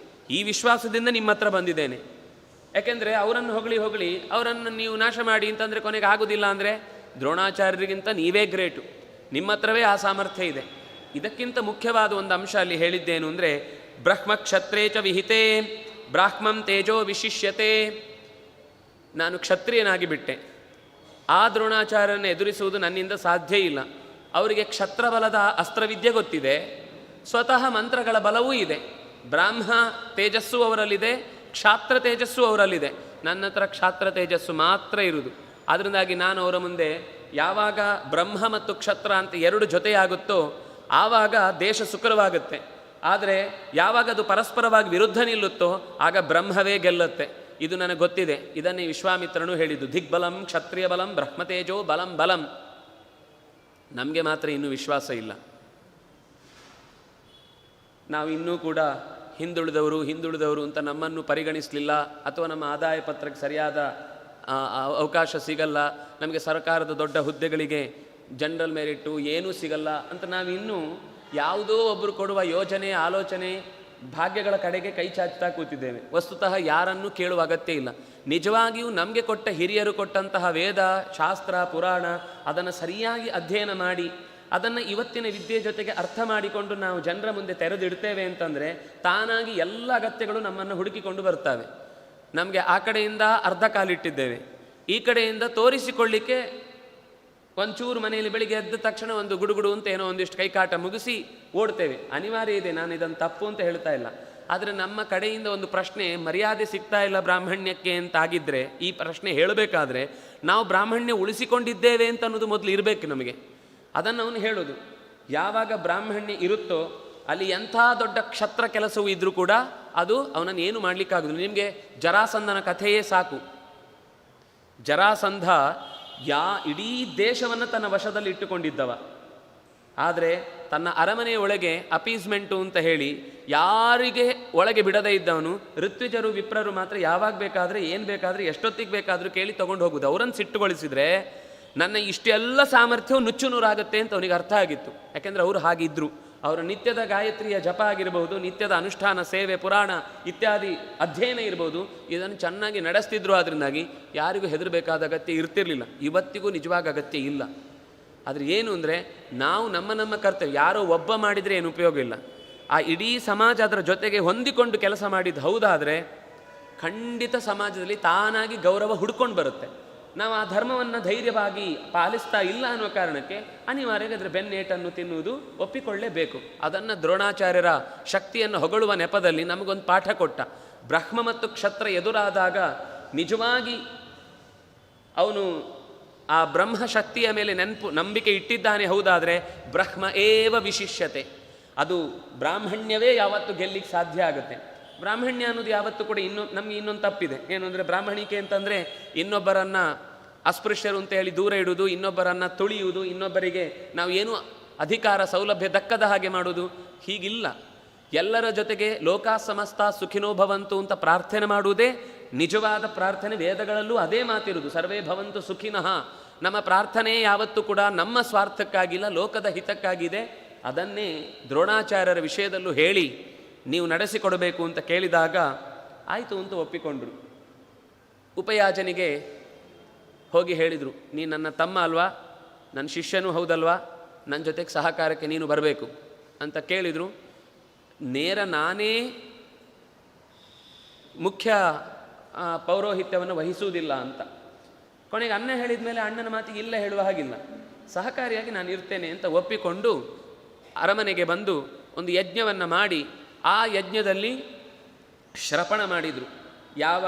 ಈ ವಿಶ್ವಾಸದಿಂದ ನಿಮ್ಮ ಹತ್ರ ಬಂದಿದ್ದೇನೆ. ಯಾಕೆಂದರೆ ಅವರನ್ನು ಹೊಗಳಿ ಅವರನ್ನು ನೀವು ನಾಶ ಮಾಡಿ ಅಂತಂದರೆ ಕೊನೆಗೆ ಆಗೋದಿಲ್ಲ. ಅಂದರೆ ದ್ರೋಣಾಚಾರ್ಯರಿಗಿಂತ ನೀವೇ ಗ್ರೇಟು, ನಿಮ್ಮ ಹತ್ರವೇ ಆ ಸಾಮರ್ಥ್ಯ ಇದೆ. ಇದಕ್ಕಿಂತ ಮುಖ್ಯವಾದ ಒಂದು ಅಂಶ ಅಲ್ಲಿ ಹೇಳಿದ್ದೇನು ಅಂದರೆ, ಬ್ರಹ್ಮಕ್ಷತ್ರೇ ಚ ವಿಹಿತೇ ಬ್ರಾಹ್ಮಂ ತೇಜೋ ವಿಶಿಷ್ಯತೆ. ನಾನು ಕ್ಷತ್ರಿಯನಾಗಿ ಬಿಟ್ಟೆ, ಆ ದ್ರೋಣಾಚಾರ್ಯರನ್ನು ಎದುರಿಸುವುದು ನನ್ನಿಂದ ಸಾಧ್ಯ ಇಲ್ಲ. ಅವರಿಗೆ ಕ್ಷತ್ರಬಲದ ಅಸ್ತ್ರವಿದ್ಯೆ ಗೊತ್ತಿದೆ, ಸ್ವತಃ ಮಂತ್ರಗಳ ಬಲವೂ ಇದೆ. ಬ್ರಾಹ್ಮ ತೇಜಸ್ಸು ಅವರಲ್ಲಿದೆ, ಕ್ಷಾತ್ರ ತೇಜಸ್ಸು ಅವರಲ್ಲಿದೆ. ನನ್ನ ಹತ್ರ ಕ್ಷಾತ್ರ ತೇಜಸ್ಸು ಮಾತ್ರ ಇರುವುದು. ಅದರಿಂದಾಗಿ ನಾನು ಅವರ ಮುಂದೆ ಯಾವಾಗ ಬ್ರಹ್ಮ ಮತ್ತು ಕ್ಷತ್ರ ಅಂತ 2 ಜೊತೆಯಾಗುತ್ತೋ ಆವಾಗ ದೇಶ ಸುಖರವಾಗುತ್ತೆ. ಆದರೆ ಯಾವಾಗ ಅದು ಪರಸ್ಪರವಾಗಿ ವಿರುದ್ಧ ನಿಲ್ಲುತ್ತೋ ಆಗ ಬ್ರಹ್ಮವೇ ಗೆಲ್ಲುತ್ತೆ. ಇದು ನನಗೆ ಗೊತ್ತಿದೆ. ಇದನ್ನೇ ವಿಶ್ವಾಮಿತ್ರನು ಹೇಳಿದ್ದು, ದಿಗ್ಬಲಂ ಕ್ಷತ್ರಿಯ ಬಲಂ ಬ್ರಹ್ಮತೇಜೋ ಬಲಂ ಬಲಂ. ನಮಗೆ ಮಾತ್ರ ಇನ್ನೂ ವಿಶ್ವಾಸ ಇಲ್ಲ. ನಾವು ಇನ್ನೂ ಕೂಡ ಹಿಂದುಳಿದವರು ಅಂತ ನಮ್ಮನ್ನು ಪರಿಗಣಿಸಲಿಲ್ಲ, ಅಥವಾ ನಮ್ಮ ಆದಾಯ ಪತ್ರಕ್ಕೆ ಸರಿಯಾದ ಅವಕಾಶ ಸಿಗಲ್ಲ, ನಮಗೆ ಸರ್ಕಾರದ ದೊಡ್ಡ ಹುದ್ದೆಗಳಿಗೆ ಜನರಲ್ ಮೆರಿಟು ಏನೂ ಸಿಗಲ್ಲ ಅಂತ ನಾವಿನ್ನೂ ಯಾವುದೋ ಒಬ್ಬರು ಕೊಡುವ ಯೋಜನೆ, ಆಲೋಚನೆ, ಭಾಗ್ಯಗಳ ಕಡೆಗೆ ಕೈ ಚಾಚ್ತಾ ಕೂತಿದ್ದೇವೆ. ವಸ್ತುತಃ ಯಾರನ್ನೂ ಕೇಳುವ ಅಗತ್ಯ ಇಲ್ಲ. ನಿಜವಾಗಿಯೂ ನಮಗೆ ಕೊಟ್ಟ ಹಿರಿಯರು ಕೊಟ್ಟಂತಹ ವೇದ, ಶಾಸ್ತ್ರ, ಪುರಾಣ ಅದನ್ನು ಸರಿಯಾಗಿ ಅಧ್ಯಯನ ಮಾಡಿ ಅದನ್ನು ಇವತ್ತಿನ ವಿದ್ಯೆ ಜೊತೆಗೆ ಅರ್ಥ ಮಾಡಿಕೊಂಡು ನಾವು ಜನರ ಮುಂದೆ ತೆರೆದಿಡ್ತೇವೆ ಅಂತಂದರೆ ತಾನಾಗಿ ಎಲ್ಲ ಅಗತ್ಯಗಳು ನಮ್ಮನ್ನು ಹುಡುಕಿಕೊಂಡು ಬರ್ತವೆ. ನಮಗೆ ಆ ಕಡೆಯಿಂದ ಅರ್ಧ ಕಾಲಿಟ್ಟಿದ್ದೇವೆ, ಈ ಕಡೆಯಿಂದ ತೋರಿಸಿಕೊಳ್ಳಿಕ್ಕೆ ಒಂಚೂರು ಮನೆಯಲ್ಲಿ ಬೆಳಿಗ್ಗೆ ಎದ್ದ ತಕ್ಷಣ ಒಂದು ಗುಡುಗುಡು ಅಂತ ಏನೋ ಒಂದಿಷ್ಟು ಕೈಕಾಟ ಮುಗಿಸಿ ಓಡ್ತೇವೆ. ಅನಿವಾರ್ಯ ಇದೆ, ನಾನು ಇದನ್ನು ತಪ್ಪು ಅಂತ ಹೇಳ್ತಾ ಇಲ್ಲ. ಆದರೆ ನಮ್ಮ ಕಡೆಯಿಂದ ಒಂದು ಪ್ರಶ್ನೆ, ಮರ್ಯಾದೆ ಸಿಗ್ತಾ ಇಲ್ಲ ಬ್ರಾಹ್ಮಣ್ಯಕ್ಕೆ ಅಂತಾಗಿದ್ದರೆ, ಈ ಪ್ರಶ್ನೆ ಹೇಳಬೇಕಾದ್ರೆ ನಾವು ಬ್ರಾಹ್ಮಣ್ಯ ಉಳಿಸಿಕೊಂಡಿದ್ದೇವೆ ಅಂತ ಅನ್ನೋದು ಮೊದಲು ಇರಬೇಕು ನಮಗೆ. ಅದನ್ನು ಅವನು ಹೇಳೋದು, ಯಾವಾಗ ಬ್ರಾಹ್ಮಣ್ಯ ಇರುತ್ತೋ ಅಲ್ಲಿ ಎಂಥ ದೊಡ್ಡ ಕ್ಷತ್ರ ಕೆಲಸವೂ ಇದ್ದರೂ ಕೂಡ ಅದು ಅವನನ್ನು ಏನು ಮಾಡಲಿಕ್ಕಾಗೋದಿಲ್ಲ. ನಿಮಗೆ ಜರಾಸಂಧನ ಕಥೆಯೇ ಸಾಕು. ಜರಾಸಂಧ ಇಡೀ ದೇಶವನ್ನು ತನ್ನ ವಶದಲ್ಲಿ ಇಟ್ಟುಕೊಂಡಿದ್ದವ. ಆದರೆ ತನ್ನ ಅರಮನೆಯ ಒಳಗೆ ಅಪೀಸ್ಮೆಂಟು ಅಂತ ಹೇಳಿ ಯಾರಿಗೆ ಒಳಗೆ ಬಿಡದೇ ಇದ್ದವನು, ಋತ್ವಿಜರು ವಿಪ್ರರು ಮಾತ್ರ ಯಾವಾಗ ಬೇಕಾದರೆ ಏನು ಬೇಕಾದರೆ ಎಷ್ಟೊತ್ತಿಗೆ ಬೇಕಾದರೂ ಕೇಳಿ ತೊಗೊಂಡು ಹೋಗುದು. ಅವರನ್ನು ಸಿಟ್ಟುಗೊಳಿಸಿದರೆ ನನ್ನ ಇಷ್ಟೆಲ್ಲ ಸಾಮರ್ಥ್ಯವು ನುಚ್ಚು ನೂರಾಗುತ್ತೆ ಅಂತ ಅವನಿಗೆ ಅರ್ಥ ಆಗಿತ್ತು. ಯಾಕೆಂದರೆ ಅವರು ಹಾಗಿದ್ದರು. ಅವರ ನಿತ್ಯದ ಗಾಯತ್ರಿಯ ಜಪ ಆಗಿರ್ಬೋದು, ನಿತ್ಯದ ಅನುಷ್ಠಾನ, ಸೇವೆ, ಪುರಾಣ ಇತ್ಯಾದಿ ಅಧ್ಯಯನ ಇರ್ಬೋದು, ಇದನ್ನು ಚೆನ್ನಾಗಿ ನಡೆಸ್ತಿದ್ರು. ಅದರಿಂದಾಗಿ ಯಾರಿಗೂ ಹೆದರಬೇಕಾದ ಅಗತ್ಯ ಇರ್ತಿರಲಿಲ್ಲ. ಇವತ್ತಿಗೂ ನಿಜವಾಗಿ ಅಗತ್ಯ ಇಲ್ಲ. ಆದರೆ ಏನು ಅಂದರೆ ನಾವು ನಮ್ಮ ಕರ್ತವ್ಯ, ಯಾರೋ ಒಬ್ಬ ಮಾಡಿದರೆ ಏನು ಉಪಯೋಗ ಇಲ್ಲ. ಆ ಇಡೀ ಸಮಾಜ ಅದರ ಜೊತೆಗೆ ಹೊಂದಿಕೊಂಡು ಕೆಲಸ ಮಾಡಿದ್ದು ಹೌದಾದರೆ ಖಂಡಿತ ಸಮಾಜದಲ್ಲಿ ತಾನಾಗಿ ಗೌರವ ಹುಡ್ಕೊಂಡು ಬರುತ್ತೆ. ನಾವು ಆ ಧರ್ಮವನ್ನು ಧೈರ್ಯವಾಗಿ ಪಾಲಿಸ್ತಾ ಇಲ್ಲ ಅನ್ನೋ ಕಾರಣಕ್ಕೆ ಅನಿವಾರ್ಯವಾಗಿ ಅದರ ಬೆನ್ನೇಟನ್ನು ತಿನ್ನುವುದು ಒಪ್ಪಿಕೊಳ್ಳೇಬೇಕು. ಅದನ್ನು ದ್ರೋಣಾಚಾರ್ಯರ ಶಕ್ತಿಯನ್ನು ಹೊಗಳುವ ನೆಪದಲ್ಲಿ ನಮಗೊಂದು ಪಾಠ ಕೊಟ್ಟ. ಬ್ರಹ್ಮ ಮತ್ತು ಕ್ಷತ್ರ ಎದುರಾದಾಗ ನಿಜವಾಗಿ ಅವನು ಆ ಬ್ರಹ್ಮ ಶಕ್ತಿಯ ಮೇಲೆ ನಂಬಿಕೆ ಇಟ್ಟಿದ್ದಾನೆ ಹೌದಾದರೆ ಬ್ರಹ್ಮ ಏವ ವಿಶಿಷ್ಯತೆ, ಅದು ಬ್ರಾಹ್ಮಣ್ಯವೇ ಯಾವತ್ತು ಗೆಲ್ಲಿಕ್ಕೆ ಸಾಧ್ಯ ಆಗುತ್ತೆ. ಬ್ರಾಹ್ಮಣ್ಯ ಅನ್ನೋದು ಯಾವತ್ತೂ ಕೂಡ ನಮಗೆ ಇನ್ನೊಂದು ತಪ್ಪಿದೆ. ಏನು ಅಂದರೆ ಬ್ರಾಹ್ಮಣಿಕೆ ಅಂತಂದರೆ ಇನ್ನೊಬ್ಬರನ್ನು ಅಸ್ಪೃಶ್ಯರು ಅಂತ ಹೇಳಿ ದೂರ ಇಡುವುದು, ಇನ್ನೊಬ್ಬರನ್ನು ತುಳಿಯುವುದು, ಇನ್ನೊಬ್ಬರಿಗೆ ನಾವು ಏನೂ ಅಧಿಕಾರ ಸೌಲಭ್ಯ ದಕ್ಕದ ಹಾಗೆ ಮಾಡುವುದು. ಹೀಗಿಲ್ಲ. ಎಲ್ಲರ ಜೊತೆಗೆ ಲೋಕಾ ಸಮಸ್ತ ಸುಖಿನೋ ಭವಂತು ಅಂತ ಪ್ರಾರ್ಥನೆ ಮಾಡುವುದೇ ನಿಜವಾದ ಪ್ರಾರ್ಥನೆ. ವೇದಗಳಲ್ಲೂ ಅದೇ ಮಾತಿರುವುದು, ಸರ್ವೇ ಭವಂತು ಸುಖಿನಃ. ನಮ್ಮ ಪ್ರಾರ್ಥನೆ ಯಾವತ್ತೂ ಕೂಡ ನಮ್ಮ ಸ್ವಾರ್ಥಕ್ಕಾಗಿಲ್ಲ, ಲೋಕದ ಹಿತಕ್ಕಾಗಿದೆ. ಅದನ್ನೇ ದ್ರೋಣಾಚಾರ್ಯರ ವಿಷಯದಲ್ಲೂ ಹೇಳಿ ನೀವು ನಡೆಸಿಕೊಡಬೇಕು ಅಂತ ಕೇಳಿದಾಗ ಆಯಿತು ಅಂತ ಒಪ್ಪಿಕೊಂಡ್ರು. ಉಪಯಾಜನಿಗೆ ಹೋಗಿ ಹೇಳಿದರು, ನೀನು ನನ್ನ ತಮ್ಮ ಅಲ್ವಾ, ನನ್ನ ಶಿಷ್ಯನೂ ಹೌದಲ್ವಾ, ನನ್ನ ಜೊತೆಗೆ ಸಹಕಾರಕ್ಕೆ ನೀನು ಬರಬೇಕು ಅಂತ ಕೇಳಿದರು. ನೇರ ನಾನೇ ಮುಖ್ಯ ಪೌರೋಹಿತ್ಯವನ್ನು ವಹಿಸುವುದಿಲ್ಲ ಅಂತ. ಕೊನೆಗೆ ಅಣ್ಣ ಹೇಳಿದ ಮೇಲೆ ಅಣ್ಣನ ಮಾತಿಗೆ ಇಲ್ಲ ಹೇಳುವ ಹಾಗಿಲ್ಲ, ಸಹಕಾರಿಯಾಗಿ ನಾನು ಇರ್ತೇನೆ ಅಂತ ಒಪ್ಪಿಕೊಂಡು ಅರಮನೆಗೆ ಬಂದು ಒಂದು ಯಜ್ಞವನ್ನು ಮಾಡಿ ಆ ಯಜ್ಞದಲ್ಲಿ ಶ್ರಪಣ ಮಾಡಿದರು. ಯಾವ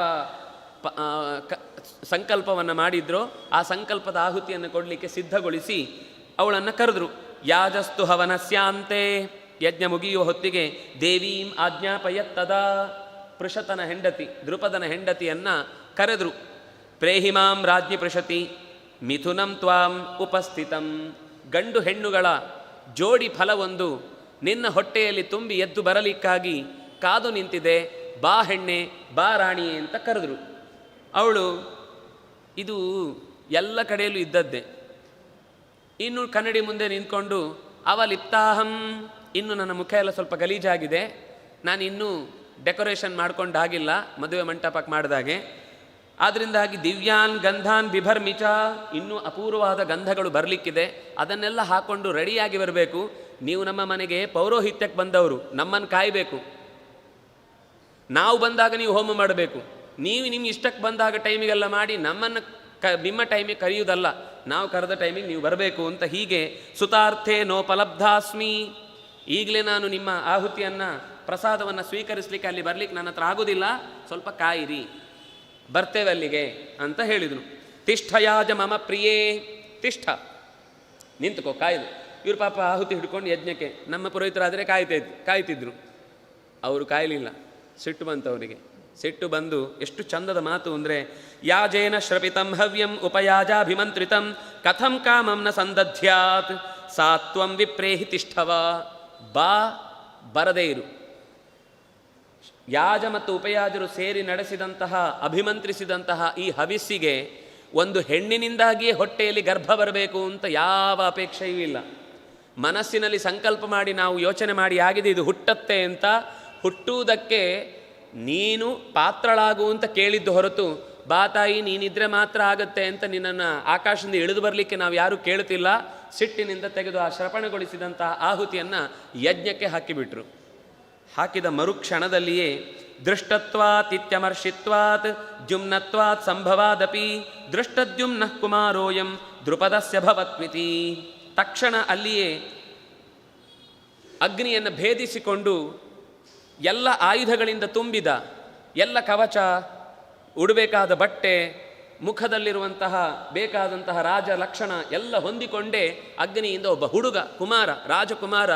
ಸಂಕಲ್ಪವನ್ನು ಮಾಡಿದ್ರೋ ಆ ಸಂಕಲ್ಪದ ಆಹುತಿಯನ್ನು ಕೊಡಲಿಕ್ಕೆ ಸಿದ್ಧಗೊಳಿಸಿ ಅವಳನ್ನು ಕರೆದರು. ಯಾಜಸ್ತು ಹವನಸ್ಯಾಂತೆ, ಯಜ್ಞ ಮುಗಿಯುವ ಹೊತ್ತಿಗೆ ದೇವೀಂ ಆಜ್ಞಾಪಯತ್ತದಾ, ಪೃಷತನ ಹೆಂಡತಿ ದೃಪದನ ಹೆಂಡತಿಯನ್ನು ಕರೆದರು. ಪ್ರೇಹಿಮಾಂ ರಾಜ್ಞಿ ಪೃಷತಿ ಮಿಥುನಂ ತ್ವಾಂ ಉಪಸ್ಥಿತಂ, ಗಂಡು ಹೆಣ್ಣುಗಳ ಜೋಡಿ ಫಲವೊಂದು ನಿನ್ನ ಹೊಟ್ಟೆಯಲ್ಲಿ ತುಂಬಿ ಎದ್ದು ಬರಲಿಕ್ಕಾಗಿ ಕಾದು ನಿಂತಿದೆ, ಬಾ ಹೆಣ್ಣೆ ಬಾ ರಾಣಿಯೇ ಅಂತ ಕರೆದರು. ಅವಳು ಇದು ಎಲ್ಲ ಕಡೆಯಲ್ಲೂ ಇದ್ದದ್ದೇ. ಇನ್ನು ಕನ್ನಡಿ ಮುಂದೆ ನಿಂತ್ಕೊಂಡು ಅವಲಿಪ್ತಾಹಂ, ಇನ್ನು ನನ್ನ ಮುಖ ಎಲ್ಲ ಸ್ವಲ್ಪ ಗಲೀಜಾಗಿದೆ, ನಾನು ಇನ್ನೂ ಡೆಕೋರೇಷನ್ ಮಾಡ್ಕೊಂಡಾಗಿಲ್ಲ ಮದುವೆ ಮಂಟಪಕ್ಕೆ ಮಾಡಿದಾಗೆ, ಆದ್ದರಿಂದಾಗಿ ದಿವ್ಯಾನ್ ಗಂಧಾನ್ ಬಿಭರ್ಮಿಚ, ಇನ್ನೂ ಅಪೂರ್ವವಾದ ಗಂಧಗಳು ಬರಲಿಕ್ಕಿದೆ, ಅದನ್ನೆಲ್ಲ ಹಾಕ್ಕೊಂಡು ರೆಡಿಯಾಗಿ ಬರಬೇಕು. ನೀವು ನಮ್ಮ ಮನೆಗೆ ಪೌರೋಹಿತ್ಯಕ್ಕೆ ಬಂದವರು, ನಮ್ಮನ್ನು ಕಾಯಬೇಕು. ನಾವು ಬಂದಾಗ ನೀವು ಹೋಮ ಮಾಡಬೇಕು, ನೀವು ನಿಮ್ಮ ಇಷ್ಟಕ್ಕೆ ಬಂದಾಗ ಟೈಮಿಗೆಲ್ಲ ಮಾಡಿ ನಮ್ಮನ್ನು ನಿಮ್ಮ ಟೈಮಿಗೆ ಕರೆಯುವುದಲ್ಲ, ನಾವು ಕರೆದ ಟೈಮಿಗೆ ನೀವು ಬರಬೇಕು ಅಂತ. ಹೀಗೆ ಸುತಾರ್ಥೇ ನೋಪಲಬ್ಧಾಸ್ಮಿ, ಈಗಲೇ ನಾನು ನಿಮ್ಮ ಆಹುತಿಯನ್ನು ಪ್ರಸಾದವನ್ನು ಸ್ವೀಕರಿಸಲಿಕ್ಕೆ ಅಲ್ಲಿ ಬರಲಿಕ್ಕೆ ನನ್ನ ಹತ್ರ ಆಗೋದಿಲ್ಲ, ಸ್ವಲ್ಪ ಕಾಯಿರಿ, ಬರ್ತೇವೆ ಅಲ್ಲಿಗೆ ಅಂತ ಹೇಳಿದರು. ತಿಷ್ಠಯಾಜ ಮಮ ಪ್ರಿಯೇ, ತಿಷ್ಠ ನಿಂತುಕೋ, ಕಾಯ್ದು. ಇವರು ಪಾಪ ಆಹುತಿ ಹಿಡ್ಕೊಂಡು ಯಜ್ಞಕ್ಕೆ ನಮ್ಮ ಪುರೋಹಿತರಾದರೆ ಕಾಯ್ತಿದ್ರು. ಅವರು ಕಾಯಲಿಲ್ಲ, ಸಿಟ್ಟು ಬಂತು ಅವರಿಗೆ. ಸಿಟ್ಟು ಬಂದು ಎಷ್ಟು ಚಂದದ ಮಾತು ಅಂದರೆ, ಯಾಜೇನ ಶ್ರಪಿತಂ ಹವ್ಯಂ ಉಪಯಾಜಾಭಿಮಂತ್ರಿತಂ ಕಥಂ ಕಾಮಂ ನ ಸಂದಧ್ಯಾತ್ ಸಾತ್ವಂ ವಿಪ್ರೇಹಿ ತಿಷ್ಠವ, ಬಾ ಬರದೇ ಇರು. ಯಾಜ ಮತ್ತು ಉಪಯಾಜರು ಸೇರಿ ನಡೆಸಿದಂತಹ ಅಭಿಮಂತ್ರಿಸಿದಂತಹ ಈ ಹವಿಸ್ಸಿಗೆ ಒಂದು ಹೆಣ್ಣಿನಿಂದಾಗಿಯೇ ಹೊಟ್ಟೆಯಲ್ಲಿ ಗರ್ಭ ಬರಬೇಕು ಅಂತ ಯಾವ ಅಪೇಕ್ಷೆಯೂ ಇಲ್ಲ. ಮನಸ್ಸಿನಲ್ಲಿ ಸಂಕಲ್ಪ ಮಾಡಿ ನಾವು ಯೋಚನೆ ಮಾಡಿ ಆಗಿದೆ ಇದು ಹುಟ್ಟತ್ತೆ ಅಂತ, ಹುಟ್ಟುವುದಕ್ಕೆ ನೀನು ಪಾತ್ರಳಾಗು ಅಂತ ಕೇಳಿದ್ದು ಹೊರತು, ಬಾ ತಾಯಿ ನೀನಿದ್ರೆ ಮಾತ್ರ ಆಗತ್ತೆ ಅಂತ ನಿನ್ನನ್ನು ಆಕಾಶದಿಂದ ಇಳಿದು ಬರಲಿಕ್ಕೆ ನಾವು ಯಾರೂ ಕೇಳುತ್ತಿಲ್ಲ. ಸಿಟ್ಟಿನಿಂದ ತೆಗೆದು ಆ ಶ್ರಪಣಗೊಳಿಸಿದಂತಹ ಆಹುತಿಯನ್ನು ಯಜ್ಞಕ್ಕೆ ಹಾಕಿಬಿಟ್ರು. ಹಾಕಿದ ಮರುಕ್ಷಣದಲ್ಲಿಯೇ ದೃಷ್ಟತ್ವಾತ್ ಇತ್ಯಮರ್ಷಿತ್ವಾತ್ ದ್ಯುಮ್ನತ್ವಾತ್ ಸಂಭವಾದಪಿ ದೃಷ್ಟದ್ಯುಮ್ನ ಕುಮಾರೋಯಂ ದೃಪದಸ್ಯ ಭವತ್ವಿತಿ. ತಕ್ಷಣ ಅಲ್ಲಿಯೇ ಅಗ್ನಿಯನ್ನು ಭೇದಿಸಿಕೊಂಡು ಎಲ್ಲ ಆಯುಧಗಳಿಂದ ತುಂಬಿದ ಎಲ್ಲ ಕವಚ, ಉಡಬೇಕಾದ ಬಟ್ಟೆ, ಮುಖದಲ್ಲಿರುವಂತಹ ಬೇಕಾದಂತಹ ರಾಜ ಲಕ್ಷಣ ಎಲ್ಲ ಹೊಂದಿಕೊಂಡೇ ಅಗ್ನಿಯಿಂದ ಒಬ್ಬ ಹುಡುಗ ಕುಮಾರ, ರಾಜಕುಮಾರ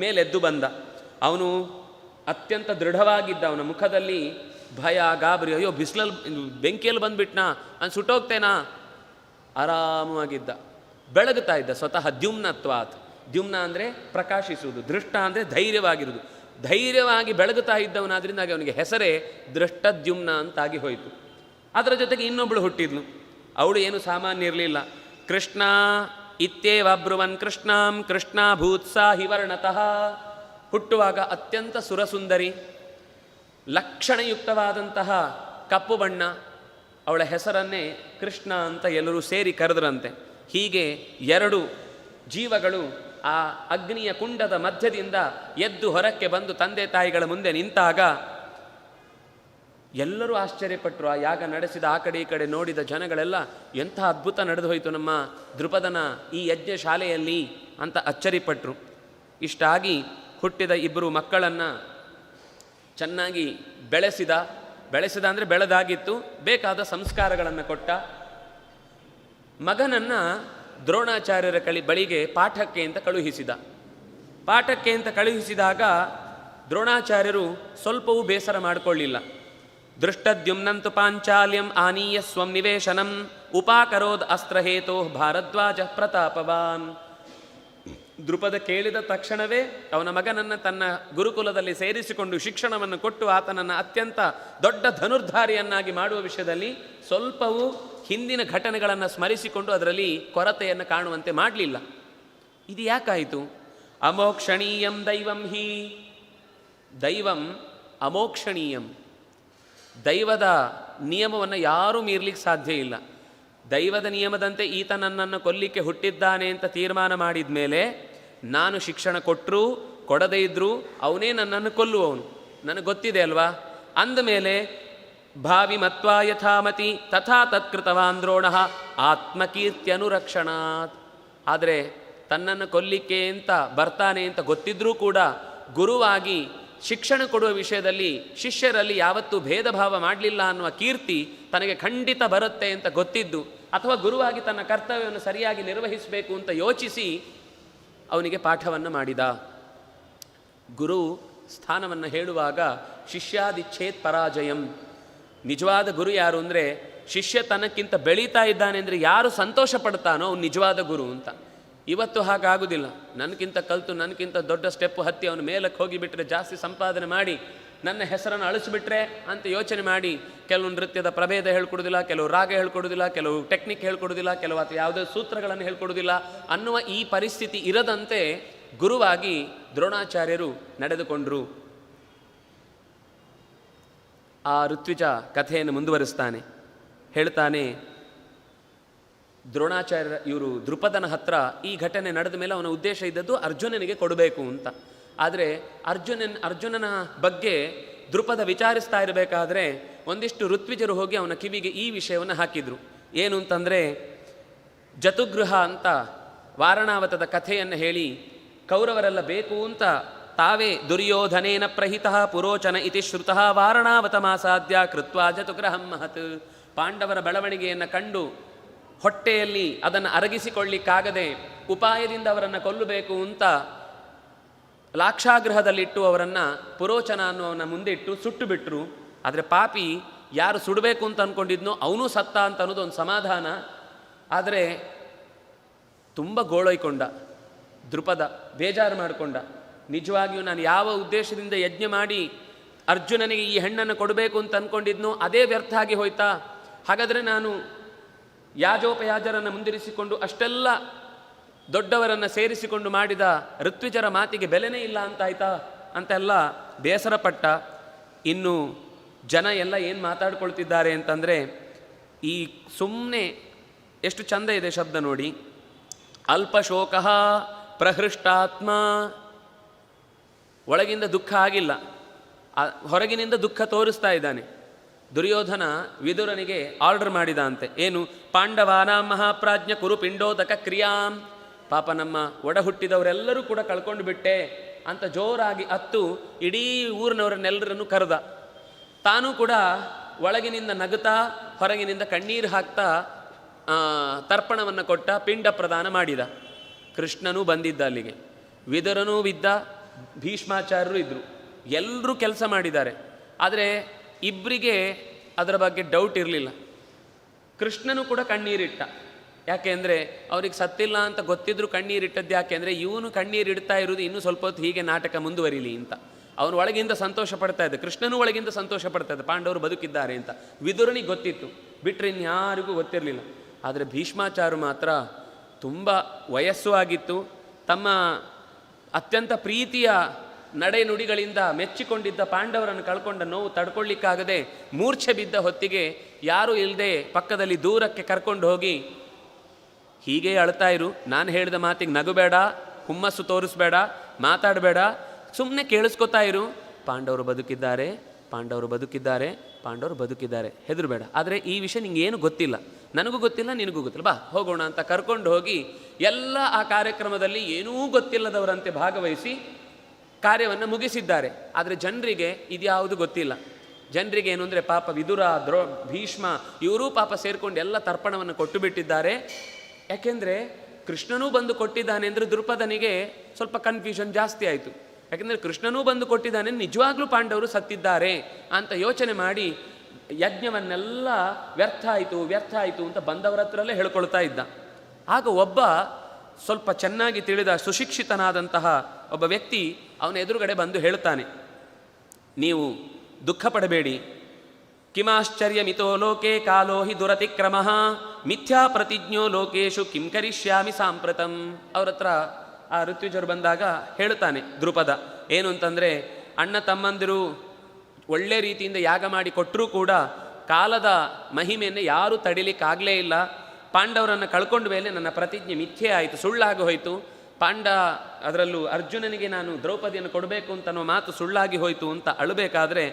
ಮೇಲೆದ್ದು ಬಂದ. ಅವನು ಅತ್ಯಂತ ದೃಢವಾಗಿದ್ದ. ಅವನ ಮುಖದಲ್ಲಿ ಭಯ, ಗಾಬರಿ, ಅಯ್ಯೋ ಬಿಸಿಲಲ್ಲಿ ಬೆಂಕಿಯಲ್ಲಿ ಬಂದುಬಿಟ್ನಾ, ನಾನು ಸುಟ್ಟೋಗ್ತೇನಾ, ಆರಾಮವಾಗಿದ್ದ, ಬೆಳಗುತ್ತಾ ಇದ್ದ. ಸ್ವತಃ ದ್ಯುಮ್ನತ್ವಾತ್, ದ್ಯುಮ್ನ ಅಂದರೆ ಪ್ರಕಾಶಿಸುವುದು, ದೃಷ್ಟ ಅಂದರೆ ಧೈರ್ಯವಾಗಿರುವುದು. ಧೈರ್ಯವಾಗಿ ಬೆಳಗುತ್ತಾ ಇದ್ದವನಾದ್ರಿಂದಾಗಿ ಅವನಿಗೆ ಹೆಸರೇ ದೃಷ್ಟದ್ಯುಮ್ನ ಅಂತಾಗಿ ಹೋಯಿತು. ಅದರ ಜೊತೆಗೆ ಇನ್ನೊಬ್ಬಳು ಹುಟ್ಟಿದ್ಲು. ಅವಳು ಏನು ಸಾಮಾನ್ಯ ಇರಲಿಲ್ಲ. ಕೃಷ್ಣ ಇತ್ಯೇವಬ್ರುವನ್ ಕೃಷ್ಣಾಂ ಕೃಷ್ಣ ಭೂತ್ಸಾ ಹಿವರ್ಣತಃ. ಹುಟ್ಟುವಾಗ ಅತ್ಯಂತ ಸುರಸುಂದರಿ, ಲಕ್ಷಣಯುಕ್ತವಾದಂತಹ ಕಪ್ಪು ಬಣ್ಣ. ಅವಳ ಹೆಸರನ್ನೇ ಕೃಷ್ಣ ಅಂತ ಎಲ್ಲರೂ ಸೇರಿ ಕರೆದರಂತೆ. ಹೀಗೆ ಎರಡು ಜೀವಗಳು ಆ ಅಗ್ನಿಯ ಕುಂಡದ ಮಧ್ಯದಿಂದ ಎದ್ದು ಹೊರಕ್ಕೆ ಬಂದು ತಂದೆ ತಾಯಿಗಳ ಮುಂದೆ ನಿಂತಾಗ ಎಲ್ಲರೂ ಆಶ್ಚರ್ಯಪಟ್ಟರು. ಆ ಯಾಗ ನಡೆಸಿದ ಆ ಕಡೆ ಈ ಕಡೆ ನೋಡಿದ ಜನಗಳೆಲ್ಲ ಎಂಥ ಅದ್ಭುತ ನಡೆದು ಹೋಯಿತು ನಮ್ಮ ದೃಪದನ ಈ ಯಜ್ಞ ಶಾಲೆಯಲ್ಲಿ ಅಂತ ಅಚ್ಚರಿಪಟ್ಟರು. ಇಷ್ಟಾಗಿ ಹುಟ್ಟಿದ ಇಬ್ಬರು ಮಕ್ಕಳನ್ನು ಚೆನ್ನಾಗಿ ಬೆಳೆಸಿದ ಅಂದರೆ ಬೆಳೆದಾಗಿತ್ತು, ಬೇಕಾದ ಸಂಸ್ಕಾರಗಳನ್ನು ಕೊಟ್ಟ. ಮಗನನ್ನು ದ್ರೋಣಾಚಾರ್ಯರ ಬಳಿಗೆ ಪಾಠಕ್ಕೆ ಅಂತ ಕಳುಹಿಸಿದಾಗ ದ್ರೋಣಾಚಾರ್ಯರು ಸ್ವಲ್ಪವೂ ಬೇಸರ ಮಾಡಿಕೊಳ್ಳಿಲ್ಲ. ದೃಷ್ಟದ್ಯುಮ್ನಂತು ಪಾಂಚಾಲ್ಯಂ ಆನೀಯ ಸ್ವಂ ನಿವೇಶನಂ ಉಪಾಕರೋದ್ ಅಸ್ತ್ರಹೇತೋ ಭಾರದ್ವಾಜ ಪ್ರತಾಪವಾನ್. ದೃಪದ ಕೇಳಿದ ತಕ್ಷಣವೇ ಅವನ ಮಗನನ್ನು ತನ್ನ ಗುರುಕುಲದಲ್ಲಿ ಸೇರಿಸಿಕೊಂಡು ಶಿಕ್ಷಣವನ್ನು ಕೊಟ್ಟು ಆತನನ್ನು ಅತ್ಯಂತ ದೊಡ್ಡ ಧನುರ್ಧಾರಿಯನ್ನಾಗಿ ಮಾಡುವ ವಿಷಯದಲ್ಲಿ ಸ್ವಲ್ಪವೂ ಹಿಂದಿನ ಘಟನೆಗಳನ್ನು ಸ್ಮರಿಸಿಕೊಂಡು ಅದರಲ್ಲಿ ಕೊರತೆಯನ್ನು ಕಾಣುವಂತೆ ಮಾಡಲಿಲ್ಲ. ಇದು ಯಾಕಾಯಿತು? ಅಮೋಕ್ಷಣೀಯಂ ದೈವಂ ಹಿ. ದೈವಂ ಅಮೋಕ್ಷಣೀಯಂ. ದೈವದ ನಿಯಮವನ್ನು ಯಾರೂ ಮೀರ್ಲಿಕ್ಕೆ ಸಾಧ್ಯ ಇಲ್ಲ. ದೈವದ ನಿಯಮದಂತೆ ಈತ ನನ್ನನ್ನು ಕೊಲ್ಲಿಕ್ಕೆ ಹುಟ್ಟಿದ್ದಾನೆ ಅಂತ ತೀರ್ಮಾನ ಮಾಡಿದ ಮೇಲೆ ನಾನು ಶಿಕ್ಷಣ ಕೊಟ್ಟರೂ ಕೊಡದೇ ಇದ್ದರೂ ಅವನೇ ನನ್ನನ್ನು ಕೊಲ್ಲುವವನು, ನನಗೆ ಗೊತ್ತಿದೆ ಅಲ್ವಾ. ಅಂದಮೇಲೆ ಭಾವಿ ಮತ್ವಾ ಯಥಾಮತಿ ತಥಾ ತತ್ಕೃತವಾನ್ ದ್ರೋಣಃ ಆತ್ಮಕೀರ್ತ್ಯನುರಕ್ಷಣಾತ್. ಆದರೆ ತನ್ನನ್ನು ಕೊಲ್ಲಿಕ್ಕೆ ಅಂತ ಬರ್ತಾನೆ ಅಂತ ಗೊತ್ತಿದ್ರೂ ಕೂಡ ಗುರುವಾಗಿ ಶಿಕ್ಷಣ ಕೊಡುವ ವಿಷಯದಲ್ಲಿ ಶಿಷ್ಯರಲ್ಲಿ ಯಾವತ್ತೂ ಭೇದ ಭಾವ ಮಾಡಲಿಲ್ಲ ಅನ್ನುವ ಕೀರ್ತಿ ತನಗೆ ಖಂಡಿತ ಬರುತ್ತೆ ಅಂತ ಗೊತ್ತಿದ್ದು, ಅಥವಾ ಗುರುವಾಗಿ ತನ್ನ ಕರ್ತವ್ಯವನ್ನು ಸರಿಯಾಗಿ ನಿರ್ವಹಿಸಬೇಕು ಅಂತ ಯೋಚಿಸಿ ಅವನಿಗೆ ಪಾಠವನ್ನು ಮಾಡಿದ. ಗುರು ಸ್ಥಾನವನ್ನು ಹೇಳುವಾಗ ಶಿಷ್ಯಾದಿಚ್ಛೇತ್ ಪರಾಜಯಂ. ನಿಜವಾದ ಗುರು ಯಾರು ಅಂದರೆ ಶಿಷ್ಯ ತನಕ್ಕಿಂತ ಬೆಳೀತಾ ಇದ್ದಾನೆ ಅಂದರೆ ಯಾರು ಸಂತೋಷ ಪಡ್ತಾನೋ ಅವನು ನಿಜವಾದ ಗುರು ಅಂತ. ಇವತ್ತು ಹಾಗಾಗುವುದಿಲ್ಲ. ನನಗಿಂತ ಕಲಿತು ನನಗಿಂತ ದೊಡ್ಡ ಸ್ಟೆಪ್ ಹತ್ತಿ ಅವನು ಮೇಲಕ್ಕೆ ಹೋಗಿಬಿಟ್ರೆ, ಜಾಸ್ತಿ ಸಂಪಾದನೆ ಮಾಡಿ ನನ್ನ ಹೆಸರನ್ನು ಅಳಿಸಿಬಿಟ್ರೆ ಅಂತ ಯೋಚನೆ ಮಾಡಿ ಕೆಲವು ನೃತ್ಯದ ಪ್ರಭೇದ ಹೇಳ್ಕೊಡೋದಿಲ್ಲ, ಕೆಲವು ರಾಗ ಹೇಳ್ಕೊಡೋದಿಲ್ಲ, ಕೆಲವು ಟೆಕ್ನಿಕ್ ಹೇಳ್ಕೊಡೋದಿಲ್ಲ, ಕೆಲವು ಅಥವಾ ಯಾವುದೇ ಸೂತ್ರಗಳನ್ನು ಹೇಳ್ಕೊಡೋದಿಲ್ಲ ಅನ್ನುವ ಈ ಪರಿಸ್ಥಿತಿ ಇರದಂತೆ ಗುರುವಾಗಿ ದ್ರೋಣಾಚಾರ್ಯರು ನಡೆದುಕೊಂಡರು. ಆ ಋತ್ವಿಜ ಕಥೆಯನ್ನು ಮುಂದುವರಿಸ್ತಾನೆ. ಹೇಳ್ತಾನೆ, ದ್ರೋಣಾಚಾರ್ಯ ಇವರು ದೃಪದನ ಹತ್ರ ಈ ಘಟನೆ ನಡೆದ ಮೇಲೆ ಅವನ ಉದ್ದೇಶ ಇದ್ದದ್ದು ಅರ್ಜುನನಿಗೆ ಕೊಡಬೇಕು ಅಂತ. ಆದರೆ ಅರ್ಜುನನ ಬಗ್ಗೆ ದೃಪದ ವಿಚಾರಿಸ್ತಾ ಇರಬೇಕಾದ್ರೆ ಒಂದಿಷ್ಟು ಋತ್ವಿಜರು ಹೋಗಿ ಅವನ ಕಿವಿಗೆ ಈ ವಿಷಯವನ್ನು ಹಾಕಿದರು. ಏನು ಅಂತಂದರೆ, ಜತುಗೃಹ ಅಂತ ವಾರಣಾವತದ ಕಥೆಯನ್ನು ಹೇಳಿ ಕೌರವರೆಲ್ಲ ಬೇಕು ಅಂತ ತಾವೇ ದುರ್ಯೋಧನೇನ ಪ್ರಹಿತಃ ಪುರೋಚನ ಇತಿ ಶ್ರುತಃ ವಾರಣಾವತ ಮಾಸಾದ್ಯ ಕೃತ್ವಾ ಜತುಗ್ರಹಂ ಮಹತ್. ಪಾಂಡವರ ಬೆಳವಣಿಗೆಯನ್ನು ಕಂಡು ಹೊಟ್ಟೆಯಲ್ಲಿ ಅದನ್ನು ಅರಗಿಸಿಕೊಳ್ಳಿಕ್ಕಾಗದೆ ಉಪಾಯದಿಂದ ಅವರನ್ನು ಕೊಲ್ಲಬೇಕು ಅಂತ ಲಾಕ್ಷಾಗೃಹದಲ್ಲಿಟ್ಟು ಅವರನ್ನು ಪುರೋಚನ ಅನ್ನುವನ ಮುಂದೆ ಇಟ್ಟು ಸುಟ್ಟು ಬಿಟ್ಟರು. ಆದರೆ ಪಾಪಿ ಯಾರು ಸುಡಬೇಕು ಅಂತ ಅಂದ್ಕೊಂಡಿದ್ನೋ ಅವನೂ ಸತ್ತ ಅಂತ ಅನ್ನೋದು ಒಂದು ಸಮಾಧಾನ. ಆದರೆ ತುಂಬ ಗೋಳೊಯ್ಕೊಂಡ ದೃಪದ, ಬೇಜಾರು ಮಾಡಿಕೊಂಡ. ನಿಜವಾಗಿಯೂ ನಾನು ಯಾವ ಉದ್ದೇಶದಿಂದ ಯಜ್ಞ ಮಾಡಿ ಅರ್ಜುನನಿಗೆ ಈ ಹೆಣ್ಣನ್ನು ಕೊಡಬೇಕು ಅಂತ ಅಂದ್ಕೊಂಡಿದ್ನೋ ಅದೇ ವ್ಯರ್ಥ ಆಗಿ ಹೋಯ್ತಾ? ಹಾಗಾದರೆ ನಾನು ಯಾಜೋಪಯಾಜರನ್ನು ಮುಂದಿರಿಸಿಕೊಂಡು ಅಷ್ಟೆಲ್ಲ ದೊಡ್ಡವರನ್ನು ಸೇರಿಸಿಕೊಂಡು ಮಾಡಿದ ಋತ್ವಿಜರ ಮಾತಿಗೆ ಬೆಲೆನೇ ಇಲ್ಲ ಅಂತಾಯ್ತಾ ಅಂತೆಲ್ಲ ಬೇಸರಪಟ್ಟ. ಇನ್ನು ಜನ ಎಲ್ಲ ಏನು ಮಾತಾಡ್ಕೊಳ್ತಿದ್ದಾರೆ ಅಂತಂದರೆ, ಈ ಸುಮ್ಮನೆ ಎಷ್ಟು ಚಂದ ಇದೆ ಶಬ್ದ ನೋಡಿ. ಅಲ್ಪಶೋಕಃ ಪ್ರಹೃಷ್ಟಾತ್ಮ. ಒಳಗಿಂದ ದುಃಖ ಆಗಿಲ್ಲ, ಹೊರಗಿನಿಂದ ದುಃಖ ತೋರಿಸ್ತಾ ಇದ್ದಾನೆ. ದುರ್ಯೋಧನ ವಿದುರನಿಗೆ ಆರ್ಡರ್ ಮಾಡಿದ ಅಂತೆ. ಏನು? ಪಾಂಡವಾನಾಂ ಮಹಾಪ್ರಾಜ್ಞ ಕುರು ಪಿಂಡೋದಕ ಕ್ರಿಯಾಂ. ಪಾಪ ನಮ್ಮ ಒಡ ಹುಟ್ಟಿದವರೆಲ್ಲರೂ ಕೂಡ ಕಳ್ಕೊಂಡು ಬಿಟ್ಟೆ ಅಂತ ಜೋರಾಗಿ ಅತ್ತು ಇಡೀ ಊರಿನವರನ್ನೆಲ್ಲರನ್ನು ಕರೆದ. ತಾನೂ ಕೂಡ ಒಳಗಿನಿಂದ ನಗುತ್ತಾ ಹೊರಗಿನಿಂದ ಕಣ್ಣೀರು ಹಾಕ್ತಾ ತರ್ಪಣವನ್ನು ಕೊಟ್ಟ, ಪಿಂಡ ಪ್ರದಾನ ಮಾಡಿದ. ಕೃಷ್ಣನೂ ಬಂದಿದ್ದ ಅಲ್ಲಿಗೆ, ವಿದುರನೂ ಇದ್ದ, ಭೀಷ್ಮಾಚಾರ್ಯರು ಇದ್ದರು, ಎಲ್ಲರೂ ಕೆಲಸ ಮಾಡಿದ್ದಾರೆ. ಆದರೆ ಇಬ್ಬರಿಗೆ ಅದರ ಬಗ್ಗೆ ಡೌಟ್ ಇರಲಿಲ್ಲ. ಕೃಷ್ಣನೂ ಕೂಡ ಕಣ್ಣೀರಿಟ್ಟ. ಯಾಕೆ ಅಂದರೆ ಅವ್ರಿಗೆ ಸತ್ತಿಲ್ಲ ಅಂತ ಗೊತ್ತಿದ್ರು ಕಣ್ಣೀರಿಟ್ಟದ್ದು. ಯಾಕೆ ಅಂದರೆ ಇವನು ಕಣ್ಣೀರಿಡ್ತಾ ಇರೋದು ಇನ್ನೂ ಸ್ವಲ್ಪ ಹೊತ್ತು ಹೀಗೆ ನಾಟಕ ಮುಂದುವರಿಲಿ ಅಂತ. ಅವನು ಒಳಗಿಂದ ಸಂತೋಷ ಪಡ್ತಾ ಇದ್ದ, ಕೃಷ್ಣನೂ ಒಳಗಿಂದ ಸಂತೋಷ ಪಡ್ತಾ ಇದ್ದ, ಪಾಂಡವರು ಬದುಕಿದ್ದಾರೆ ಅಂತ. ವಿದುರನಿಗೆ ಗೊತ್ತಿತ್ತು, ಬಿಟ್ಟರೆ ಇನ್ಯಾರಿಗೂ ಗೊತ್ತಿರಲಿಲ್ಲ. ಆದರೆ ಭೀಷ್ಮಾಚಾರ್ಯರು ಮಾತ್ರ ತುಂಬ ವಯಸ್ಸು ಆಗಿತ್ತು, ತಮ್ಮ ಅತ್ಯಂತ ಪ್ರೀತಿಯ ನಡೆನುಡಿಗಳಿಂದ ಮೆಚ್ಚಿಕೊಂಡಿದ್ದ ಪಾಂಡವರನ್ನು ಕಳ್ಕೊಂಡ ನೋವು ತಡ್ಕೊಳ್ಳಿಕ್ಕಾಗದೆ ಮೂರ್ಛೆ ಬಿದ್ದ ಹೊತ್ತಿಗೆ ಯಾರೂ ಇಲ್ಲದೆ ಪಕ್ಕದಲ್ಲಿ ದೂರಕ್ಕೆ ಕರ್ಕೊಂಡು ಹೋಗಿ, ಹೀಗೆ ಅಳ್ತಾ ಇರು, ನಾನು ಹೇಳಿದ ಮಾತಿಗೆ ನಗುಬೇಡ, ಹುಮ್ಮಸ್ಸು ತೋರಿಸ್ಬೇಡ, ಮಾತಾಡಬೇಡ, ಸುಮ್ಮನೆ ಕೇಳಿಸ್ಕೊತಾ ಇರು, ಪಾಂಡವರು ಬದುಕಿದ್ದಾರೆ, ಪಾಂಡವರು ಬದುಕಿದ್ದಾರೆ, ಪಾಂಡವರು ಬದುಕಿದ್ದಾರೆ, ಹೆದರಬೇಡ. ಆದರೆ ಈ ವಿಷಯ ನಿಂಗೆ ಏನು ಗೊತ್ತಿಲ್ಲ, ನನಗೂ ಗೊತ್ತಿಲ್ಲ, ನಿನಗೂ ಗೊತ್ತಿಲ್ಲ, ಬಾ ಹೋಗೋಣ ಅಂತ ಕರ್ಕೊಂಡು ಹೋಗಿ ಎಲ್ಲ ಆ ಕಾರ್ಯಕ್ರಮದಲ್ಲಿ ಏನೂ ಗೊತ್ತಿಲ್ಲದವರಂತೆ ಭಾಗವಹಿಸಿ ಕಾರ್ಯವನ್ನು ಮುಗಿಸಿದ್ದಾರೆ. ಆದರೆ ಜನರಿಗೆ ಇದ್ಯಾವುದು ಗೊತ್ತಿಲ್ಲ. ಜನರಿಗೆ ಏನು ಅಂದರೆ ಪಾಪ ವಿದುರ, ಭೀಷ್ಮ ಇವರೂ ಪಾಪ ಸೇರಿಕೊಂಡು ಎಲ್ಲ ತರ್ಪಣವನ್ನು ಕೊಟ್ಟು ಬಿಟ್ಟಿದ್ದಾರೆ. ಯಾಕೆಂದರೆ ಕೃಷ್ಣನೂ ಬಂದು ಕೊಟ್ಟಿದ್ದಾನೆ ಅಂದರೆ ದ್ರುಪದನಿಗೆ ಸ್ವಲ್ಪ ಕನ್ಫ್ಯೂಷನ್ ಜಾಸ್ತಿ ಆಯಿತು. ಯಾಕೆಂದರೆ ಕೃಷ್ಣನೂ ಬಂದು ಕೊಟ್ಟಿದ್ದಾನೆ, ನಿಜವಾಗ್ಲೂ ಪಾಂಡವರು ಸತ್ತಿದ್ದಾರೆ ಅಂತ ಯೋಚನೆ ಮಾಡಿ ಯಜ್ಞವನ್ನೆಲ್ಲ ವ್ಯರ್ಥ ಆಯಿತು ಅಂತ ಬಂದವರ ಹತ್ರಲ್ಲೇ ಹೇಳ್ಕೊಳ್ತಾ ಇದ್ದ. ಆಗ ಒಬ್ಬ ಸ್ವಲ್ಪ ಚೆನ್ನಾಗಿ ತಿಳಿದ ಸುಶಿಕ್ಷಿತನಾದಂತಹ ಒಬ್ಬ ವ್ಯಕ್ತಿ ಅವನ ಎದುರುಗಡೆ ಬಂದು ಹೇಳ್ತಾನೆ, ನೀವು ದುಃಖ ಪಡಬೇಡಿ, ಕಿಮಾಶ್ಚರ್ಯ ಮಿತೋ ಲೋಕೆ ಕಾಲೋ ಹಿ ದುರತಿಕ್ರಮ ಮಿಥ್ಯಾ ಪ್ರತಿಜ್ಞೋ ಲೋಕೇಶು ಕಿಂ ಕರಿಷ್ಯಾಮಿ ಸಾಂಪ್ರತಂ. ಅವ್ರ ಹತ್ರ ಆ ಋತ್ವಿಜರು ಬಂದಾಗ ಹೇಳ್ತಾನೆ ದ್ರುಪದ, ಏನು ಅಂತಂದರೆ ಅಣ್ಣ ತಮ್ಮಂದಿರು ಒಳ್ಳೆ ರೀತಿಯಿಂದ ಯಾಗ ಮಾಡಿ ಕೊಟ್ಟರೂ ಕೂಡ ಕಾಲದ ಮಹಿಮೆಯನ್ನು ಯಾರೂ ತಡಿಲಿಕ್ಕಾಗಲೇ ಇಲ್ಲ. ಪಾಂಡವರನ್ನು ಕಳ್ಕೊಂಡ ಮೇಲೆ ನನ್ನ ಪ್ರತಿಜ್ಞೆ ಮಿಥ್ಯೆ ಆಯಿತು, ಸುಳ್ಳಾಗಿ ಹೋಯಿತು. ಅದರಲ್ಲೂ ಅರ್ಜುನನಿಗೆ ನಾನು ದ್ರೌಪದಿಯನ್ನು ಕೊಡಬೇಕು ಅಂತ ಅನ್ನೋ ಮಾತು ಸುಳ್ಳಾಗಿ ಹೋಯಿತು ಅಂತ ಅಳಬೇಕಾದ್ರೆ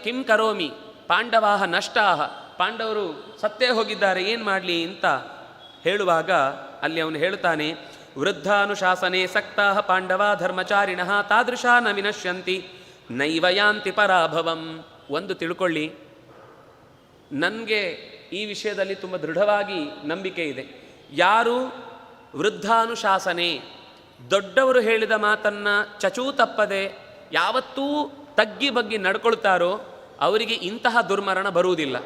ಕಿಂ ಕರೋಮಿ ಪಾಂಡವಾಹ ನಷ್ಟಾಹ, ಪಾಂಡವರು ಸತ್ತೇ ಹೋಗಿದ್ದಾರೆ, ಏನು ಮಾಡಲಿ ಅಂತ ಹೇಳುವಾಗ ಅಲ್ಲಿ ಅವನು ಹೇಳ್ತಾನೆ, ವೃದ್ಧಾನುಶಾಸನೆ ಸಕ್ತಾಹ ಪಾಂಡವ ಧರ್ಮಚಾರಿಣಃ ತಾದೃಶಾ ನ ವಿನಶ್ಯಂತಿ ನೈವ ಯಾಂತಿ ಪರಾಭವಂ. ಒಂದು ತಿಳ್ಕೊಳ್ಳಿ, ನನಗೆ ಈ ವಿಷಯದಲ್ಲಿ ತುಂಬ ದೃಢವಾಗಿ ನಂಬಿಕೆ ಇದೆ. ಯಾರು ವೃದ್ಧಾನುಶಾಸನೆ, ದೊಡ್ಡವರು ಹೇಳಿದ ಮಾತನ್ನು ಚಚೂ ತಪ್ಪದೆ ಯಾವತ್ತೂ ತಗ್ಗಿ ಬಗ್ಗಿ ನಡ್ಕೊಳ್ತಾರೋ ಅವರಿಗೆ ಇಂತಹ ದುರ್ಮರಣ ಬರುವುದಿಲ್ಲ.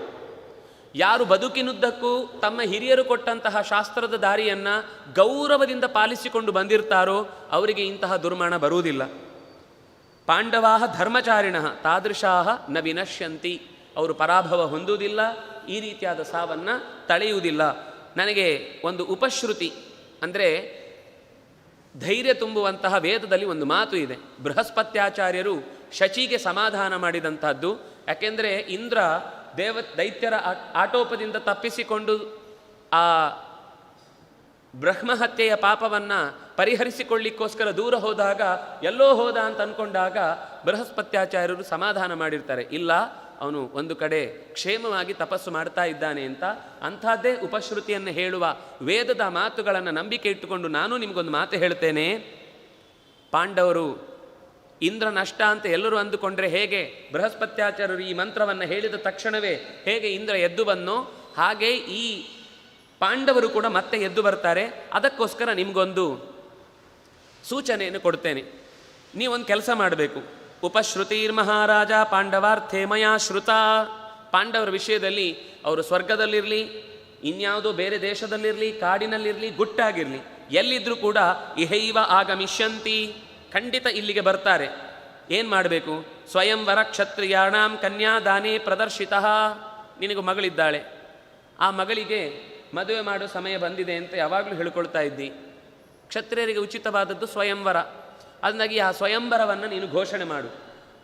ಯಾರು ಬದುಕಿನುದ್ದಕ್ಕೂ ತಮ್ಮ ಹಿರಿಯರು ಕೊಟ್ಟಂತಹ ಶಾಸ್ತ್ರದ ದಾರಿಯನ್ನು ಗೌರವದಿಂದ ಪಾಲಿಸಿಕೊಂಡು ಬಂದಿರ್ತಾರೋ ಅವರಿಗೆ ಇಂತಹ ದುರ್ಮರಣ ಬರುವುದಿಲ್ಲ. ಪಾಂಡವಾಹ ಧರ್ಮಚಾರಿಣಃ ತಾದೃಶಾಹ ನ ವಿನಶ್ಯಂತಿ, ಅವರು ಪರಾಭವ ಹೊಂದುವುದಿಲ್ಲ, ಈ ರೀತಿಯಾದ ಸಾವನ್ನು ತಳೆಯುವುದಿಲ್ಲ. ನನಗೆ ಒಂದು ಉಪಶ್ರುತಿ ಅಂದರೆ ಧೈರ್ಯ ತುಂಬುವಂತಹ ವೇದದಲ್ಲಿ ಒಂದು ಮಾತು ಇದೆ. ಬೃಹಸ್ಪತ್ಯಾಚಾರ್ಯರು ಶಚಿಗೆ ಸಮಾಧಾನ ಮಾಡಿದಂಥದ್ದು. ಯಾಕೆಂದರೆ ಇಂದ್ರ ದೈತ್ಯರ ಆಟೋಪದಿಂದ ತಪ್ಪಿಸಿಕೊಂಡು ಆ ಬ್ರಹ್ಮಹತ್ಯೆಯ ಪಾಪವನ್ನು ಪರಿಹರಿಸಿಕೊಳ್ಳಿಕ್ಕೋಸ್ಕರ ದೂರ ಹೋದಾಗ ಎಲ್ಲೋ ಹೋದ ಅಂತ ಅಂದ್ಕೊಂಡಾಗ ಬೃಹಸ್ಪತ್ಯಾಚಾರ್ಯರು ಸಮಾಧಾನ ಮಾಡಿರ್ತಾರೆ, ಇಲ್ಲ ಅವನು ಒಂದು ಕಡೆ ಕ್ಷೇಮವಾಗಿ ತಪಸ್ಸು ಮಾಡ್ತಾ ಇದ್ದಾನೆ ಅಂತ. ಅಂಥದ್ದೇ ಉಪಶ್ರುತಿಯನ್ನು ಹೇಳುವ ವೇದದ ಮಾತುಗಳನ್ನು ನಂಬಿಕೆ ಇಟ್ಟುಕೊಂಡು ನಾನು ನಿಮಗೊಂದು ಮಾತು ಹೇಳ್ತೇನೆ. ಪಾಂಡವರು ಇಂದ್ರನಷ್ಟ ಅಂತ ಎಲ್ಲರೂ ಅಂದುಕೊಂಡ್ರೆ ಹೇಗೆ ಬೃಹಸ್ಪತ್ಯಾಚಾರ್ಯರು ಈ ಮಂತ್ರವನ್ನು ಹೇಳಿದ ತಕ್ಷಣವೇ ಹೇಗೆ ಇಂದ್ರ ಎದ್ದು ಬಂದೋ ಹಾಗೆ ಈ ಪಾಂಡವರು ಕೂಡ ಮತ್ತೆ ಎದ್ದು ಬರ್ತಾರೆ. ಅದಕ್ಕೋಸ್ಕರ ನಿಮಗೊಂದು ಸೂಚನೆಯನ್ನು ಕೊಡ್ತೇನೆ. ನೀವೊಂದು ಕೆಲಸ ಮಾಡಬೇಕು. ಉಪಶ್ರುತಿರ್ಮಹಾರಾಜ ಪಾಂಡವಾರ್ಥೇ ಮಯಾ ಶ್ರುತ. ಪಾಂಡವರ ವಿಷಯದಲ್ಲಿ ಅವರು ಸ್ವರ್ಗದಲ್ಲಿರಲಿ, ಇನ್ಯಾವುದೋ ಬೇರೆ ದೇಶದಲ್ಲಿರಲಿ, ಕಾಡಿನಲ್ಲಿರಲಿ, ಗುಟ್ಟಾಗಿರಲಿ, ಎಲ್ಲಿದ್ದರೂ ಕೂಡ ಇಹೈವ ಆಗಮಿಷ್ಯಂತಿ, ಖಂಡಿತ ಇಲ್ಲಿಗೆ ಬರ್ತಾರೆ. ಏನು ಮಾಡಬೇಕು? ಸ್ವಯಂವರ ಕ್ಷತ್ರಿಯಾಣಾಂ ಕನ್ಯಾದಾನೇ ಪ್ರದರ್ಶಿತ. ನಿನಗೂ ಮಗಳಿದ್ದಾಳೆ, ಆ ಮಗಳಿಗೆ ಮದುವೆ ಮಾಡೋ ಸಮಯ ಬಂದಿದೆ ಅಂತ ಯಾವಾಗಲೂ ಹೇಳ್ಕೊಳ್ತಾ ಇದ್ದಿ. ಕ್ಷತ್ರಿಯರಿಗೆ ಉಚಿತವಾದದ್ದು ಸ್ವಯಂವರ. ಅದನ್ನಾಗಿ ಆ ಸ್ವಯಂವರವನ್ನು ನೀನು ಘೋಷಣೆ ಮಾಡು.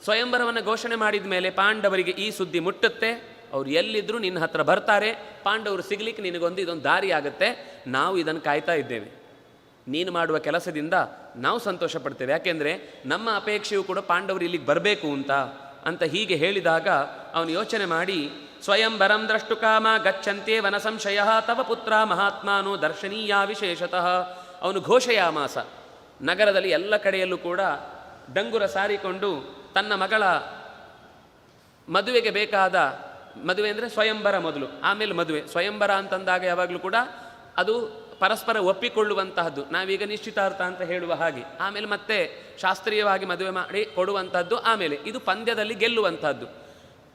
ಸ್ವಯಂವರವನ್ನು ಘೋಷಣೆ ಮಾಡಿದ ಮೇಲೆ ಪಾಂಡವರಿಗೆ ಈ ಸುದ್ದಿ ಮುಟ್ಟುತ್ತೆ, ಅವ್ರು ಎಲ್ಲಿದ್ದರೂ ನಿನ್ನ ಹತ್ರ ಬರ್ತಾರೆ. ಪಾಂಡವರು ಸಿಗಲಿಕ್ಕೆ ನಿನಗೊಂದು ಇದೊಂದು ದಾರಿ ಆಗುತ್ತೆ. ನಾವು ಇದನ್ನು ಕಾಯ್ತಾ ಇದ್ದೇವೆ. ನೀನು ಮಾಡುವ ಕೆಲಸದಿಂದ ನಾವು ಸಂತೋಷ ಪಡ್ತೇವೆ. ಯಾಕೆಂದರೆ ನಮ್ಮ ಅಪೇಕ್ಷೆಯೂ ಕೂಡ ಪಾಂಡವರು ಇಲ್ಲಿಗೆ ಬರಬೇಕು ಅಂತ ಹೀಗೆ ಹೇಳಿದಾಗ ಅವನು ಯೋಚನೆ ಮಾಡಿ, ಸ್ವಯಂವರಂ ದ್ರಷ್ಟು ಕಾಮ ಗಚ್ಚಂತೆ ವನ ಸಂಶಯ ತವ ಪುತ್ರ ಮಹಾತ್ಮಾನೋ ದರ್ಶನೀಯ ವಿಶೇಷತಃ. ಅವನು ಘೋಷಯಾಮಾಸ. ನಗರದಲ್ಲಿ ಎಲ್ಲ ಕಡೆಯಲ್ಲೂ ಕೂಡ ಡಂಗುರ ಸಾರಿಕೊಂಡು ತನ್ನ ಮಗಳ ಮದುವೆಗೆ ಬೇಕಾದ, ಮದುವೆ ಅಂದರೆ ಸ್ವಯಂವರ ಮೊದಲು, ಆಮೇಲೆ ಮದುವೆ. ಸ್ವಯಂವರ ಅಂತಂದಾಗ ಯಾವಾಗಲೂ ಕೂಡ ಅದು ಪರಸ್ಪರ ಒಪ್ಪಿಕೊಳ್ಳುವಂತಹದ್ದು. ನಾವೀಗ ನಿಶ್ಚಿತಾರ್ಥ ಅಂತ ಹೇಳುವ ಹಾಗೆ. ಆಮೇಲೆ ಮತ್ತೆ ಶಾಸ್ತ್ರೀಯವಾಗಿ ಮದುವೆ ಮಾಡಿ ಕೊಡುವಂಥದ್ದು. ಆಮೇಲೆ ಇದು ಪಂದ್ಯದಲ್ಲಿ ಗೆಲ್ಲುವಂಥದ್ದು.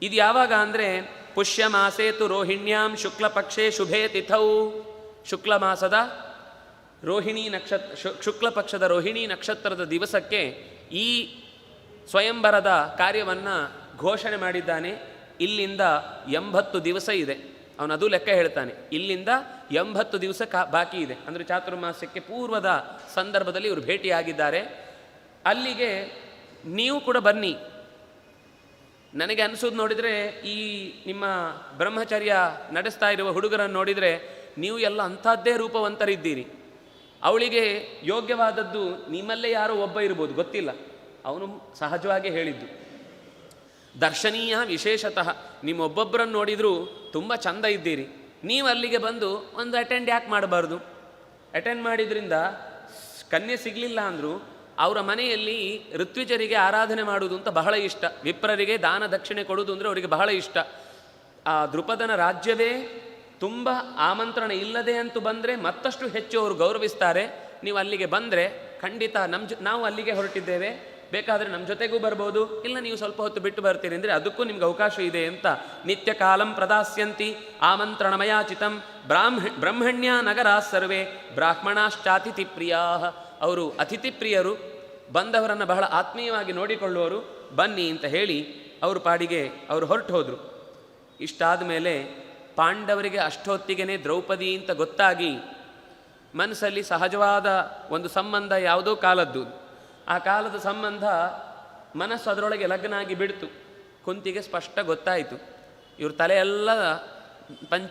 ಇದು ಯಾವಾಗ ಅಂದರೆ ಪುಷ್ಯ ಮಾಸೇತು ರೋಹಿಣ್ಯಾಂ ಶುಕ್ಲ ಪಕ್ಷೇ ಶುಭೇ ತಿಥೌ. ಶುಕ್ಲ ಮಾಸದ ರೋಹಿಣಿ ಶುಕ್ಲ ಪಕ್ಷದ ರೋಹಿಣಿ ನಕ್ಷತ್ರದ ದಿವಸಕ್ಕೆ ಈ ಸ್ವಯಂವರದ ಕಾರ್ಯವನ್ನು ಘೋಷಣೆ ಮಾಡಿದ್ದಾನೆ. ಇಲ್ಲಿಂದ 80 ದಿವಸ ಇದೆ. ಅವನು ಅದು ಲೆಕ್ಕ ಹೇಳ್ತಾನೆ. ಇಲ್ಲಿಂದ 80 ದಿವಸ ಬಾಕಿ ಇದೆ. ಅಂದರೆ ಚಾತುರ್ಮಾಸ್ಯಕ್ಕೆ ಪೂರ್ವದ ಸಂದರ್ಭದಲ್ಲಿ ಇವರು ಭೇಟಿಯಾಗಿದ್ದಾರೆ. ಅಲ್ಲಿಗೆ ನೀವು ಕೂಡ ಬನ್ನಿ. ನನಗೆ ಅನಿಸೋದು ನೋಡಿದರೆ ಈ ನಿಮ್ಮ ಬ್ರಹ್ಮಚರ್ಯ ನಡೆಸ್ತಾ ಇರುವ ಹುಡುಗರನ್ನು ನೋಡಿದರೆ ನೀವು ಎಲ್ಲ ಅಂಥದ್ದೇ ರೂಪವಂತರಿದ್ದೀರಿ. ಅವಳಿಗೆ ಯೋಗ್ಯವಾದದ್ದು ನಿಮ್ಮಲ್ಲೇ ಯಾರೋ ಒಬ್ಬ ಇರ್ಬೋದು, ಗೊತ್ತಿಲ್ಲ. ಅವನು ಸಹಜವಾಗಿ ಹೇಳಿದ್ದು. ದರ್ಶನೀಯ ವಿಶೇಷತಃ ನಿಮ್ಮೊಬ್ಬೊಬ್ಬರನ್ನು ನೋಡಿದರೂ ತುಂಬ ಚಂದ ಇದ್ದೀರಿ. ನೀವು ಅಲ್ಲಿಗೆ ಬಂದು ಒಂದು ಅಟೆಂಡ್ ಯಾಕೆ ಮಾಡಬಾರ್ದು? ಅಟೆಂಡ್ ಮಾಡಿದ್ರಿಂದ ಕನ್ಯೆ ಸಿಗಲಿಲ್ಲ ಅಂದರೂ ಅವರ ಮನೆಯಲ್ಲಿ ಋತ್ವಿಜರಿಗೆ ಆರಾಧನೆ ಮಾಡುವುದು ಅಂತ ಬಹಳ ಇಷ್ಟ, ವಿಪ್ರರಿಗೆ ದಾನ ದಕ್ಷಿಣೆ ಕೊಡುವುದು ಅಂದರೆ ಅವರಿಗೆ ಬಹಳ ಇಷ್ಟ. ಆ ದೃಪದನ ರಾಜ್ಯವೇ ತುಂಬ ಆಮಂತ್ರಣ ಇಲ್ಲದೆ ಅಂತೂ ಬಂದರೆ ಮತ್ತಷ್ಟು ಹೆಚ್ಚು ಅವರು ಗೌರವಿಸ್ತಾರೆ. ನೀವು ಅಲ್ಲಿಗೆ ಬಂದರೆ ಖಂಡಿತ ನಾವು ಅಲ್ಲಿಗೆ ಹೊರಟಿದ್ದೇವೆ, ಬೇಕಾದರೆ ನಮ್ಮ ಜೊತೆಗೂ ಬರ್ಬೋದು, ಇಲ್ಲ ನೀವು ಸ್ವಲ್ಪ ಹೊತ್ತು ಬಿಟ್ಟು ಬರ್ತೀರಿ ಅಂದರೆ ಅದಕ್ಕೂ ನಿಮ್ಗೆ ಅವಕಾಶ ಇದೆ ಅಂತ ನಿತ್ಯ ಕಾಲಂ ಪ್ರದಾಸ್ಯಂತಿ ಆಮಂತ್ರಣಮಯಾಚಿತಂ ಬ್ರಹ್ಮಣ್ಯ ನಗರ ಸರ್ವೇ ಬ್ರಾಹ್ಮಣಾಶ್ಚಾತಿಥಿ ಪ್ರಿಯಾ. ಅವರು ಅತಿಥಿ ಪ್ರಿಯರು, ಬಂದವರನ್ನು ಬಹಳ ಆತ್ಮೀಯವಾಗಿ ನೋಡಿಕೊಳ್ಳುವರು, ಬನ್ನಿ ಅಂತ ಹೇಳಿ ಅವ್ರ ಪಾಡಿಗೆ ಅವರು ಹೊರಟು ಹೋದರು. ಇಷ್ಟಾದ ಮೇಲೆ ಪಾಂಡವರಿಗೆ ಅಷ್ಟೊತ್ತಿಗೆ ದ್ರೌಪದಿ ಅಂತ ಗೊತ್ತಾಗಿ ಮನಸ್ಸಲ್ಲಿ ಸಹಜವಾದ ಒಂದು ಸಂಬಂಧ ಯಾವುದೋ ಕಾಲದ್ದು, ಆ ಕಾಲದ ಸಂಬಂಧ ಮನಸ್ಸು ಅದರೊಳಗೆ ಲಗ್ನ ಆಗಿ ಬಿಡ್ತು. ಕುಂತಿಗೆ ಸ್ಪಷ್ಟ ಗೊತ್ತಾಯಿತು ಇವ್ರ ತಲೆಯೆಲ್ಲ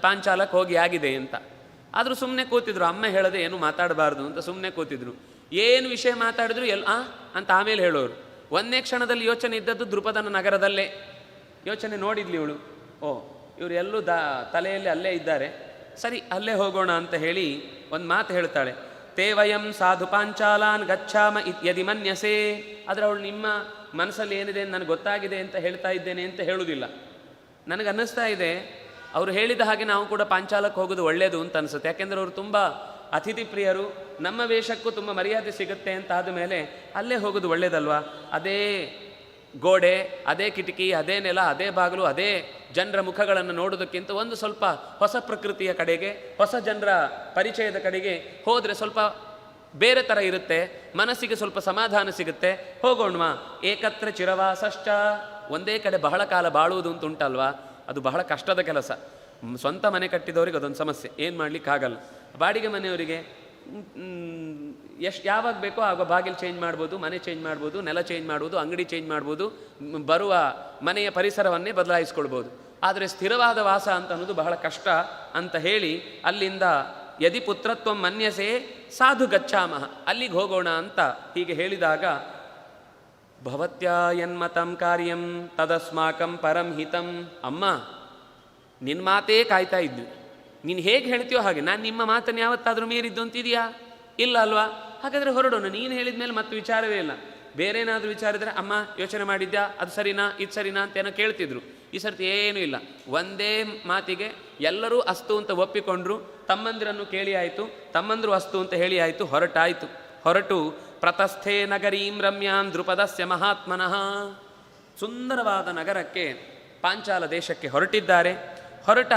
ಪಾಂಚಾಲಕ್ಕೆ ಹೋಗಿ ಆಗಿದೆ ಅಂತ. ಆದರೂ ಸುಮ್ಮನೆ ಕೂತಿದ್ರು, ಅಮ್ಮ ಹೇಳದೆ ಏನು ಮಾತಾಡಬಾರ್ದು ಅಂತ ಸುಮ್ಮನೆ ಕೂತಿದ್ರು. ಏನು ವಿಷಯ ಮಾತಾಡಿದ್ರು ಅಂತ ಆಮೇಲೆ ಹೇಳೋರು. ಒಂದೇ ಕ್ಷಣದಲ್ಲಿ ಯೋಚನೆ ಇದ್ದದ್ದು ದೃಪದನ ನಗರದಲ್ಲೇ. ಯೋಚನೆ ನೋಡಿದ್ಲಿ ಇವಳು, ಇವರು ಎಲ್ಲೂ ತಲೆಯಲ್ಲಿ ಅಲ್ಲೇ ಇದ್ದಾರೆ, ಸರಿ ಅಲ್ಲೇ ಹೋಗೋಣ ಅಂತ ಹೇಳಿ ಒಂದು ಮಾತು ಹೇಳ್ತಾಳೆ. ತೇ ವಯಂ ಸಾಧು ಪಾಂಚಾಲಾನ್ ಗಚ್ಛಾಮ ಯದಿ ಮನ್ಯಸೆ. ಆದರೆ ಅವಳು ನಿಮ್ಮ ಮನಸ್ಸಲ್ಲಿ ಏನಿದೆ ನನಗೆ ಗೊತ್ತಾಗಿದೆ ಅಂತ ಹೇಳ್ತಾ ಇದ್ದೇನೆ ಅಂತ ಹೇಳುವುದಿಲ್ಲ. ನನಗನ್ನಿಸ್ತಾ ಇದೆ ಅವರು ಹೇಳಿದ ಹಾಗೆ ನಾವು ಕೂಡ ಪಾಂಚಾಲಕ್ಕೆ ಹೋಗೋದು ಒಳ್ಳೆಯದು ಅಂತ ಅನಿಸುತ್ತೆ. ಯಾಕೆಂದರೆ ಅವರು ತುಂಬ ಅತಿಥಿ ಪ್ರಿಯರು, ನಮ್ಮ ವೇಷಕ್ಕೂ ತುಂಬ ಮರ್ಯಾದೆ ಸಿಗುತ್ತೆ ಅಂತ ಆದಮೇಲೆ ಅಲ್ಲೇ ಹೋಗೋದು ಒಳ್ಳೆಯದಲ್ವಾ? ಅದೇ ಗೋಡೆ, ಅದೇ ಕಿಟಕಿ, ಅದೇ ನೆಲ, ಅದೇ ಬಾಗಿಲು, ಅದೇ ಜನರ ಮುಖಗಳನ್ನು ನೋಡೋದಕ್ಕಿಂತ ಒಂದು ಸ್ವಲ್ಪ ಹೊಸ ಪ್ರಕೃತಿಯ ಕಡೆಗೆ, ಹೊಸ ಜನರ ಪರಿಚಯದ ಕಡೆಗೆ ಹೋದರೆ ಸ್ವಲ್ಪ ಬೇರೆ ಥರ ಇರುತ್ತೆ, ಮನಸ್ಸಿಗೆ ಸ್ವಲ್ಪ ಸಮಾಧಾನ ಸಿಗುತ್ತೆ. ಹೋಗೋಣವಾ? ಏಕತ್ರ ಚಿರವಾಸಶ್ಚ. ಒಂದೇ ಕಡೆ ಬಹಳ ಕಾಲ ಬಾಳುವುದು ಅಂತ ಉಂಟಲ್ವಾ, ಅದು ಬಹಳ ಕಷ್ಟದ ಕೆಲಸ. ಸ್ವಂತ ಮನೆ ಕಟ್ಟಿದವರಿಗೆ ಅದೊಂದು ಸಮಸ್ಯೆ, ಏನು ಮಾಡಲಿಕ್ಕಾಗಲ್ಲ. ಬಾಡಿಗೆ ಮನೆಯವರಿಗೆ ಯಾವಾಗ ಬೇಕೋ ಆಗ ಬಾಗಿಲು ಚೇಂಜ್ ಮಾಡ್ಬೋದು, ಮನೆ ಚೇಂಜ್ ಮಾಡ್ಬೋದು, ನೆಲ ಚೇಂಜ್ ಮಾಡ್ಬೋದು, ಅಂಗಡಿ ಚೇಂಜ್ ಮಾಡ್ಬೋದು, ಬರುವ ಮನೆಯ ಪರಿಸರವನ್ನೇ ಬದಲಾಯಿಸ್ಕೊಳ್ಬೋದು. ಆದರೆ ಸ್ಥಿರವಾದ ವಾಸ ಅಂತ ಅನ್ನೋದು ಬಹಳ ಕಷ್ಟ ಅಂತ ಹೇಳಿ ಅಲ್ಲಿಂದ ಯದಿ ಪುತ್ರತ್ವ ಮನ್ಯಸೆ ಸಾಧು ಗಚ್ಛಾಮಃ, ಅಲ್ಲಿಗೆ ಹೋಗೋಣ ಅಂತ ಹೀಗೆ ಹೇಳಿದಾಗ ಭವತ್ಯಾ ಯನ್ಮತಂ ಕಾರ್ಯಂ ತದಸ್ಮಾಕಂ ಪರಂ ಹಿತಂ. ಅಮ್ಮ, ನಿನ್ನ ಮಾತೇ ಕಾಯ್ತಾ ಇದ್ದು, ನೀನು ಹೇಗೆ ಹೇಳ್ತೀಯೋ ಹಾಗೆ. ನಾನು ನಿಮ್ಮ ಮಾತನ್ನು ಯಾವತ್ತಾದರೂ ಮೀರಿದ್ದು ಅಂತಿದೆಯಾ? ಇಲ್ಲ ಅಲ್ವಾ? ಹಾಗಾದರೆ ಹೊರಡೋಣ. ನೀನು ಹೇಳಿದ ಮೇಲೆ ಮತ್ತೆ ವಿಚಾರವೇ ಇಲ್ಲ. ಬೇರೇನಾದರೂ ವಿಚಾರ ಇದ್ದರೆ ಅಮ್ಮ ಯೋಚನೆ ಮಾಡಿದ್ಯಾ, ಅದು ಸರಿನಾ ಇದು ಸರಿನಾ ಅಂತ ಏನೋ ಕೇಳ್ತಿದ್ರು. ಈ ಸರ್ತಿ ಏನೂ ಇಲ್ಲ, ಒಂದೇ ಮಾತಿಗೆ ಎಲ್ಲರೂ ಅಸ್ತು ಅಂತ ಒಪ್ಪಿಕೊಂಡ್ರು. ತಮ್ಮಂದಿರನ್ನು ಕೇಳಿ ಆಯಿತು, ತಮ್ಮಂದರು ಅಸ್ತು ಅಂತ ಹೇಳಿ ಆಯಿತು, ಹೊರಟಾಯಿತು. ಹೊರಟು ಪ್ರತಸ್ಥೆ ನಗರೀಂ ರಮ್ಯಾಂ ದೃಪದಸ್ಯ ಮಹಾತ್ಮನಃ. ಸುಂದರವಾದ ನಗರಕ್ಕೆ, ಪಾಂಚಾಲ ದೇಶಕ್ಕೆ ಹೊರಟಿದ್ದಾರೆ. ಹೊರಟ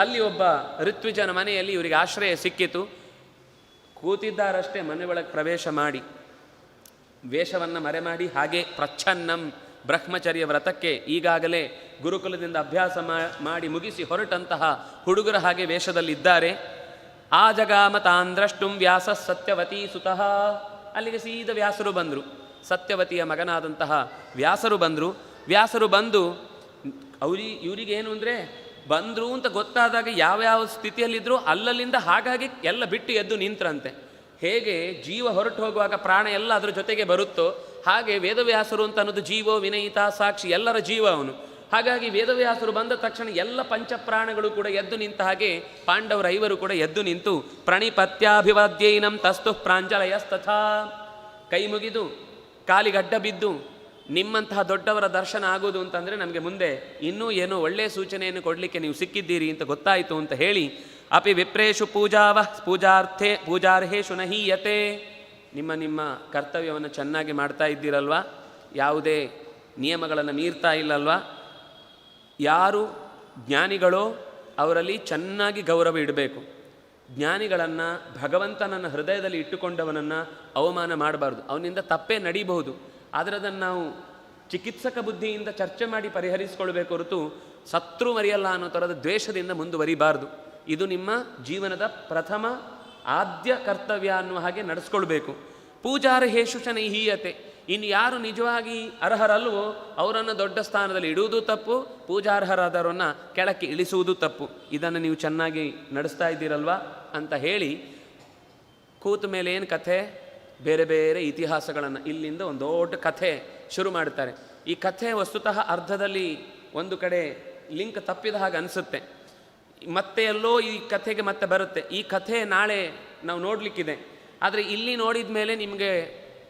ಅಲ್ಲಿ ಒಬ್ಬ ಋತ್ವಿಜನ ಮನೆಯಲ್ಲಿ ಇವರಿಗೆ ಆಶ್ರಯ ಸಿಕ್ಕಿತು. ಕೂತಿದ್ದಾರಷ್ಟೇ ಮನೆ ಒಳಗೆ ಪ್ರವೇಶ ಮಾಡಿ ವೇಷವನ್ನು ಮರೆಮಾಡಿ ಹಾಗೆ ಪ್ರಚ್ಛನ್ನಂ ಬ್ರಹ್ಮಚರ್ಯ ವ್ರತಕ್ಕೆ ಈಗಾಗಲೇ ಗುರುಕುಲದಿಂದ ಅಭ್ಯಾಸ ಮಾಡಿ ಮುಗಿಸಿ ಹೊರಟಂತಹ ಹುಡುಗರ ಹಾಗೆ ವೇಷದಲ್ಲಿದ್ದಾರೆ. ಆ ಜಗಾಮ ತಾಂದ್ರಷ್ಟುಂ ವ್ಯಾಸ ಸತ್ಯವತೀ ಸುತಃ. ಅಲ್ಲಿಗೆ ಸೀದ ವ್ಯಾಸರು ಬಂದರು, ಸತ್ಯವತಿಯ ಮಗನಾದಂತಹ ವ್ಯಾಸರು ಬಂದರು. ವ್ಯಾಸರು ಬಂದು ಇವರಿಗೇನು ಅಂದರೆ ಬಂದರು ಅಂತ ಗೊತ್ತಾದಾಗ ಯಾವ್ಯಾವ ಸ್ಥಿತಿಯಲ್ಲಿದ್ದರೂ ಅಲ್ಲಲ್ಲಿಂದ ಹಾಗಾಗಿ ಎಲ್ಲ ಬಿಟ್ಟು ಎದ್ದು ನಿಂತ್ರಂತೆ. ಹೇಗೆ ಜೀವ ಹೊರಟು ಹೋಗುವಾಗ ಪ್ರಾಣ ಎಲ್ಲ ಅದರ ಜೊತೆಗೆ ಬರುತ್ತೋ ಹಾಗೆ ವೇದವ್ಯಾಸರು ಅಂತ ಅನ್ನೋದು ಜೀವೋ ವಿನಯಿತ ಸಾಕ್ಷಿ, ಎಲ್ಲರ ಜೀವ ಅವನು. ಹಾಗಾಗಿ ವೇದವ್ಯಾಸರು ಬಂದ ತಕ್ಷಣ ಎಲ್ಲ ಪಂಚಪ್ರಾಣಗಳು ಕೂಡ ಎದ್ದು ನಿಂತ ಹಾಗೆ ಪಾಂಡವರ ಐವರು ಕೂಡ ಎದ್ದು ನಿಂತು ಪ್ರಣಿಪತ್ಯಾಭಿವಾದ್ಯೈನಂ ತಸ್ತು ಪ್ರಾಂಜಲಯಸ್ತಥಾ. ಕೈ ಮುಗಿದು ಕಾಲಿಗಡ್ಡ ಬಿದ್ದು ನಿಮ್ಮಂತಹ ದೊಡ್ಡವರ ದರ್ಶನ ಆಗೋದು ಅಂತಂದರೆ ನಮಗೆ ಮುಂದೆ ಇನ್ನೂ ಏನೋ ಒಳ್ಳೆಯ ಸೂಚನೆಯನ್ನು ಕೊಡಲಿಕ್ಕೆ ನೀವು ಸಿಕ್ಕಿದ್ದೀರಿ ಅಂತ ಗೊತ್ತಾಯಿತು ಅಂತ ಹೇಳಿ ಅಪಿ ವಿಪ್ರೇಶು ಪೂಜಾರ್ಹೇಶು ನಹೀಯತೆ. ನಿಮ್ಮ ಕರ್ತವ್ಯವನ್ನು ಚೆನ್ನಾಗಿ ಮಾಡ್ತಾ ಇದ್ದೀರಲ್ವಾ, ಯಾವುದೇ ನಿಯಮಗಳನ್ನು ಮೀರ್ತಾ ಇಲ್ಲಲ್ವಾ. ಯಾರು ಜ್ಞಾನಿಗಳೋ ಅವರಲ್ಲಿ ಚೆನ್ನಾಗಿ ಗೌರವ ಇಡಬೇಕು. ಜ್ಞಾನಿಗಳನ್ನು, ಭಗವಂತನನ್ನು ಹೃದಯದಲ್ಲಿ ಇಟ್ಟುಕೊಂಡವನನ್ನು ಅವಮಾನ ಮಾಡಬಾರ್ದು. ಅವನಿಂದ ತಪ್ಪೇ ನಡೀಬಹುದು, ಆದರೆ ಅದನ್ನು ನಾವು ಚಿಕಿತ್ಸಕ ಬುದ್ಧಿಯಿಂದ ಚರ್ಚೆ ಮಾಡಿ ಪರಿಹರಿಸಿಕೊಳ್ಬೇಕು ಹೊರತು ಶತ್ರು ಮರೆಯಲ್ಲ ಅನ್ನೋ ಥರದ ದ್ವೇಷದಿಂದ ಮುಂದುವರಿಬಾರ್ದು. ಇದು ನಿಮ್ಮ ಜೀವನದ ಪ್ರಥಮ ಆದ್ಯ ಕರ್ತವ್ಯ ಅನ್ನುವ ಹಾಗೆ ನಡೆಸ್ಕೊಳ್ಬೇಕು. ಪೂಜಾರ್ಹೇಶು ಚ ನೈಹೀಯತೆ. ಇನ್ನು ಯಾರು ನಿಜವಾಗಿ ಅರ್ಹರಲ್ವೋ ಅವರನ್ನು ದೊಡ್ಡ ಸ್ಥಾನದಲ್ಲಿ ಇಡುವುದು ತಪ್ಪು, ಪೂಜಾರ್ಹರಾದವರನ್ನು ಕೆಳಕ್ಕೆ ಇಳಿಸುವುದು ತಪ್ಪು. ಇದನ್ನು ನೀವು ಚೆನ್ನಾಗಿ ನಡೆಸ್ತಾ ಇದ್ದೀರಲ್ವಾ ಅಂತ ಹೇಳಿ ಕೂತ ಮೇಲೆ ಏನು ಕಥೆ, ಬೇರೆ ಬೇರೆ ಇತಿಹಾಸಗಳನ್ನು, ಇಲ್ಲಿಂದ ಒಂದು ದೊಡ್ಡ ಕಥೆ ಶುರು ಮಾಡ್ತಾರೆ. ಈ ಕಥೆ ವಸ್ತುತಃ ಅರ್ಧದಲ್ಲಿ ಒಂದು ಕಡೆ ಲಿಂಕ್ ತಪ್ಪಿದ ಹಾಗೆ ಅನಿಸುತ್ತೆ, ಮತ್ತೆ ಎಲ್ಲೋ ಈ ಕಥೆಗೆ ಮತ್ತೆ ಬರುತ್ತೆ. ಈ ಕಥೆ ನಾಳೆ ನಾವು ನೋಡಲಿಕ್ಕಿದೆ, ಆದರೆ ಇಲ್ಲಿ ನೋಡಿದ ಮೇಲೆ ನಿಮಗೆ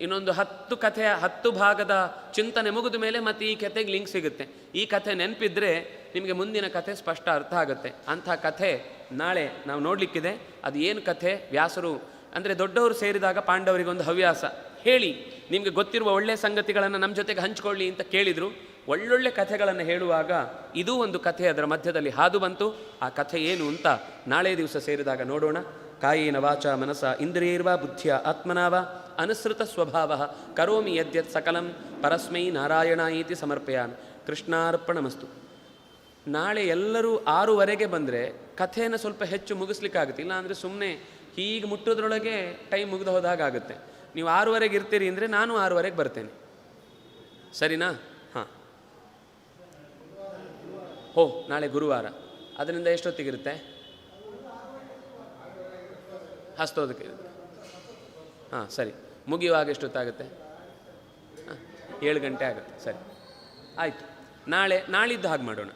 ಇನ್ನೊಂದು 10 ಕಥೆಯ 10 ಭಾಗದ ಚಿಂತನೆ ಮುಗಿದ ಮೇಲೆ ಮತ್ತೆ ಈ ಕಥೆಗೆ ಲಿಂಕ್ ಸಿಗುತ್ತೆ. ಈ ಕಥೆ ನೆನಪಿದ್ರೆ ನಿಮಗೆ ಮುಂದಿನ ಕಥೆ ಸ್ಪಷ್ಟ ಅರ್ಥ ಆಗುತ್ತೆ. ಅಂಥ ಕಥೆ ನಾಳೆ ನಾವು ನೋಡಲಿಕ್ಕಿದೆ. ಅದು ಏನು ಕಥೆ? ವ್ಯಾಸರು ಅಂದರೆ ದೊಡ್ಡವರು ಸೇರಿದಾಗ ಪಾಂಡವರಿಗೊಂದು ಹವ್ಯಾಸ, ಹೇಳಿ ನಿಮಗೆ ಗೊತ್ತಿರುವ ಒಳ್ಳೆಯ ಸಂಗತಿಗಳನ್ನು ನಮ್ಮ ಜೊತೆಗೆ ಹಂಚ್ಕೊಳ್ಳಿ ಅಂತ ಕೇಳಿದರು. ಒಳ್ಳೊಳ್ಳೆ ಕಥೆಗಳನ್ನು ಹೇಳುವಾಗ ಇದೂ ಒಂದು ಕಥೆ ಅದರ ಮಧ್ಯದಲ್ಲಿ ಹಾದು ಬಂತು. ಆ ಕಥೆ ಏನು ಅಂತ ನಾಳೆ ದಿವಸ ಸೇರಿದಾಗ ನೋಡೋಣ. ಕಾಯೇನ ವಾಚ ಮನಸ ಇಂದ್ರಿಯೈರ್ವಾ ಬುದ್ಧಿಯ ಆತ್ಮನಾವ ಅನುಸೃತ ಸ್ವಭಾವ ಕರೋಮಿ ಯದ್ಯತ್ ಸಕಲಂ ಪರಸ್ಮೈ ನಾರಾಯಣಾಯಿತಿ ಸಮರ್ಪಯಾಮಿ. ಕೃಷ್ಣಾರ್ಪಣಮಸ್ತು. ನಾಳೆ ಎಲ್ಲರೂ 6:15 ಬಂದರೆ ಕಥೆಯನ್ನು ಸ್ವಲ್ಪ ಹೆಚ್ಚು ಮುಗಿಸ್ಲಿಕ್ಕಾಗುತ್ತೆ. ಇಲ್ಲ ಅಂದರೆ ಸುಮ್ಮನೆ ಹೀಗೆ ಮುಟ್ಟೋದ್ರೊಳಗೆ ಟೈಮ್ ಮುಗಿದು ಹೋದಾಗುತ್ತೆ. ನೀವು 6:15 ಇರ್ತೀರಿ ಅಂದರೆ ನಾನು 6:15 ಬರ್ತೇನೆ, ಸರಿನಾ? ಹಾಂ. ಹೋ, ನಾಳೆ ಗುರುವಾರ, ಅದರಿಂದ ಎಷ್ಟೊತ್ತಿಗಿರುತ್ತೆ? ಹಸ್ತೋದಕ್ಕೆ ಇರುತ್ತೆ. ಹಾಂ, ಸರಿ. ಮುಗಿಯುವಾಗ ಎಷ್ಟೊತ್ತಾಗುತ್ತೆ? 7 ಗಂಟೆ ಆಗುತ್ತೆ. ಸರಿ, ಆಯಿತು. ನಾಳಿದ್ದು ಹಾಗೆ ಮಾಡೋಣ.